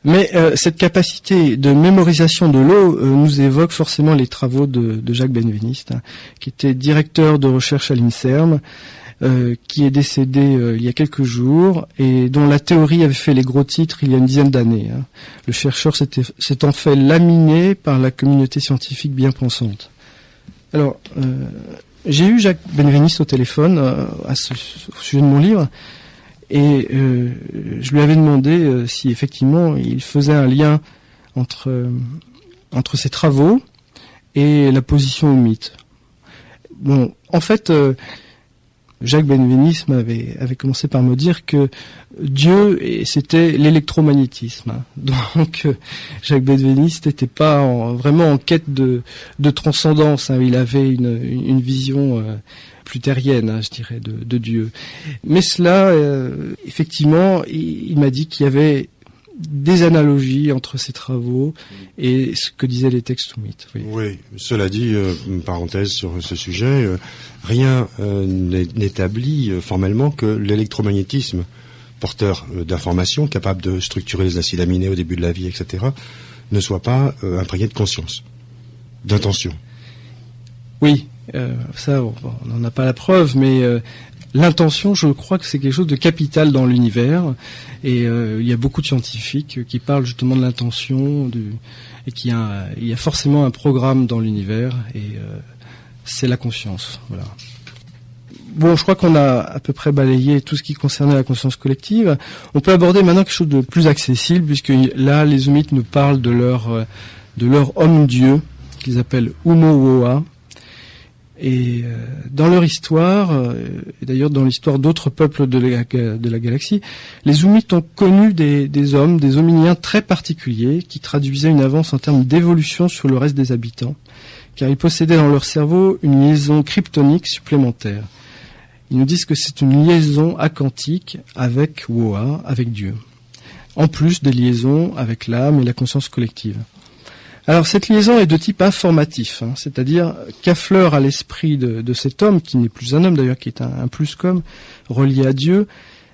Mais cette capacité de mémorisation de l'eau nous évoque forcément les travaux de Jacques Benveniste, qui était directeur de recherche à l'INSERM, qui est décédé il y a quelques jours et dont la théorie avait fait les gros titres il y a une dizaine d'années. Le chercheur s'étant fait laminer par la communauté scientifique bien pensante. Alors, j'ai eu Jacques Benveniste au téléphone au sujet de mon livre et je lui avais demandé si effectivement il faisait un lien entre ses travaux et la position au mythe. Bon, en fait... Jacques Benveniste avait commencé par me dire que Dieu, c'était l'électromagnétisme. Donc, Jacques Benveniste n'était pas vraiment en quête de transcendance. Il avait une vision plus terrienne, je dirais, de Dieu. Mais cela, effectivement, il m'a dit qu'il y avait des analogies entre ces travaux et ce que disaient les textes soumites. Oui, cela dit, une parenthèse sur ce sujet, rien n'établit formellement que l'électromagnétisme, porteur d'informations, capable de structurer les acides aminés au début de la vie, etc., ne soit pas imprégné de conscience, d'intention. Oui, ça, on n'en a pas la preuve, mais l'intention, je crois que c'est quelque chose de capital dans l'univers, et il y a beaucoup de scientifiques qui parlent justement de l'intention, et il y a forcément un programme dans l'univers, et c'est la conscience. Voilà. Bon, je crois qu'on a à peu près balayé tout ce qui concernait la conscience collective. On peut aborder maintenant quelque chose de plus accessible, puisque là, les Humites nous parlent de leur homme-dieu, qu'ils appellent Umowoa. Et dans leur histoire, et d'ailleurs dans l'histoire d'autres peuples de la galaxie, les Humites ont connu des hommes, des hominiens très particuliers, qui traduisaient une avance en termes d'évolution sur le reste des habitants, car ils possédaient dans leur cerveau une liaison kryptonique supplémentaire. Ils nous disent que c'est une liaison akantique avec Woa, avec Dieu, en plus des liaisons avec l'âme et la conscience collective. Alors cette liaison est de type informatif, c'est-à-dire qu'affleure à l'esprit de cet homme, qui n'est plus un homme d'ailleurs, qui est un plus-comme, relié à Dieu,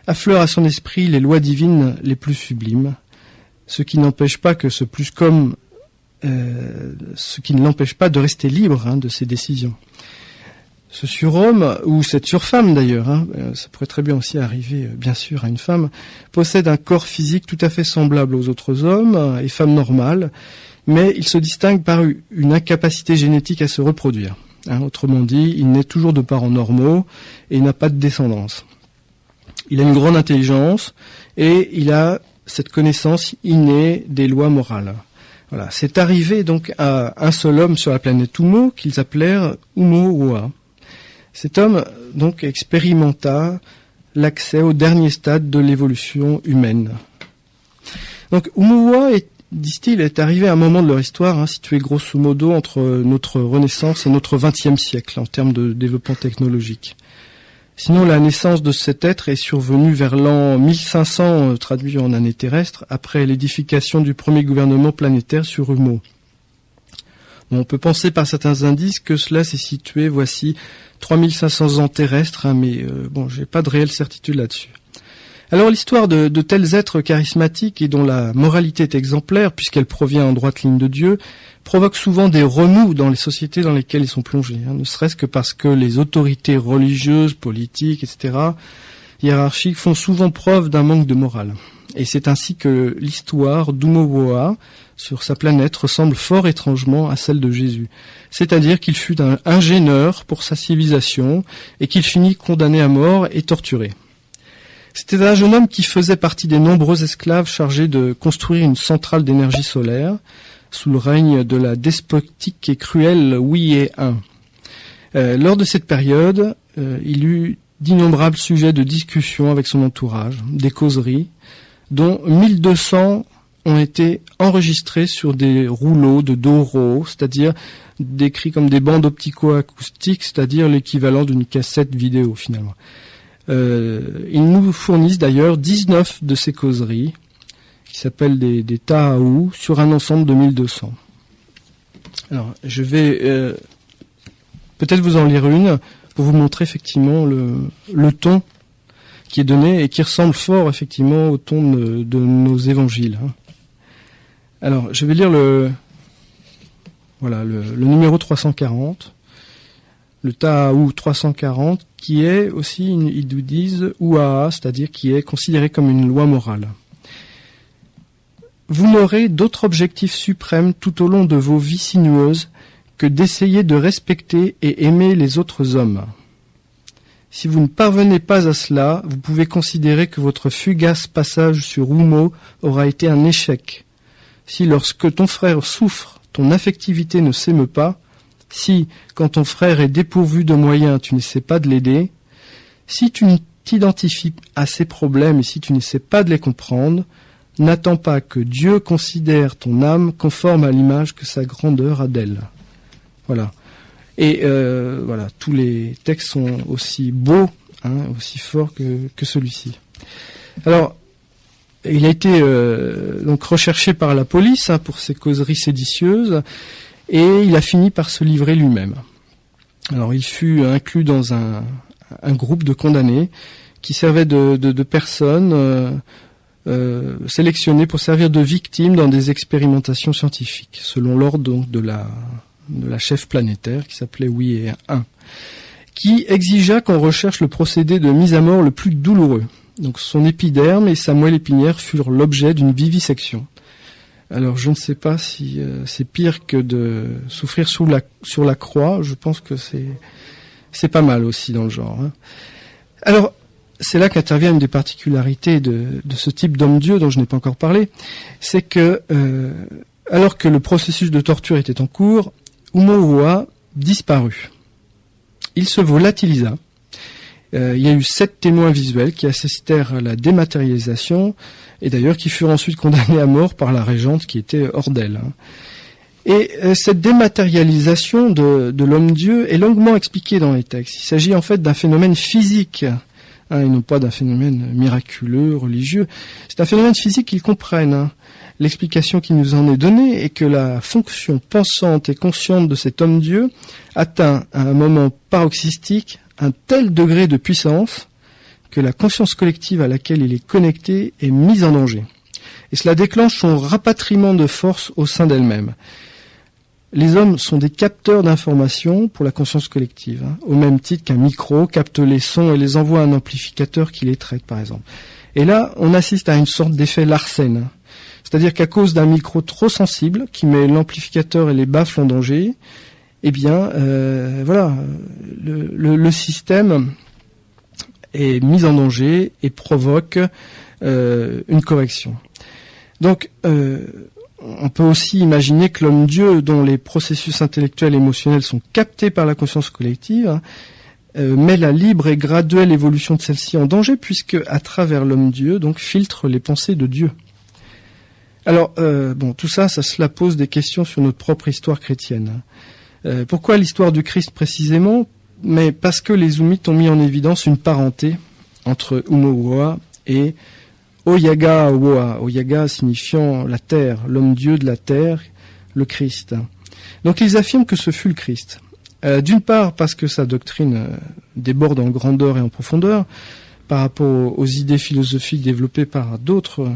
affleure à son esprit les lois divines les plus sublimes, ce qui n'empêche pas que ce plus-comme, ce qui ne l'empêche pas de rester libre de ses décisions. Ce surhomme, ou cette surfemme d'ailleurs, ça pourrait très bien aussi arriver bien sûr à une femme, possède un corps physique tout à fait semblable aux autres hommes et femmes normales, mais il se distingue par une incapacité génétique à se reproduire. Autrement dit, il naît toujours de parents normaux et il n'a pas de descendance. Il a une grande intelligence et il a cette connaissance innée des lois morales. Voilà. C'est arrivé donc à un seul homme sur la planète Umo qu'ils appelèrent Umowoa. Cet homme donc expérimenta l'accès au dernier stade de l'évolution humaine. Donc Umowoa disent-ils, est arrivé à un moment de leur histoire, situé grosso modo entre notre Renaissance et notre XXe siècle en termes de développement technologique. Sinon, la naissance de cet être est survenue vers l'an 1500, traduit en année terrestre, après l'édification du premier gouvernement planétaire sur Umo. Bon, on peut penser par certains indices que cela s'est situé, voici, 3500 ans terrestres, mais j'ai pas de réelle certitude là-dessus. Alors l'histoire de tels êtres charismatiques et dont la moralité est exemplaire, puisqu'elle provient en droite ligne de Dieu, provoque souvent des remous dans les sociétés dans lesquelles ils sont plongés, ne serait-ce que parce que les autorités religieuses, politiques, etc., hiérarchiques, font souvent preuve d'un manque de morale. Et c'est ainsi que l'histoire d'Umowoa sur sa planète ressemble fort étrangement à celle de Jésus. C'est-à-dire qu'il fut un ingénieur pour sa civilisation et qu'il finit condamné à mort et torturé. C'était un jeune homme qui faisait partie des nombreux esclaves chargés de construire une centrale d'énergie solaire sous le règne de la despotique et cruelle Huiyé I. Lors de cette période, il eut d'innombrables sujets de discussion avec son entourage, des causeries, dont 1200 ont été enregistrés sur des rouleaux de Doro, c'est-à-dire décrits comme des bandes optico-acoustiques, c'est-à-dire l'équivalent d'une cassette vidéo finalement. Ils nous fournissent d'ailleurs 19 de ces causeries, qui s'appellent des Tahaou, sur un ensemble de 1200. Alors, je vais peut-être vous en lire une, pour vous montrer effectivement le ton qui est donné, et qui ressemble fort effectivement au ton de nos évangiles. Alors, je vais lire le numéro 340. Le Tahaou 340, qui est aussi, ils nous disent, Ouaa, c'est-à-dire qui est considéré comme une loi morale. Vous n'aurez d'autre objectif suprême tout au long de vos vies sinueuses que d'essayer de respecter et aimer les autres hommes. Si vous ne parvenez pas à cela, vous pouvez considérer que votre fugace passage sur Umo aura été un échec. Si lorsque ton frère souffre, ton affectivité ne s'émeut pas, si, quand ton frère est dépourvu de moyens, tu n'essaies pas de l'aider, Si tu ne t'identifies à ces problèmes et si tu ne sais pas de les comprendre, n'attends pas que Dieu considère ton âme conforme à l'image que sa grandeur a d'elle. Voilà. Et voilà, tous les textes sont aussi beaux, aussi forts que celui-ci. Alors, il a été donc recherché par la police pour ses causeries séditieuses et il a fini par se livrer lui-même. Alors, il fut inclus dans un groupe de condamnés qui servait de personnes sélectionnées pour servir de victimes dans des expérimentations scientifiques, selon l'ordre donc de la chef planétaire qui s'appelait Wi 1, qui exigea qu'on recherche le procédé de mise à mort le plus douloureux. Donc son épiderme et sa moelle épinière furent l'objet d'une vivisection. Alors je ne sais pas si c'est pire que de souffrir sur la croix. Je pense que c'est pas mal aussi dans le genre. Alors c'est là qu'intervient une des particularités de ce type d'homme-dieu dont je n'ai pas encore parlé. C'est que alors que le processus de torture était en cours, Oumuoua disparut. Il se volatilisa. Il y a eu 7 témoins visuels qui assistèrent à la dématérialisation et d'ailleurs qui furent ensuite condamnés à mort par la régente qui était hors d'elle. Et cette dématérialisation de l'homme-dieu est longuement expliquée dans les textes. Il s'agit en fait d'un phénomène physique, et non pas d'un phénomène miraculeux, religieux. C'est un phénomène physique qu'ils comprennent. L'explication qui nous en est donnée est que la fonction pensante et consciente de cet homme-dieu atteint à un moment paroxystique un tel degré de puissance que la conscience collective à laquelle il est connecté est mise en danger. Et cela déclenche son rapatriement de force au sein d'elle-même. Les hommes sont des capteurs d'informations pour la conscience collective, au même titre qu'un micro capte les sons et les envoie à un amplificateur qui les traite, par exemple. Et là, on assiste à une sorte d'effet Larsen. C'est-à-dire qu'à cause d'un micro trop sensible, qui met l'amplificateur et les baffles en danger, eh bien, voilà, le système est mis en danger et provoque une correction. Donc, on peut aussi imaginer que l'homme-dieu, dont les processus intellectuels et émotionnels sont captés par la conscience collective, met la libre et graduelle évolution de celle-ci en danger, puisque à travers l'homme-dieu, donc, filtre les pensées de Dieu. Alors, tout ça, cela pose des questions sur notre propre histoire chrétienne. Pourquoi l'histoire du Christ précisément ? Mais parce que les Oumites ont mis en évidence une parenté entre Oumuoua et Oyaga-Oa. Oyaga signifiant la terre, l'homme-dieu de la terre, le Christ. Donc ils affirment que ce fut le Christ. D'une part parce que sa doctrine déborde en grandeur et en profondeur par rapport aux idées philosophiques développées par d'autres.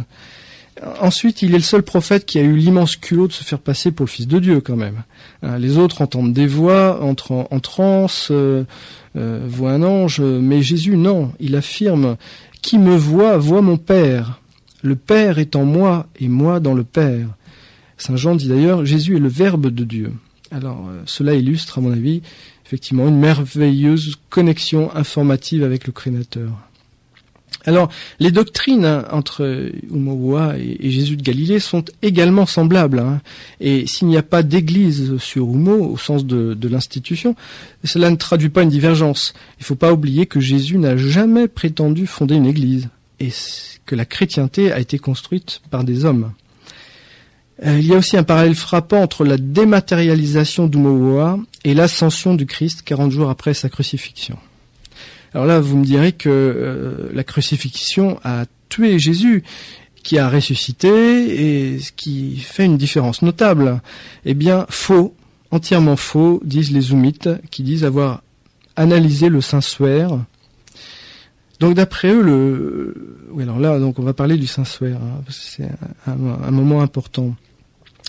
Ensuite, il est le seul prophète qui a eu l'immense culot de se faire passer pour le Fils de Dieu, quand même. Les autres entendent des voix, entrent en transe, voient un ange, mais Jésus, non. Il affirme « Qui me voit, voit mon Père. Le Père est en moi, et moi dans le Père. » Saint Jean dit d'ailleurs « Jésus est le Verbe de Dieu. » Alors, cela illustre, à mon avis, effectivement, une merveilleuse connexion informative avec le Créateur. Alors, les doctrines entre Oumuoua et Jésus de Galilée sont également semblables. Et s'il n'y a pas d'église sur Oumo, au sens de l'institution, cela ne traduit pas une divergence. Il ne faut pas oublier que Jésus n'a jamais prétendu fonder une église et que la chrétienté a été construite par des hommes. Il y a aussi un parallèle frappant entre la dématérialisation d'Oumuoua et l'ascension du Christ 40 jours après sa crucifixion. Alors là, vous me direz que la crucifixion a tué Jésus, qui a ressuscité, et ce qui fait une différence notable. Eh bien, faux, entièrement faux, disent les Oumites, qui disent avoir analysé le Saint-Suaire. Donc d'après eux, oui, alors là, donc on va parler du Saint-Suaire, parce que c'est un moment important.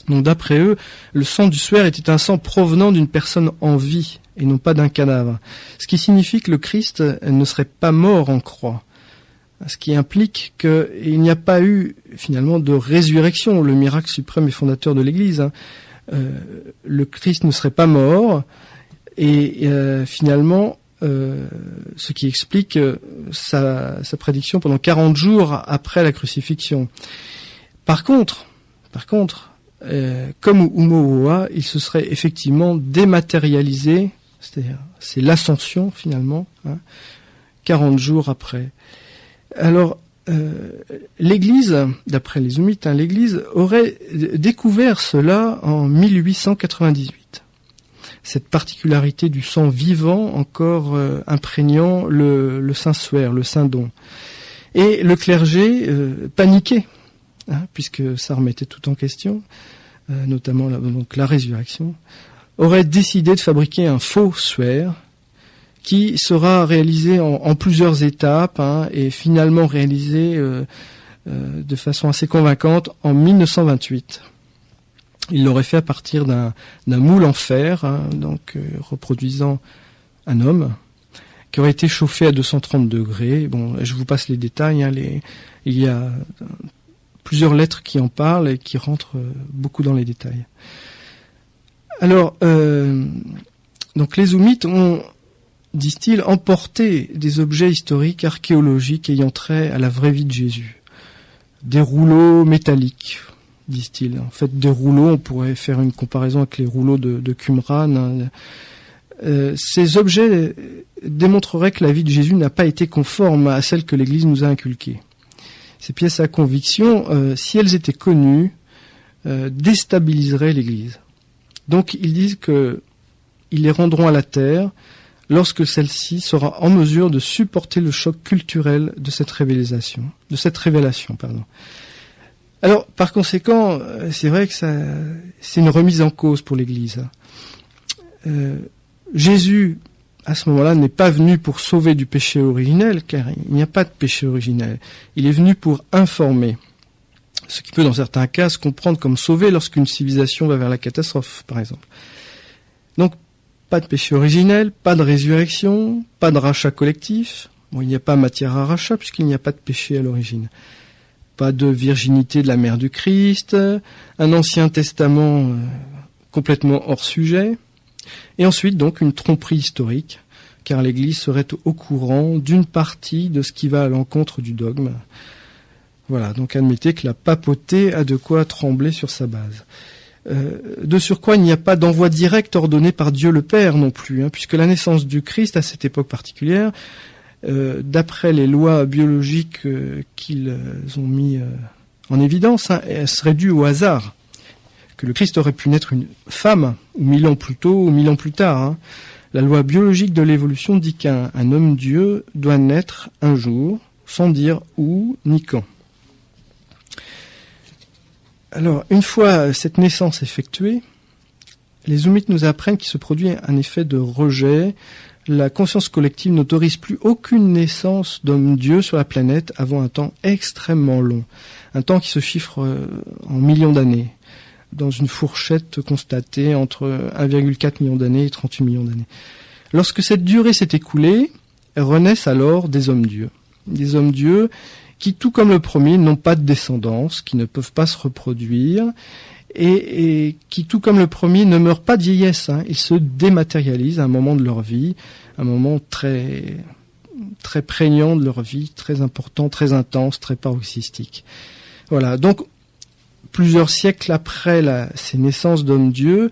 Donc d'après eux, le sang du suaire était un sang provenant d'une personne en vie, et non pas d'un cadavre. Ce qui signifie que le Christ ne serait pas mort en croix. Ce qui implique qu'il n'y a pas eu finalement de résurrection, le miracle suprême et fondateur de l'Église. Le Christ ne serait pas mort, et finalement, ce qui explique sa prédiction pendant 40 jours après la crucifixion. Par contre, comme Oumuoua, il se serait effectivement dématérialisé, c'est-à-dire c'est l'ascension finalement, 40 jours après. Alors, l'Église, d'après les Zoomites, l'Église aurait découvert cela en 1898. Cette particularité du sang vivant encore imprégnant le Saint-Suaire, le Saint-Don. Et le clergé paniquait, puisque ça remettait tout en question, notamment donc la résurrection, aurait décidé de fabriquer un faux suaire qui sera réalisé en plusieurs étapes et finalement réalisé de façon assez convaincante en 1928. Il l'aurait fait à partir d'un moule en fer, reproduisant un homme, qui aurait été chauffé à 230 degrés. Bon, je vous passe les détails. Il y a plusieurs lettres qui en parlent et qui rentrent beaucoup dans les détails. Alors, donc les Zoomites ont, disent-ils, emporté des objets historiques, archéologiques ayant trait à la vraie vie de Jésus. Des rouleaux métalliques, disent-ils. En fait, des rouleaux, on pourrait faire une comparaison avec les rouleaux de Qumran. Ces objets démontreraient que la vie de Jésus n'a pas été conforme à celle que l'Église nous a inculquée. Ces pièces à conviction, si elles étaient connues, déstabiliseraient l'Église. Donc ils disent qu'ils les rendront à la terre lorsque celle-ci sera en mesure de supporter le choc culturel de cette révélation. Alors, par conséquent, c'est vrai que c'est une remise en cause pour l'Église. Jésus, à ce moment-là, n'est pas venu pour sauver du péché originel, car il n'y a pas de péché originel. Il est venu pour informer. Ce qui peut, dans certains cas, se comprendre comme sauver lorsqu'une civilisation va vers la catastrophe, par exemple. Donc, pas de péché originel, pas de résurrection, pas de rachat collectif. Bon, il n'y a pas matière à rachat puisqu'il n'y a pas de péché à l'origine. Pas de virginité de la mère du Christ, un Ancien Testament complètement hors sujet. Et ensuite, donc, une tromperie historique, car l'Église serait au courant d'une partie de ce qui va à l'encontre du dogme. Voilà, donc admettez que la papauté a de quoi trembler sur sa base. De surcroît, il n'y a pas d'envoi direct ordonné par Dieu le Père non plus, puisque la naissance du Christ à cette époque particulière, d'après les lois biologiques qu'ils ont mis en évidence, elle serait due au hasard. Que le Christ aurait pu naître une femme, 1000 ans plus tôt ou 1000 ans plus tard. La loi biologique de l'évolution dit qu'un homme-dieu doit naître un jour, sans dire où ni quand. Alors, une fois cette naissance effectuée, les Zoomites nous apprennent qu'il se produit un effet de rejet. La conscience collective n'autorise plus aucune naissance d'homme-dieu sur la planète avant un temps extrêmement long. Un temps qui se chiffre en millions d'années, dans une fourchette constatée entre 1,4 million d'années et 38 millions d'années. Lorsque cette durée s'est écoulée, renaissent alors des hommes-dieux. Des hommes-dieux qui, tout comme le premier, n'ont pas de descendance, qui ne peuvent pas se reproduire, et qui, tout comme le premier, ne meurent pas de vieillesse. Ils se dématérialisent à un moment de leur vie, un moment très, très prégnant de leur vie, très important, très intense, très paroxystique. Voilà, donc plusieurs siècles après ces naissances d'hommes-dieux,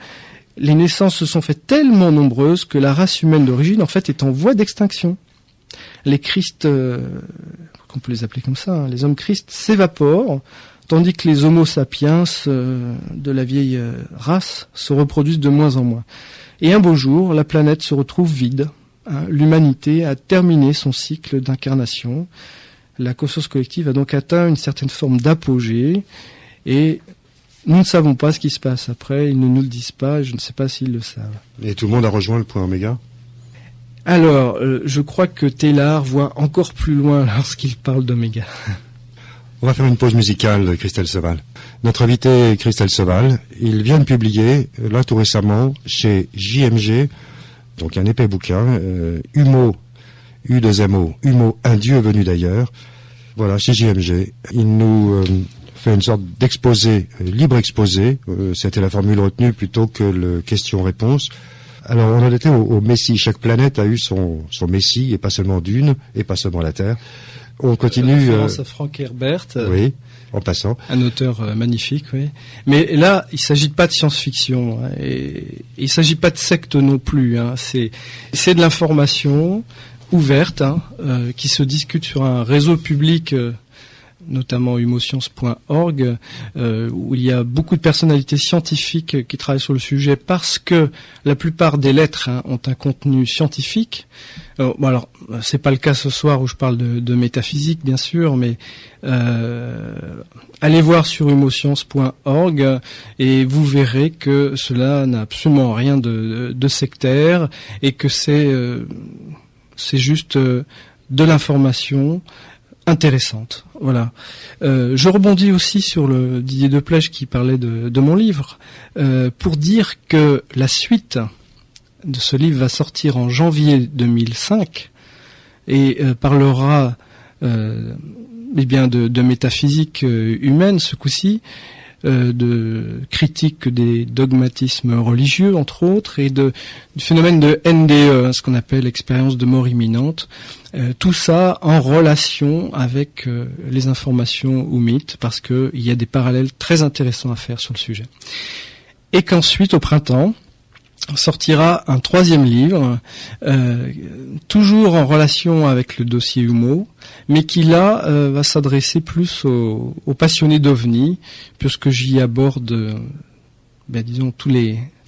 les naissances se sont faites tellement nombreuses que la race humaine d'origine, en fait, est en voie d'extinction. Les Christ, qu'on peut les appeler comme ça, les hommes Christ s'évaporent, tandis que les Homo sapiens de la vieille race se reproduisent de moins en moins. Et un beau jour, la planète se retrouve vide. L'humanité a terminé son cycle d'incarnation. La conscience collective a donc atteint une certaine forme d'apogée. Et nous ne savons pas ce qui se passe après, ils ne nous le disent pas, je ne sais pas s'ils le savent. Et tout le monde a rejoint le point oméga ? Alors, je crois que Teilhard voit encore plus loin lorsqu'il parle d'oméga. On va faire une pause musicale, Christelle Seval. Notre invité, Christelle Seval, il vient de publier, là tout récemment, chez JMG, donc un épais bouquin, Humo, U2MO, Humo, un dieu venu d'ailleurs. Voilà, chez JMG. Il nous fait une sorte d'exposé, libre exposé, c'était la formule retenue plutôt que le question-réponse. Alors on en était au Messie, chaque planète a eu son Messie, et pas seulement d'une, et pas seulement la Terre. On continue... Référence à Frank Herbert. Oui, en passant. Un auteur magnifique, oui. Mais là, il ne s'agit pas de science-fiction, et il ne s'agit pas de secte non plus. C'est de l'information, ouverte, qui se discute sur un réseau public, notamment humoscience.org, où il y a beaucoup de personnalités scientifiques qui travaillent sur le sujet, parce que la plupart des lettres ont un contenu scientifique. Alors, c'est pas le cas ce soir où je parle de métaphysique, bien sûr, mais allez voir sur humoscience.org et vous verrez que cela n'a absolument rien de sectaire et que c'est juste de l'information intéressante. Voilà. Je rebondis aussi sur le Didier Deplège qui parlait de mon livre pour dire que la suite de ce livre va sortir en janvier 2005 et parlera de métaphysique humaine ce coup-ci, de critique des dogmatismes religieux entre autres et du phénomène de NDE, ce qu'on appelle expérience de mort imminente. Tout ça en relation avec les informations ou mythes, parce qu'il y a des parallèles très intéressants à faire sur le sujet. Et qu'ensuite, au printemps, sortira un 3e livre, toujours en relation avec le dossier Humo, mais qui là va s'adresser plus aux passionnés d'OVNI, puisque j'y aborde,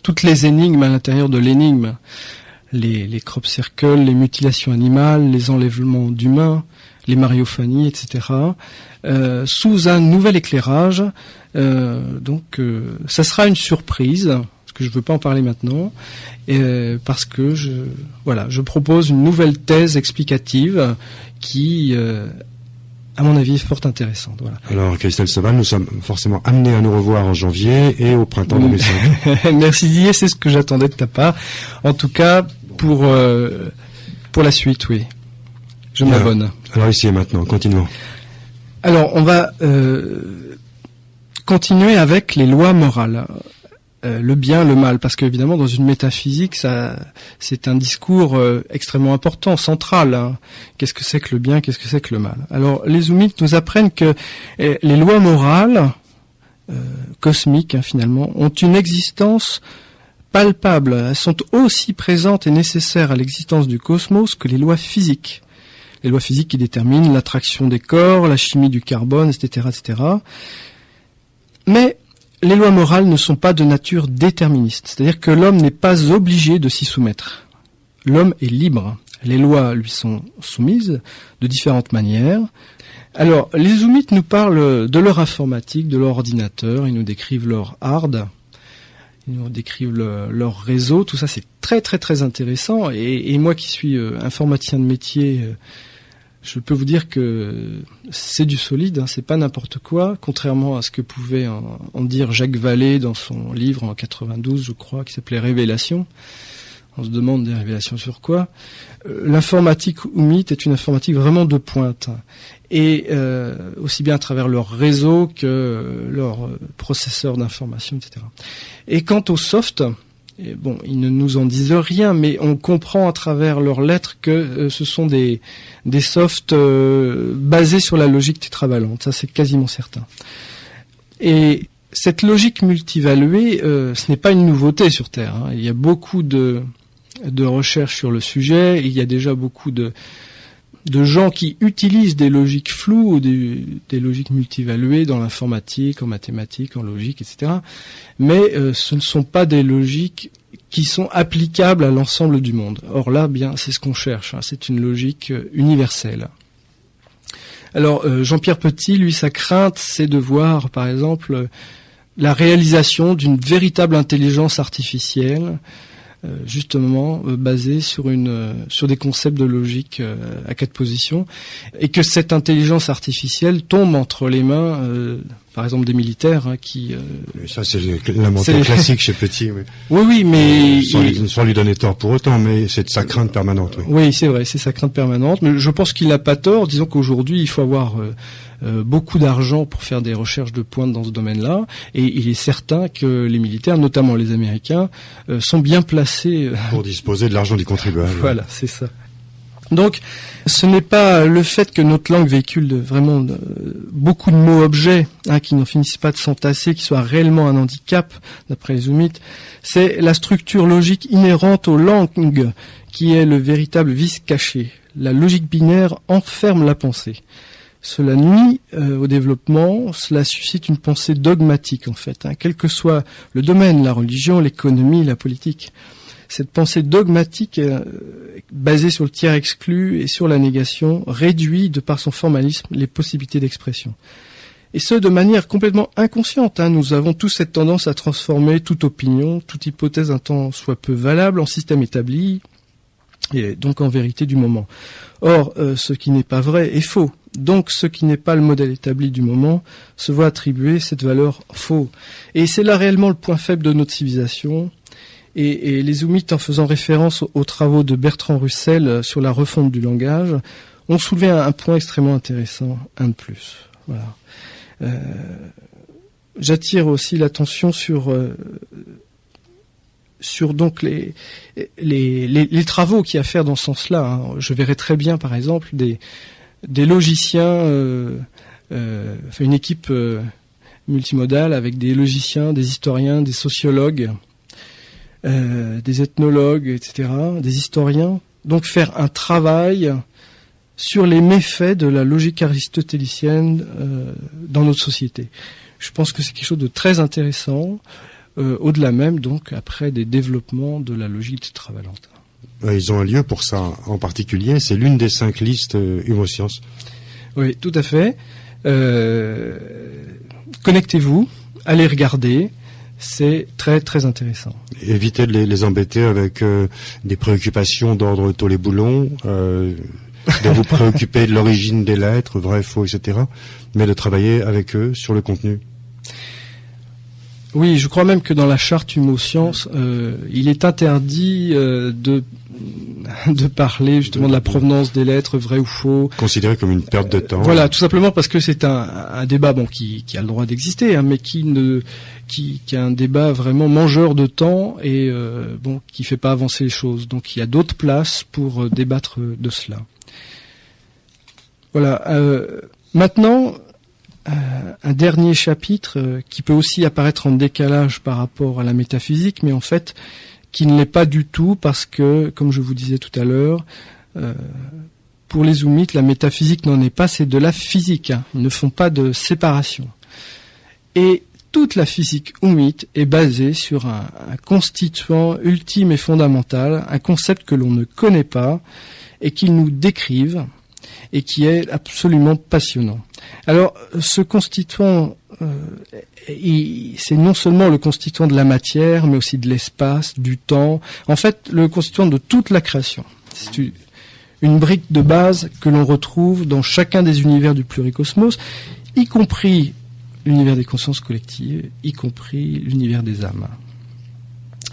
toutes les énigmes à l'intérieur de l'énigme, les crop circles, les mutilations animales, les enlèvements d'humains, les mariophanies, etc., sous un nouvel éclairage. Ça sera une surprise, parce que je ne veux pas en parler maintenant, parce que je propose une nouvelle thèse explicative qui, à mon avis, est fort intéressante. Voilà. Alors, Christelle Seval, nous sommes forcément amenés à nous revoir en janvier et au printemps 2005. Merci Didier, c'est ce que j'attendais de ta part. En tout cas, pour la suite, oui. Je m'abonne. Alors ici et maintenant, continuons. Alors, on va continuer avec les lois morales. Le bien, le mal, parce qu'évidemment dans une métaphysique, c'est un discours extrêmement important, central. Qu'est-ce que c'est que le bien, qu'est-ce que c'est que le mal? Alors les Oumites nous apprennent que les lois morales cosmiques, finalement, ont une existence palpable. Elles sont aussi présentes et nécessaires à l'existence du cosmos que les lois physiques. Les lois physiques qui déterminent l'attraction des corps, la chimie du carbone, etc., etc. Mais les lois morales ne sont pas de nature déterministe, c'est-à-dire que l'homme n'est pas obligé de s'y soumettre. L'homme est libre. Les lois lui sont soumises de différentes manières. Alors, les Oumites nous parlent de leur informatique, de leur ordinateur, ils nous décrivent leur hard, ils nous décrivent leur réseau, tout ça c'est très très très intéressant. Et moi qui suis informaticien de métier, je peux vous dire que c'est du solide, c'est pas n'importe quoi, contrairement à ce que pouvait en dire Jacques Vallée dans son livre en 92, je crois, qui s'appelait Révélation. On se demande des révélations sur quoi. L'informatique Oumite est une informatique vraiment de pointe. Et aussi bien à travers leur réseau que leur processeur d'information, etc. Et quant au soft, ils ne nous en disent rien, mais on comprend à travers leurs lettres que ce sont des softs basés sur la logique tétravalente. Ça, c'est quasiment certain. Et cette logique multivaluée, ce n'est pas une nouveauté sur Terre. Il y a beaucoup de recherches sur le sujet. Il y a déjà beaucoup de gens qui utilisent des logiques floues ou des logiques multivaluées dans l'informatique, en mathématiques, en logique, etc. Mais ce ne sont pas des logiques qui sont applicables à l'ensemble du monde. Or là, bien, c'est ce qu'on cherche. C'est une logique universelle. Alors, Jean-Pierre Petit, lui, sa crainte, c'est de voir, par exemple, la réalisation d'une véritable intelligence artificielle, justement basée sur des concepts de logique à 4 positions, et que cette intelligence artificielle tombe entre les mains, par exemple des militaires qui... ça c'est la montée classique chez Petit. Oui, oui, mais... Sans lui donner tort pour autant, mais c'est sa crainte permanente. Oui, c'est vrai, c'est sa crainte permanente, mais je pense qu'il n'a pas tort. Disons qu'aujourd'hui, il faut avoir... beaucoup d'argent pour faire des recherches de pointe dans ce domaine-là, et il est certain que les militaires, notamment les Américains, sont bien placés pour disposer de l'argent des contribuables. Voilà, c'est ça. Donc, ce n'est pas le fait que notre langue véhicule vraiment beaucoup de mots-objets qui n'en finissent pas de s'entasser, qui soient réellement un handicap, d'après les Oumites, c'est la structure logique inhérente aux langues qui est le véritable vice caché. La logique binaire enferme la pensée. Cela nuit au développement, cela suscite une pensée dogmatique en fait, quel que soit le domaine, la religion, l'économie, la politique. Cette pensée dogmatique, basée sur le tiers exclu et sur la négation, réduit de par son formalisme les possibilités d'expression. Et ce, de manière complètement inconsciente. Nous avons tous cette tendance à transformer toute opinion, toute hypothèse un tant soit peu valable en système établi, et donc en vérité du moment. Or, ce qui n'est pas vrai est faux. Donc, ce qui n'est pas le modèle établi du moment se voit attribuer cette valeur faux. Et c'est là réellement le point faible de notre civilisation. Et les Oumites, en faisant référence aux travaux de Bertrand Russell sur la refonte du langage, ont soulevé un point extrêmement intéressant, un de plus. Voilà. J'attire aussi l'attention sur donc les travaux qu'il y a à faire dans ce sens-là. Je verrais très bien, par exemple, des logiciens, une équipe multimodale avec des logiciens, des historiens, des sociologues, des ethnologues, etc., des historiens, donc faire un travail sur les méfaits de la logique aristotélicienne dans notre société. Je pense que c'est quelque chose de très intéressant, au-delà même, donc, après des développements de la logique tétravalente. Ils ont un lieu pour ça, en particulier, c'est l'une des 5 listes Humosciences. Oui, tout à fait. Connectez-vous, allez regarder, c'est très très intéressant. Évitez de les embêter avec des préoccupations d'ordre taux-les-boulons, de vous préoccuper de l'origine des lettres, vrai, faux, etc., mais de travailler avec eux sur le contenu. Oui, je crois même que dans la charte Humosciences, il est interdit de parler justement de la provenance des lettres, vrai ou faux. Considéré comme une perte de temps. Voilà, tout simplement parce que c'est un débat qui a le droit d'exister, mais qui est un débat vraiment mangeur de temps et qui fait pas avancer les choses. Donc il y a d'autres places pour débattre de cela. Voilà. Maintenant, un dernier chapitre qui peut aussi apparaître en décalage par rapport à la métaphysique, mais en fait qui ne l'est pas du tout parce que, comme je vous disais tout à l'heure, pour les Oumites, la métaphysique n'en est pas, c'est de la physique. Ils ne font pas de séparation. Et toute la physique Oumite est basée sur un constituant ultime et fondamental, un concept que l'on ne connaît pas et qu'ils nous décrivent et qui est absolument passionnant. Alors, ce constituant, c'est non seulement le constituant de la matière, mais aussi de l'espace, du temps. En fait, le constituant de toute la création. C'est une brique de base que l'on retrouve dans chacun des univers du pluricosmos, y compris l'univers des consciences collectives, y compris l'univers des âmes.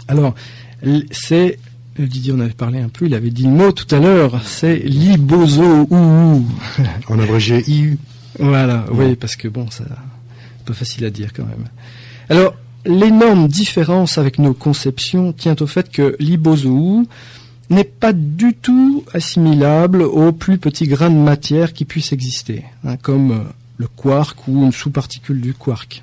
Alors, c'est... Didier en avait parlé un peu, il avait dit le mot tout à l'heure, c'est l'Ibozo-ou. En abrégé IU. Voilà, oui, parce que bon, c'est pas facile à dire quand même. Alors, l'énorme différence avec nos conceptions tient au fait que l'Ibozo-ou n'est pas du tout assimilable aux plus petits grains de matière qui puissent exister, comme le quark ou une sous-particule du quark.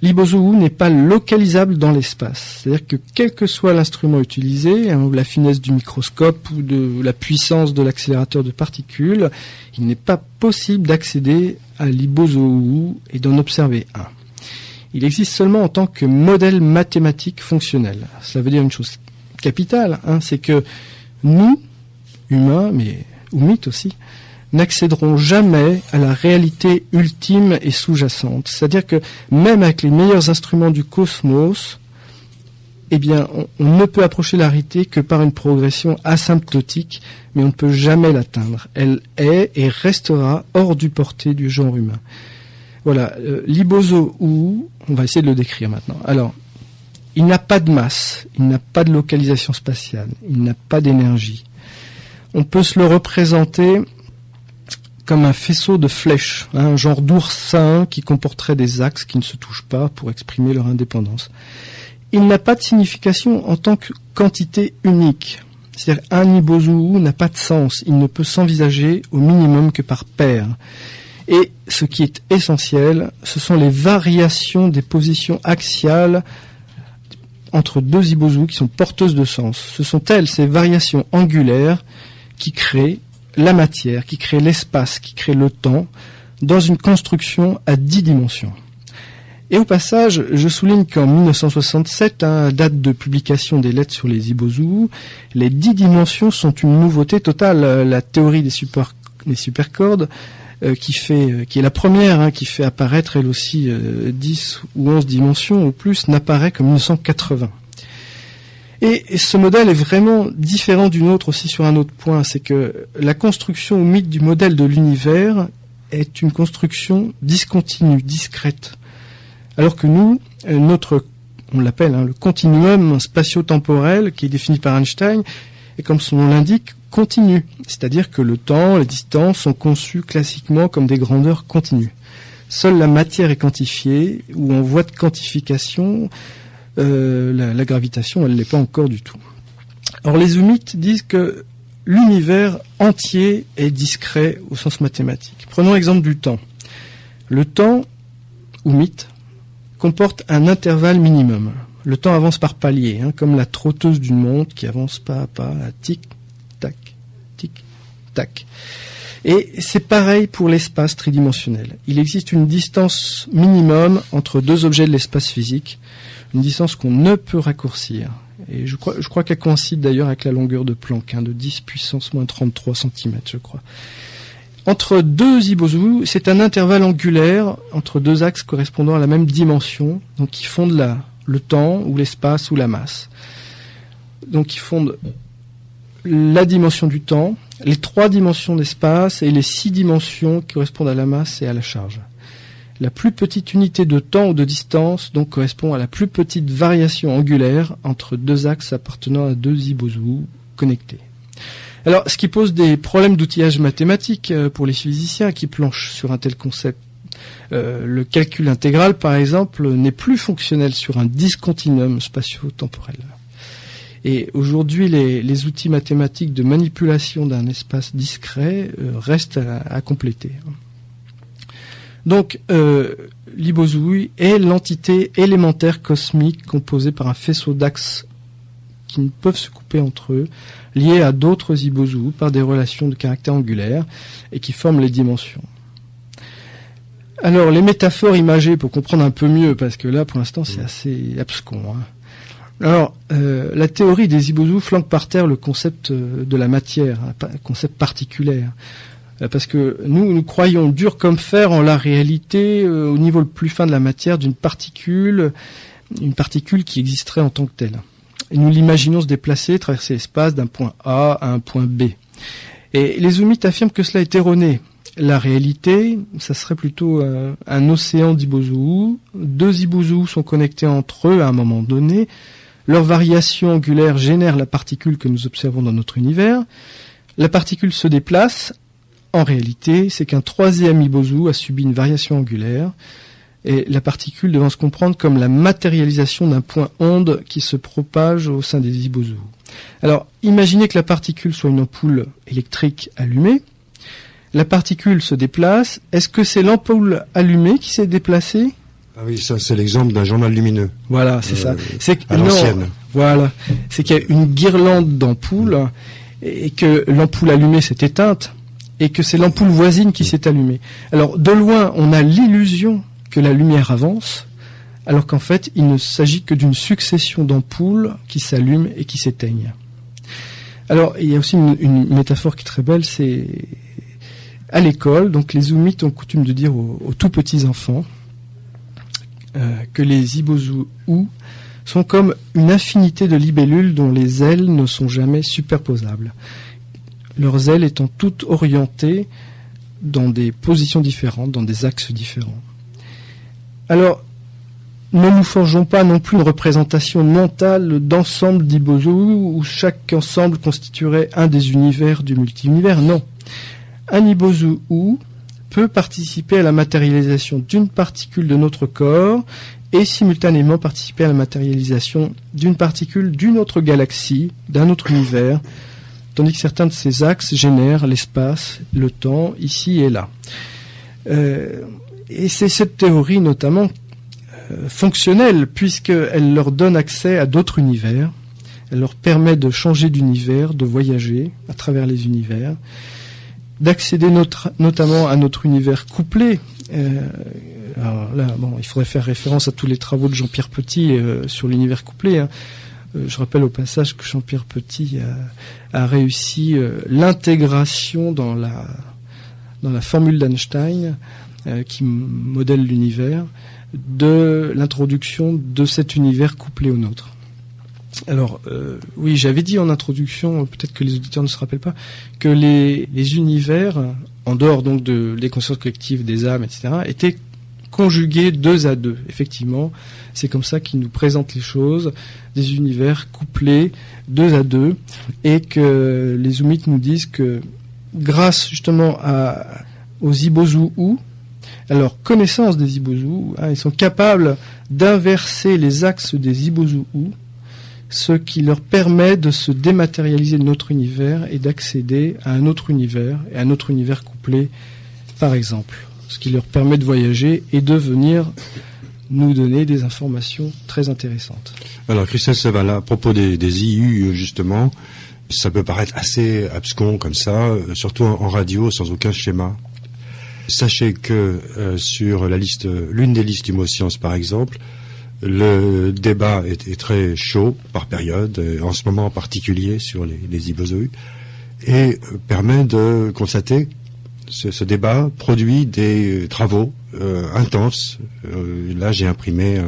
L'Ibozo-ou n'est pas localisable dans l'espace. C'est-à-dire que quel que soit l'instrument utilisé, ou la finesse du microscope ou de la puissance de l'accélérateur de particules, il n'est pas possible d'accéder à l'Ibozo-ou et d'en observer un. Il existe seulement en tant que modèle mathématique fonctionnel. Cela veut dire une chose capitale, c'est que nous, humains, mais oumites aussi, n'accéderont jamais à la réalité ultime et sous-jacente. C'est-à-dire que même avec les meilleurs instruments du cosmos, eh bien, on ne peut approcher la réalité que par une progression asymptotique, mais on ne peut jamais l'atteindre. Elle est et restera hors du portée du genre humain. Voilà, l'Ibozo-ou, on va essayer de le décrire maintenant. Alors, il n'a pas de masse, il n'a pas de localisation spatiale, il n'a pas d'énergie. On peut se le représenter comme un faisceau de flèches, un genre d'oursin qui comporterait des axes qui ne se touchent pas pour exprimer leur indépendance. Il n'a pas de signification en tant que quantité unique. C'est-à-dire un Ibozo-ou n'a pas de sens, il ne peut s'envisager au minimum que par paire. Et ce qui est essentiel, ce sont les variations des positions axiales entre deux Ibozo qui sont porteuses de sens. Ce sont elles, ces variations angulaires, qui crée la matière, qui crée l'espace, qui crée le temps, dans une construction à 10 dimensions. Et au passage, je souligne qu'en 1967, date de publication des lettres sur les Ibozoos, les 10 dimensions sont une nouveauté totale. La théorie des supercordes, qui est la première, qui fait apparaître elle aussi 10 ou 11 dimensions ou plus, n'apparaît qu'en 1980. Et ce modèle est vraiment différent d'une autre aussi sur un autre point, c'est que la construction au mythe du modèle de l'univers est une construction discontinue, discrète. Alors que nous, on l'appelle le continuum spatio-temporel, qui est défini par Einstein, est comme son nom l'indique, continu. C'est-à-dire que le temps, les distances sont conçus classiquement comme des grandeurs continues. Seule la matière est quantifiée, ou en voie de quantification, la gravitation, elle ne l'est pas encore du tout. Or, les Oumites disent que l'univers entier est discret au sens mathématique. Prenons l'exemple du temps. Le temps, Oumite, comporte un intervalle minimum. Le temps avance par paliers, comme la trotteuse d'une montre qui avance pas à pas, à tic-tac, tic-tac. Et c'est pareil pour l'espace tridimensionnel. Il existe une distance minimum entre deux objets de l'espace physique, une distance qu'on ne peut raccourcir. Et je crois qu'elle coïncide d'ailleurs avec la longueur de Planck, de 10 puissance moins 33 cm, je crois. Entre deux Ibozoos, c'est un intervalle angulaire entre deux axes correspondant à la même dimension, donc qui fondent le temps ou l'espace ou la masse. Donc qui fondent la dimension du temps, les 3 dimensions d'espace et les 6 dimensions qui correspondent à la masse et à la charge. La plus petite unité de temps ou de distance donc correspond à la plus petite variation angulaire entre deux axes appartenant à deux Ibozoos connectés. Alors, ce qui pose des problèmes d'outillage mathématique pour les physiciens qui planchent sur un tel concept. Le calcul intégral, par exemple, n'est plus fonctionnel sur un discontinuum spatio-temporel. Et aujourd'hui, les outils mathématiques de manipulation d'un espace discret restent à compléter. Donc, l'Ibozooui est l'entité élémentaire cosmique composée par un faisceau d'axes qui ne peuvent se couper entre eux, liés à d'autres Ibozoos par des relations de caractère angulaire et qui forment les dimensions. Alors, les métaphores imagées pour comprendre un peu mieux, parce que là, pour l'instant, c'est assez abscon. Alors, la théorie des Ibozoos flanque par terre le concept de la matière, un concept particulaire. Parce que nous croyons dur comme fer en la réalité, au niveau le plus fin de la matière, d'une particule, une particule qui existerait en tant que telle. Et nous l'imaginons se déplacer, traverser l'espace d'un point A à un point B. Et les Oumites affirment que cela est erroné. La réalité, ça serait plutôt un océan d'Ibozoos. Deux Ibozoos sont connectés entre eux à un moment donné. Leur variation angulaire génère la particule que nous observons dans notre univers. La particule se déplace. En réalité, c'est qu'un troisième Ibozoo a subi une variation angulaire. Et la particule devant se comprendre comme la matérialisation d'un point onde qui se propage au sein des Ibozoos. Alors, imaginez que la particule soit une ampoule électrique allumée. La particule se déplace. Est-ce que c'est l'ampoule allumée qui s'est déplacée ? Ah oui, ça c'est l'exemple d'un journal lumineux. Voilà, c'est ça. C'est à l'ancienne. Non, voilà, c'est qu'il y a une guirlande d'ampoules et que l'ampoule allumée s'est éteinte et que c'est l'ampoule voisine qui s'est allumée. Alors, de loin, on a l'illusion que la lumière avance, alors qu'en fait, il ne s'agit que d'une succession d'ampoules qui s'allument et qui s'éteignent. Alors, il y a aussi une métaphore qui est très belle, c'est à l'école, donc les Oumites ont coutume de dire aux tout petits enfants que les Ibozoos sont comme une infinité de libellules dont les ailes ne sont jamais superposables. Leurs ailes étant toutes orientées dans des positions différentes, dans des axes différents. Alors, ne nous forgeons pas non plus une représentation mentale d'ensemble d'Ibozoos où chaque ensemble constituerait un des univers du multi-univers. Non. Un Ibozoo peut participer à la matérialisation d'une particule de notre corps et simultanément participer à la matérialisation d'une particule d'une autre galaxie, d'un autre univers, tandis que certains de ces axes génèrent l'espace, le temps, ici et là. Et c'est cette théorie notamment fonctionnelle, puisqu'elle leur donne accès à d'autres univers, Elle leur permet de changer d'univers, de voyager à travers les univers, d'accéder notamment à notre univers couplé. Alors là, il faudrait faire référence à tous les travaux de Jean-Pierre Petit sur l'univers couplé. Hein. Je rappelle au passage que Jean-Pierre Petit a réussi l'intégration dans la formule d'Einstein qui modèle l'univers, de l'introduction de cet univers couplé au nôtre. Alors, oui, j'avais dit en introduction, peut-être que les auditeurs ne se rappellent pas, que les univers, en dehors donc des consciences collectives, des âmes, etc., étaient conjugués 2 à 2. Effectivement, c'est comme ça qu'ils nous présentent les choses, des univers couplés 2 à 2, et que les Zoomites nous disent que grâce justement aux Ibozu-Ou, à leur connaissance des Ibozu, ils sont capables d'inverser les axes des Ibozu-Ou, ce qui leur permet de se dématérialiser de notre univers et d'accéder à un autre univers, et un autre univers couplé, par exemple. Ce qui leur permet de voyager et de venir nous donner des informations très intéressantes. Alors, Christelle Seval, à propos des IU, justement, ça peut paraître assez abscon comme ça, surtout en radio, sans aucun schéma. Sachez que sur l'une des listes Humo-Sciences, par exemple, le débat est très chaud par période, en ce moment en particulier sur les Ibozu, et permet de constater ce débat produit des travaux intenses. Là, j'ai imprimé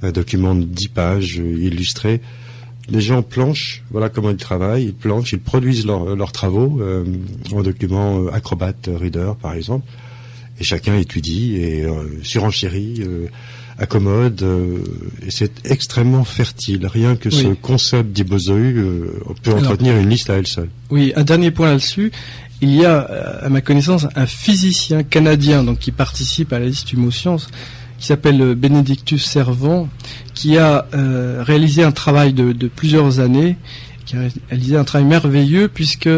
un document de 10 pages illustré. Les gens planchent, voilà comment ils travaillent, ils planchent, ils produisent leurs travaux en document Acrobat Reader, par exemple, et chacun étudie et surenchérit, accommode, et c'est extrêmement fertile. Rien que ce concept d'Ibozu peut entretenir une liste à elle seule. Oui, un dernier point là-dessus. Il y a, à ma connaissance, un physicien canadien donc qui participe à la liste Humo-Sciences, qui s'appelle Benedictus Servan, qui a réalisé un travail de plusieurs années, qui a réalisé un travail merveilleux, puisque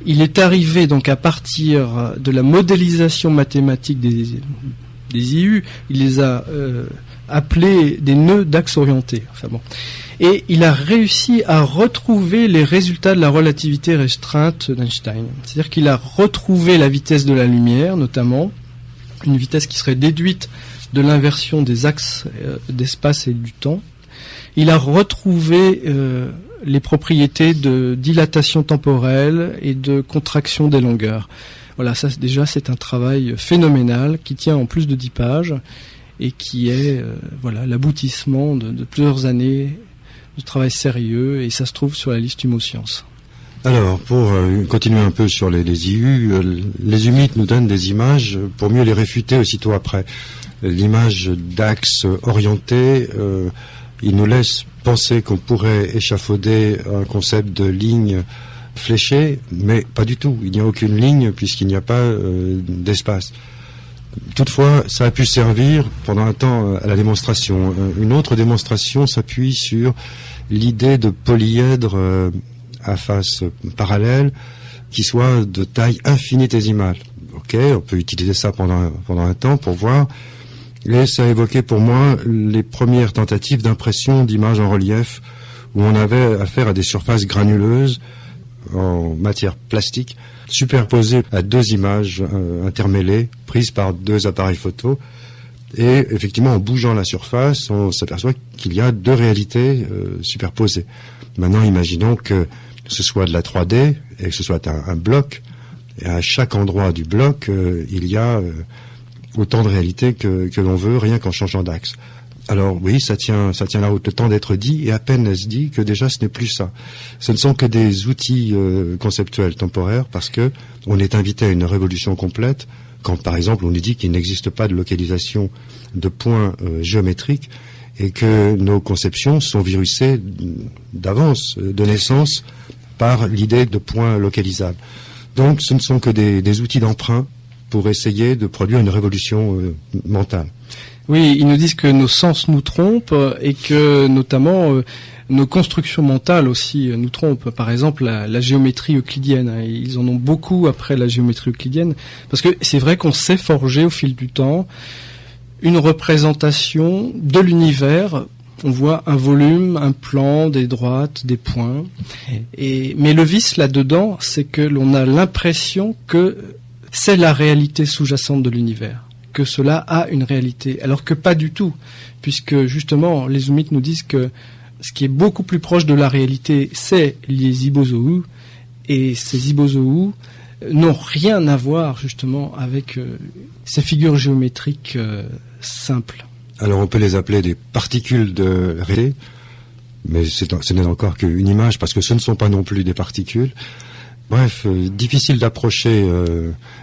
il est arrivé donc à partir de la modélisation mathématique des IU, il les a appelés des nœuds d'axe orienté. Enfin bon. Et il a réussi à retrouver les résultats de la relativité restreinte d'Einstein. C'est-à-dire qu'il a retrouvé la vitesse de la lumière, notamment, une vitesse qui serait déduite de l'inversion des axes d'espace et du temps. Il a retrouvé les propriétés de dilatation temporelle et de contraction des longueurs. Voilà, ça déjà c'est un travail phénoménal qui tient en plus de 10 pages et qui est l'aboutissement de plusieurs années de travail sérieux, et ça se trouve sur la liste Humo-Sciences. Alors, pour continuer un peu sur les IU, les Humites nous donnent des images pour mieux les réfuter aussitôt après. L'image d'axe orienté, il nous laisse penser qu'on pourrait échafauder un concept de ligne fléchée, mais pas du tout. Il n'y a aucune ligne puisqu'il n'y a pas d'espace. Toutefois, ça a pu servir pendant un temps à la démonstration. Une autre démonstration s'appuie sur l'idée de polyèdres à face parallèle qui soient de taille infinitésimale. Ok, on peut utiliser ça pendant un temps pour voir. Et ça a évoqué pour moi les premières tentatives d'impression d'images en relief où on avait affaire à des surfaces granuleuses en matière plastique superposées à 2 images intermêlées prises par 2 appareils photo. Et effectivement, en bougeant la surface, on s'aperçoit qu'il y a 2 réalités superposées. Maintenant, imaginons que ce soit de la 3D et que ce soit un bloc. Et à chaque endroit du bloc, il y a autant de réalités que l'on veut, rien qu'en changeant d'axe. Alors oui, ça tient la route, le temps d'être dit, et à peine est-ce dit que déjà ce n'est plus ça. Ce ne sont que des outils conceptuels temporaires, parce que on est invité à une révolution complète quand, par exemple, on nous dit qu'il n'existe pas de localisation de points géométriques et que nos conceptions sont virusées d'avance, de naissance, par l'idée de points localisables. Donc ce ne sont que des outils d'emprunt pour essayer de produire une révolution mentale. Oui, ils nous disent que nos sens nous trompent et que notamment nos constructions mentales aussi nous trompent. Par exemple, la géométrie euclidienne. Ils en ont beaucoup après la géométrie euclidienne, parce que c'est vrai qu'on s'est forgé au fil du temps une représentation de l'univers On voit un volume, un plan, des droites, des points. Mais le vice là-dedans, c'est que l'on a l'impression que c'est la réalité sous-jacente de l'univers, que cela a une réalité, alors que pas du tout, puisque justement les Zoomites nous disent que ce qui est beaucoup plus proche de la réalité, c'est les ibozoous, et ces ibozoous n'ont rien à voir justement avec ces figures géométriques simples. Alors on peut les appeler des particules de réalité, mais ce n'est encore qu'une image, parce que ce ne sont pas non plus des particules. Bref, difficile d'approcher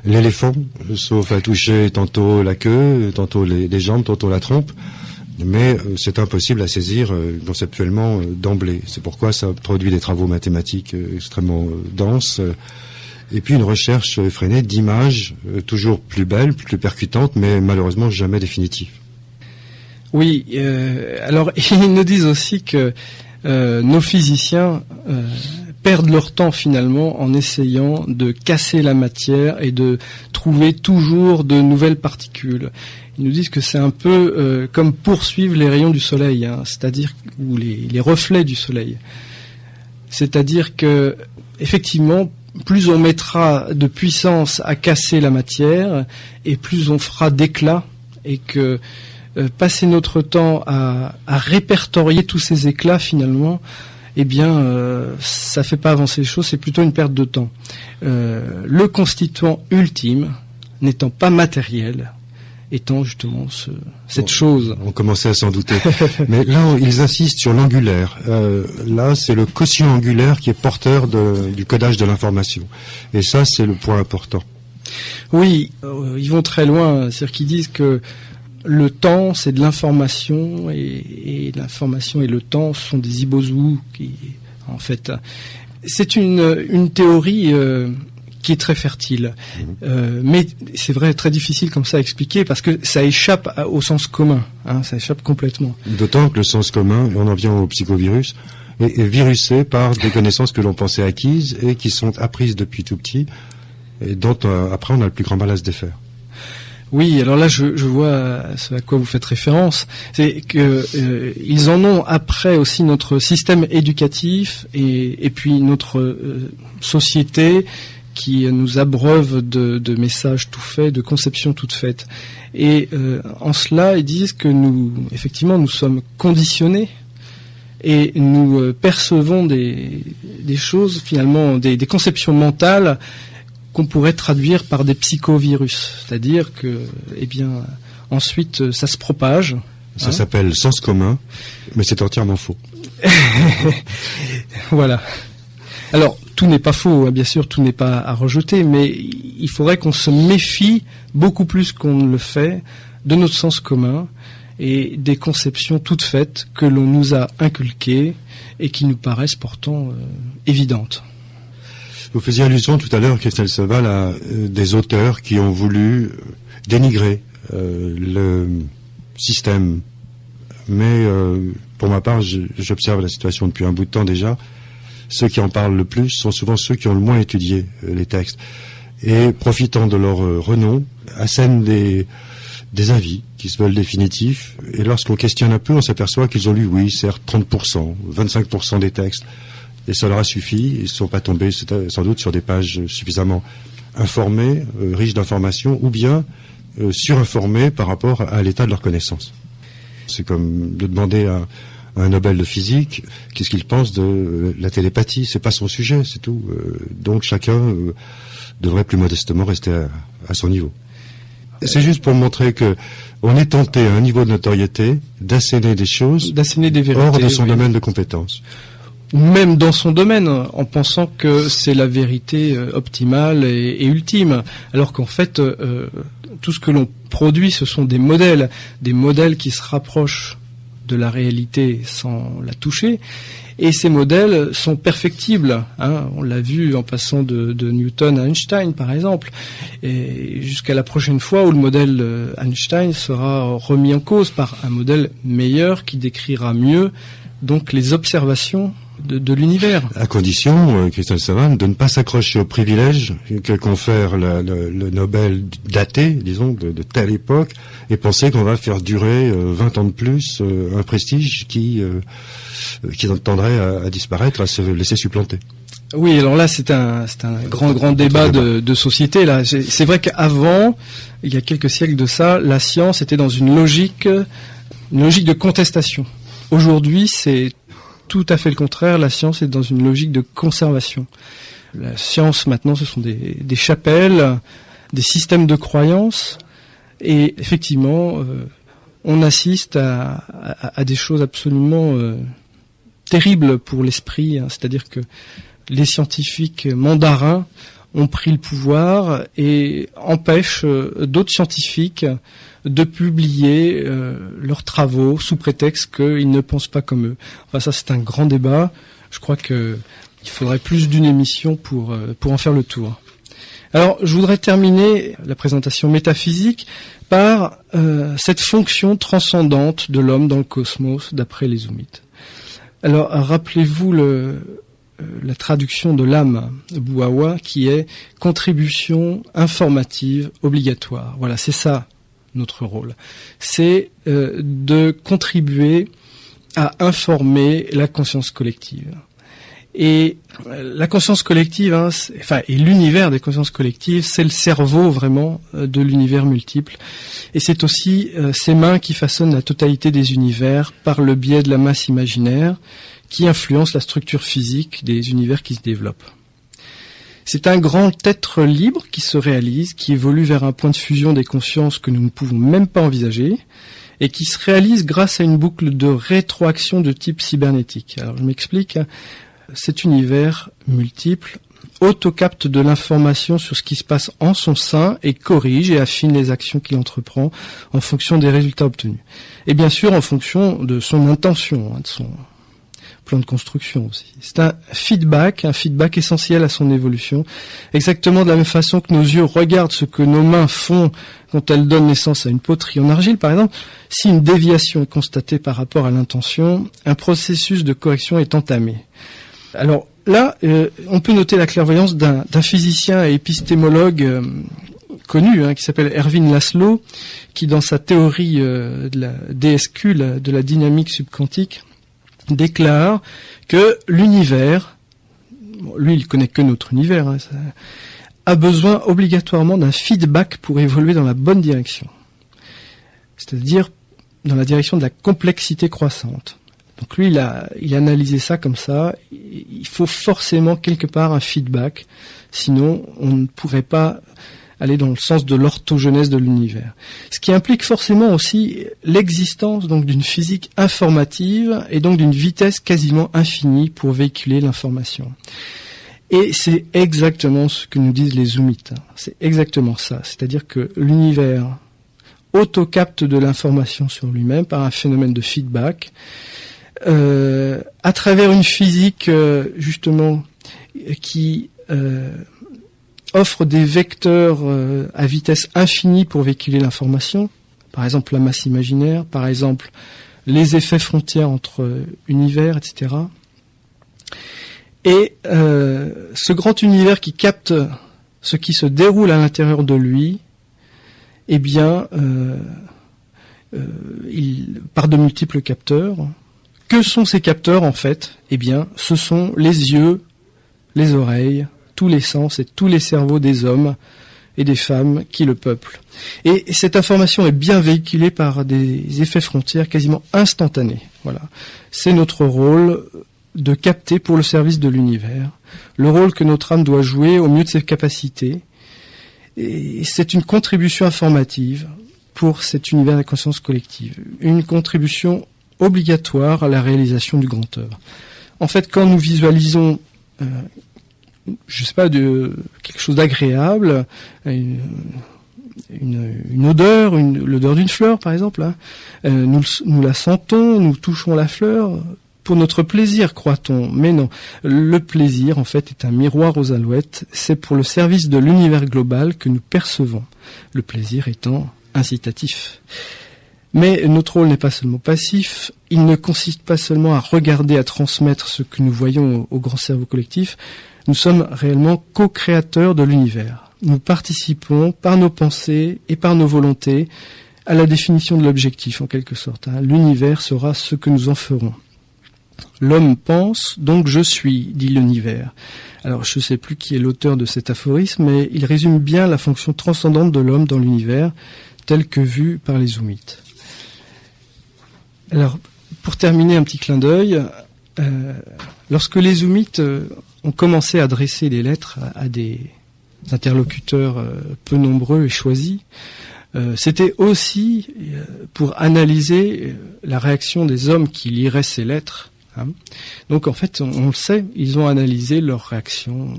l'éléphant, sauf à toucher tantôt la queue, tantôt les jambes, tantôt la trompe, mais c'est impossible à saisir conceptuellement d'emblée. C'est pourquoi ça produit des travaux mathématiques extrêmement denses, et puis une recherche effrénée d'images toujours plus belles, plus percutantes, mais malheureusement jamais définitives. Oui, alors ils nous disent aussi que nos physiciens perdent leur temps finalement en essayant de casser la matière et de trouver toujours de nouvelles particules. Ils nous disent que c'est un peu comme poursuivre les rayons du soleil, c'est-à-dire ou les reflets du soleil. C'est-à-dire que effectivement, plus on mettra de puissance à casser la matière, et plus on fera d'éclats, et que passer notre temps à répertorier tous ces éclats finalement, eh bien, ça fait pas avancer les choses, c'est plutôt une perte de temps. Le constituant ultime, n'étant pas matériel, étant justement cette chose. On commençait à s'en douter. Mais là, ils insistent sur l'angulaire. Là, c'est le quotient angulaire qui est porteur du codage de l'information. Et ça, c'est le point important. Oui, ils vont très loin. C'est-à-dire qu'ils disent que le temps, c'est de l'information, et l'information et le temps sont des ibozoous qui, en fait, c'est une théorie qui est très fertile, mais c'est vrai très difficile comme ça à expliquer parce que ça échappe au sens commun, ça échappe complètement. D'autant que le sens commun, on en vient au psychovirus, est virusé par des connaissances que l'on pensait acquises et qui sont apprises depuis tout petit et dont après on a le plus grand mal à se défaire. Oui, alors là, je vois ce à quoi vous faites référence. C'est que ils en ont après aussi notre système éducatif et puis notre société qui nous abreuve de messages tout faits, de conceptions toutes faites. Et en cela, ils disent que nous sommes conditionnés et nous percevons des choses, finalement, des conceptions mentales qu'on pourrait traduire par des psychovirus, c'est-à-dire que, ensuite, ça se propage. Ça s'appelle sens commun, mais c'est entièrement faux. Voilà. Alors, tout n'est pas faux, bien sûr, tout n'est pas à rejeter, mais il faudrait qu'on se méfie beaucoup plus qu'on ne le fait de notre sens commun et des conceptions toutes faites que l'on nous a inculquées et qui nous paraissent pourtant évidentes. Vous faisiez allusion tout à l'heure, Christelle Seval, à des auteurs qui ont voulu dénigrer le système. Mais pour ma part, j'observe la situation depuis un bout de temps déjà. Ceux qui en parlent le plus sont souvent ceux qui ont le moins étudié les textes. Et profitant de leur renom, assènent des avis qui se veulent définitifs. Et lorsqu'on questionne un peu, on s'aperçoit qu'ils ont lu, oui, certes, 30%, 25% des textes. Et ça leur a suffi, ils ne sont pas tombés sans doute sur des pages suffisamment informées, riches d'informations, ou bien surinformées par rapport à l'état de leur connaissance. C'est comme de demander à un Nobel de physique qu'est-ce qu'il pense de la télépathie, c'est pas son sujet, c'est tout. Donc chacun devrait plus modestement rester à son niveau. C'est juste pour montrer que on est tenté à un niveau de notoriété d'asséner des choses, d'asséner des vérités, hors de son domaine de compétence. Même dans son domaine, en pensant que c'est la vérité optimale et ultime, alors qu'en fait, tout ce que l'on produit, ce sont des modèles qui se rapprochent de la réalité sans la toucher, et ces modèles sont perfectibles. On l'a vu en passant de Newton à Einstein, par exemple, et jusqu'à la prochaine fois où le modèle Einstein sera remis en cause par un modèle meilleur qui décrira mieux donc les observations de l'univers. À condition, Christophe Savane, de ne pas s'accrocher au privilège que confère le Nobel daté, disons, de telle époque, et penser qu'on va faire durer 20 ans de plus un prestige qui tendrait à disparaître, à se laisser supplanter. Oui, alors là, c'est un grand débat de société. Là, c'est vrai qu'avant, il y a quelques siècles de ça, la science était dans une logique de contestation. Aujourd'hui, c'est tout à fait le contraire. La science est dans une logique de conservation. La science, maintenant, ce sont des chapelles, des systèmes de croyances, et effectivement, on assiste à des choses absolument terribles pour l'esprit. C'est-à-dire que les scientifiques mandarins ont pris le pouvoir et empêchent d'autres scientifiques de publier leurs travaux sous prétexte qu'ils ne pensent pas comme eux. Enfin, ça, c'est un grand débat. Je crois qu'il faudrait plus d'une émission pour en faire le tour. Alors, je voudrais terminer la présentation métaphysique par cette fonction transcendante de l'homme dans le cosmos, d'après les Zoumites. Alors, rappelez-vous la traduction de l'âme Bouawa, qui est contribution informative obligatoire. Voilà, c'est ça notre rôle. C'est de contribuer à informer la conscience collective. Et la conscience collective, et l'univers des consciences collectives, c'est le cerveau vraiment de l'univers multiple. Et c'est aussi ces mains qui façonnent la totalité des univers par le biais de la masse imaginaire, qui influence la structure physique des univers qui se développent. C'est un grand être libre qui se réalise, qui évolue vers un point de fusion des consciences que nous ne pouvons même pas envisager, et qui se réalise grâce à une boucle de rétroaction de type cybernétique. Alors je m'explique, cet univers multiple autocapte de l'information sur ce qui se passe en son sein et corrige et affine les actions qu'il entreprend en fonction des résultats obtenus. Et bien sûr en fonction de son intention, de son plan de construction aussi. C'est un feedback essentiel à son évolution, exactement de la même façon que nos yeux regardent ce que nos mains font quand elles donnent naissance à une poterie en argile, par exemple. Si une déviation est constatée par rapport à l'intention, un processus de correction est entamé. Alors là, on peut noter la clairvoyance d'un physicien et épistémologue connu, qui s'appelle Erwin Laszlo, qui dans sa théorie de la DSQ, de la dynamique subquantique, déclare que l'univers, lui il connaît que notre univers, a besoin obligatoirement d'un feedback pour évoluer dans la bonne direction. C'est-à-dire dans la direction de la complexité croissante. Donc lui il a analysé ça comme ça, il faut forcément quelque part un feedback, sinon on ne pourrait pas aller dans le sens de l'orthogenèse de l'univers. Ce qui implique forcément aussi l'existence donc d'une physique informative et donc d'une vitesse quasiment infinie pour véhiculer l'information. Et c'est exactement ce que nous disent les Zoumites. C'est exactement ça. C'est-à-dire que l'univers autocapte de l'information sur lui-même par un phénomène de feedback à travers une physique justement qui offre des vecteurs à vitesse infinie pour véhiculer l'information, par exemple la masse imaginaire, par exemple les effets frontières entre univers, etc. Et ce grand univers qui capte ce qui se déroule à l'intérieur de lui, eh bien, par de multiples capteurs. Que sont ces capteurs en fait ? Eh bien, ce sont les yeux, les oreilles, tous les sens et tous les cerveaux des hommes et des femmes qui le peuplent. Et cette information est bien véhiculée par des effets frontières quasiment instantanés. Voilà. C'est notre rôle de capter pour le service de l'univers, le rôle que notre âme doit jouer au mieux de ses capacités. Et c'est une contribution informative pour cet univers de la conscience collective, une contribution obligatoire à la réalisation du grand œuvre. En fait, quand nous visualisons quelque chose d'agréable, une odeur, l'odeur d'une fleur par exemple, nous la sentons, nous touchons la fleur pour notre plaisir, croit-on. Mais non, le plaisir en fait est un miroir aux alouettes, c'est pour le service de l'univers global que nous percevons, le plaisir étant incitatif. Mais notre rôle n'est pas seulement passif, il ne consiste pas seulement à regarder, à transmettre ce que nous voyons au grand cerveau collectif, nous sommes réellement co-créateurs de l'univers. Nous participons par nos pensées et par nos volontés à la définition de l'objectif en quelque sorte. L'univers sera ce que nous en ferons. L'homme pense, donc je suis, dit l'univers. Alors je ne sais plus qui est l'auteur de cet aphorisme, mais il résume bien la fonction transcendante de l'homme dans l'univers, telle que vue par les Zoomites. Alors, pour terminer, un petit clin d'œil, lorsque les Zoomites ont commencé à adresser des lettres à des interlocuteurs peu nombreux et choisis, c'était aussi pour analyser la réaction des hommes qui liraient ces lettres. Donc en fait, on le sait, ils ont analysé leurs réactions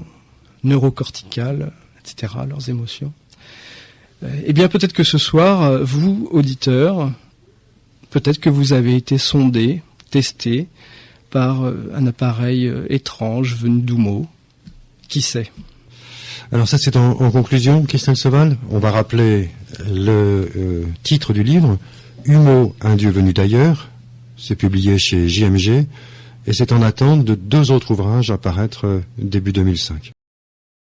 neurocorticales, etc., leurs émotions. Eh bien peut-être que ce soir, vous, auditeurs, peut-être que vous avez été sondés, testés par un appareil étrange venu d'Humo. Qui sait? Alors ça c'est en conclusion, Christelle Seval. On va rappeler le titre du livre, Humo, un dieu venu d'ailleurs. C'est publié chez JMG et c'est en attente de 2 autres ouvrages à paraître début 2005.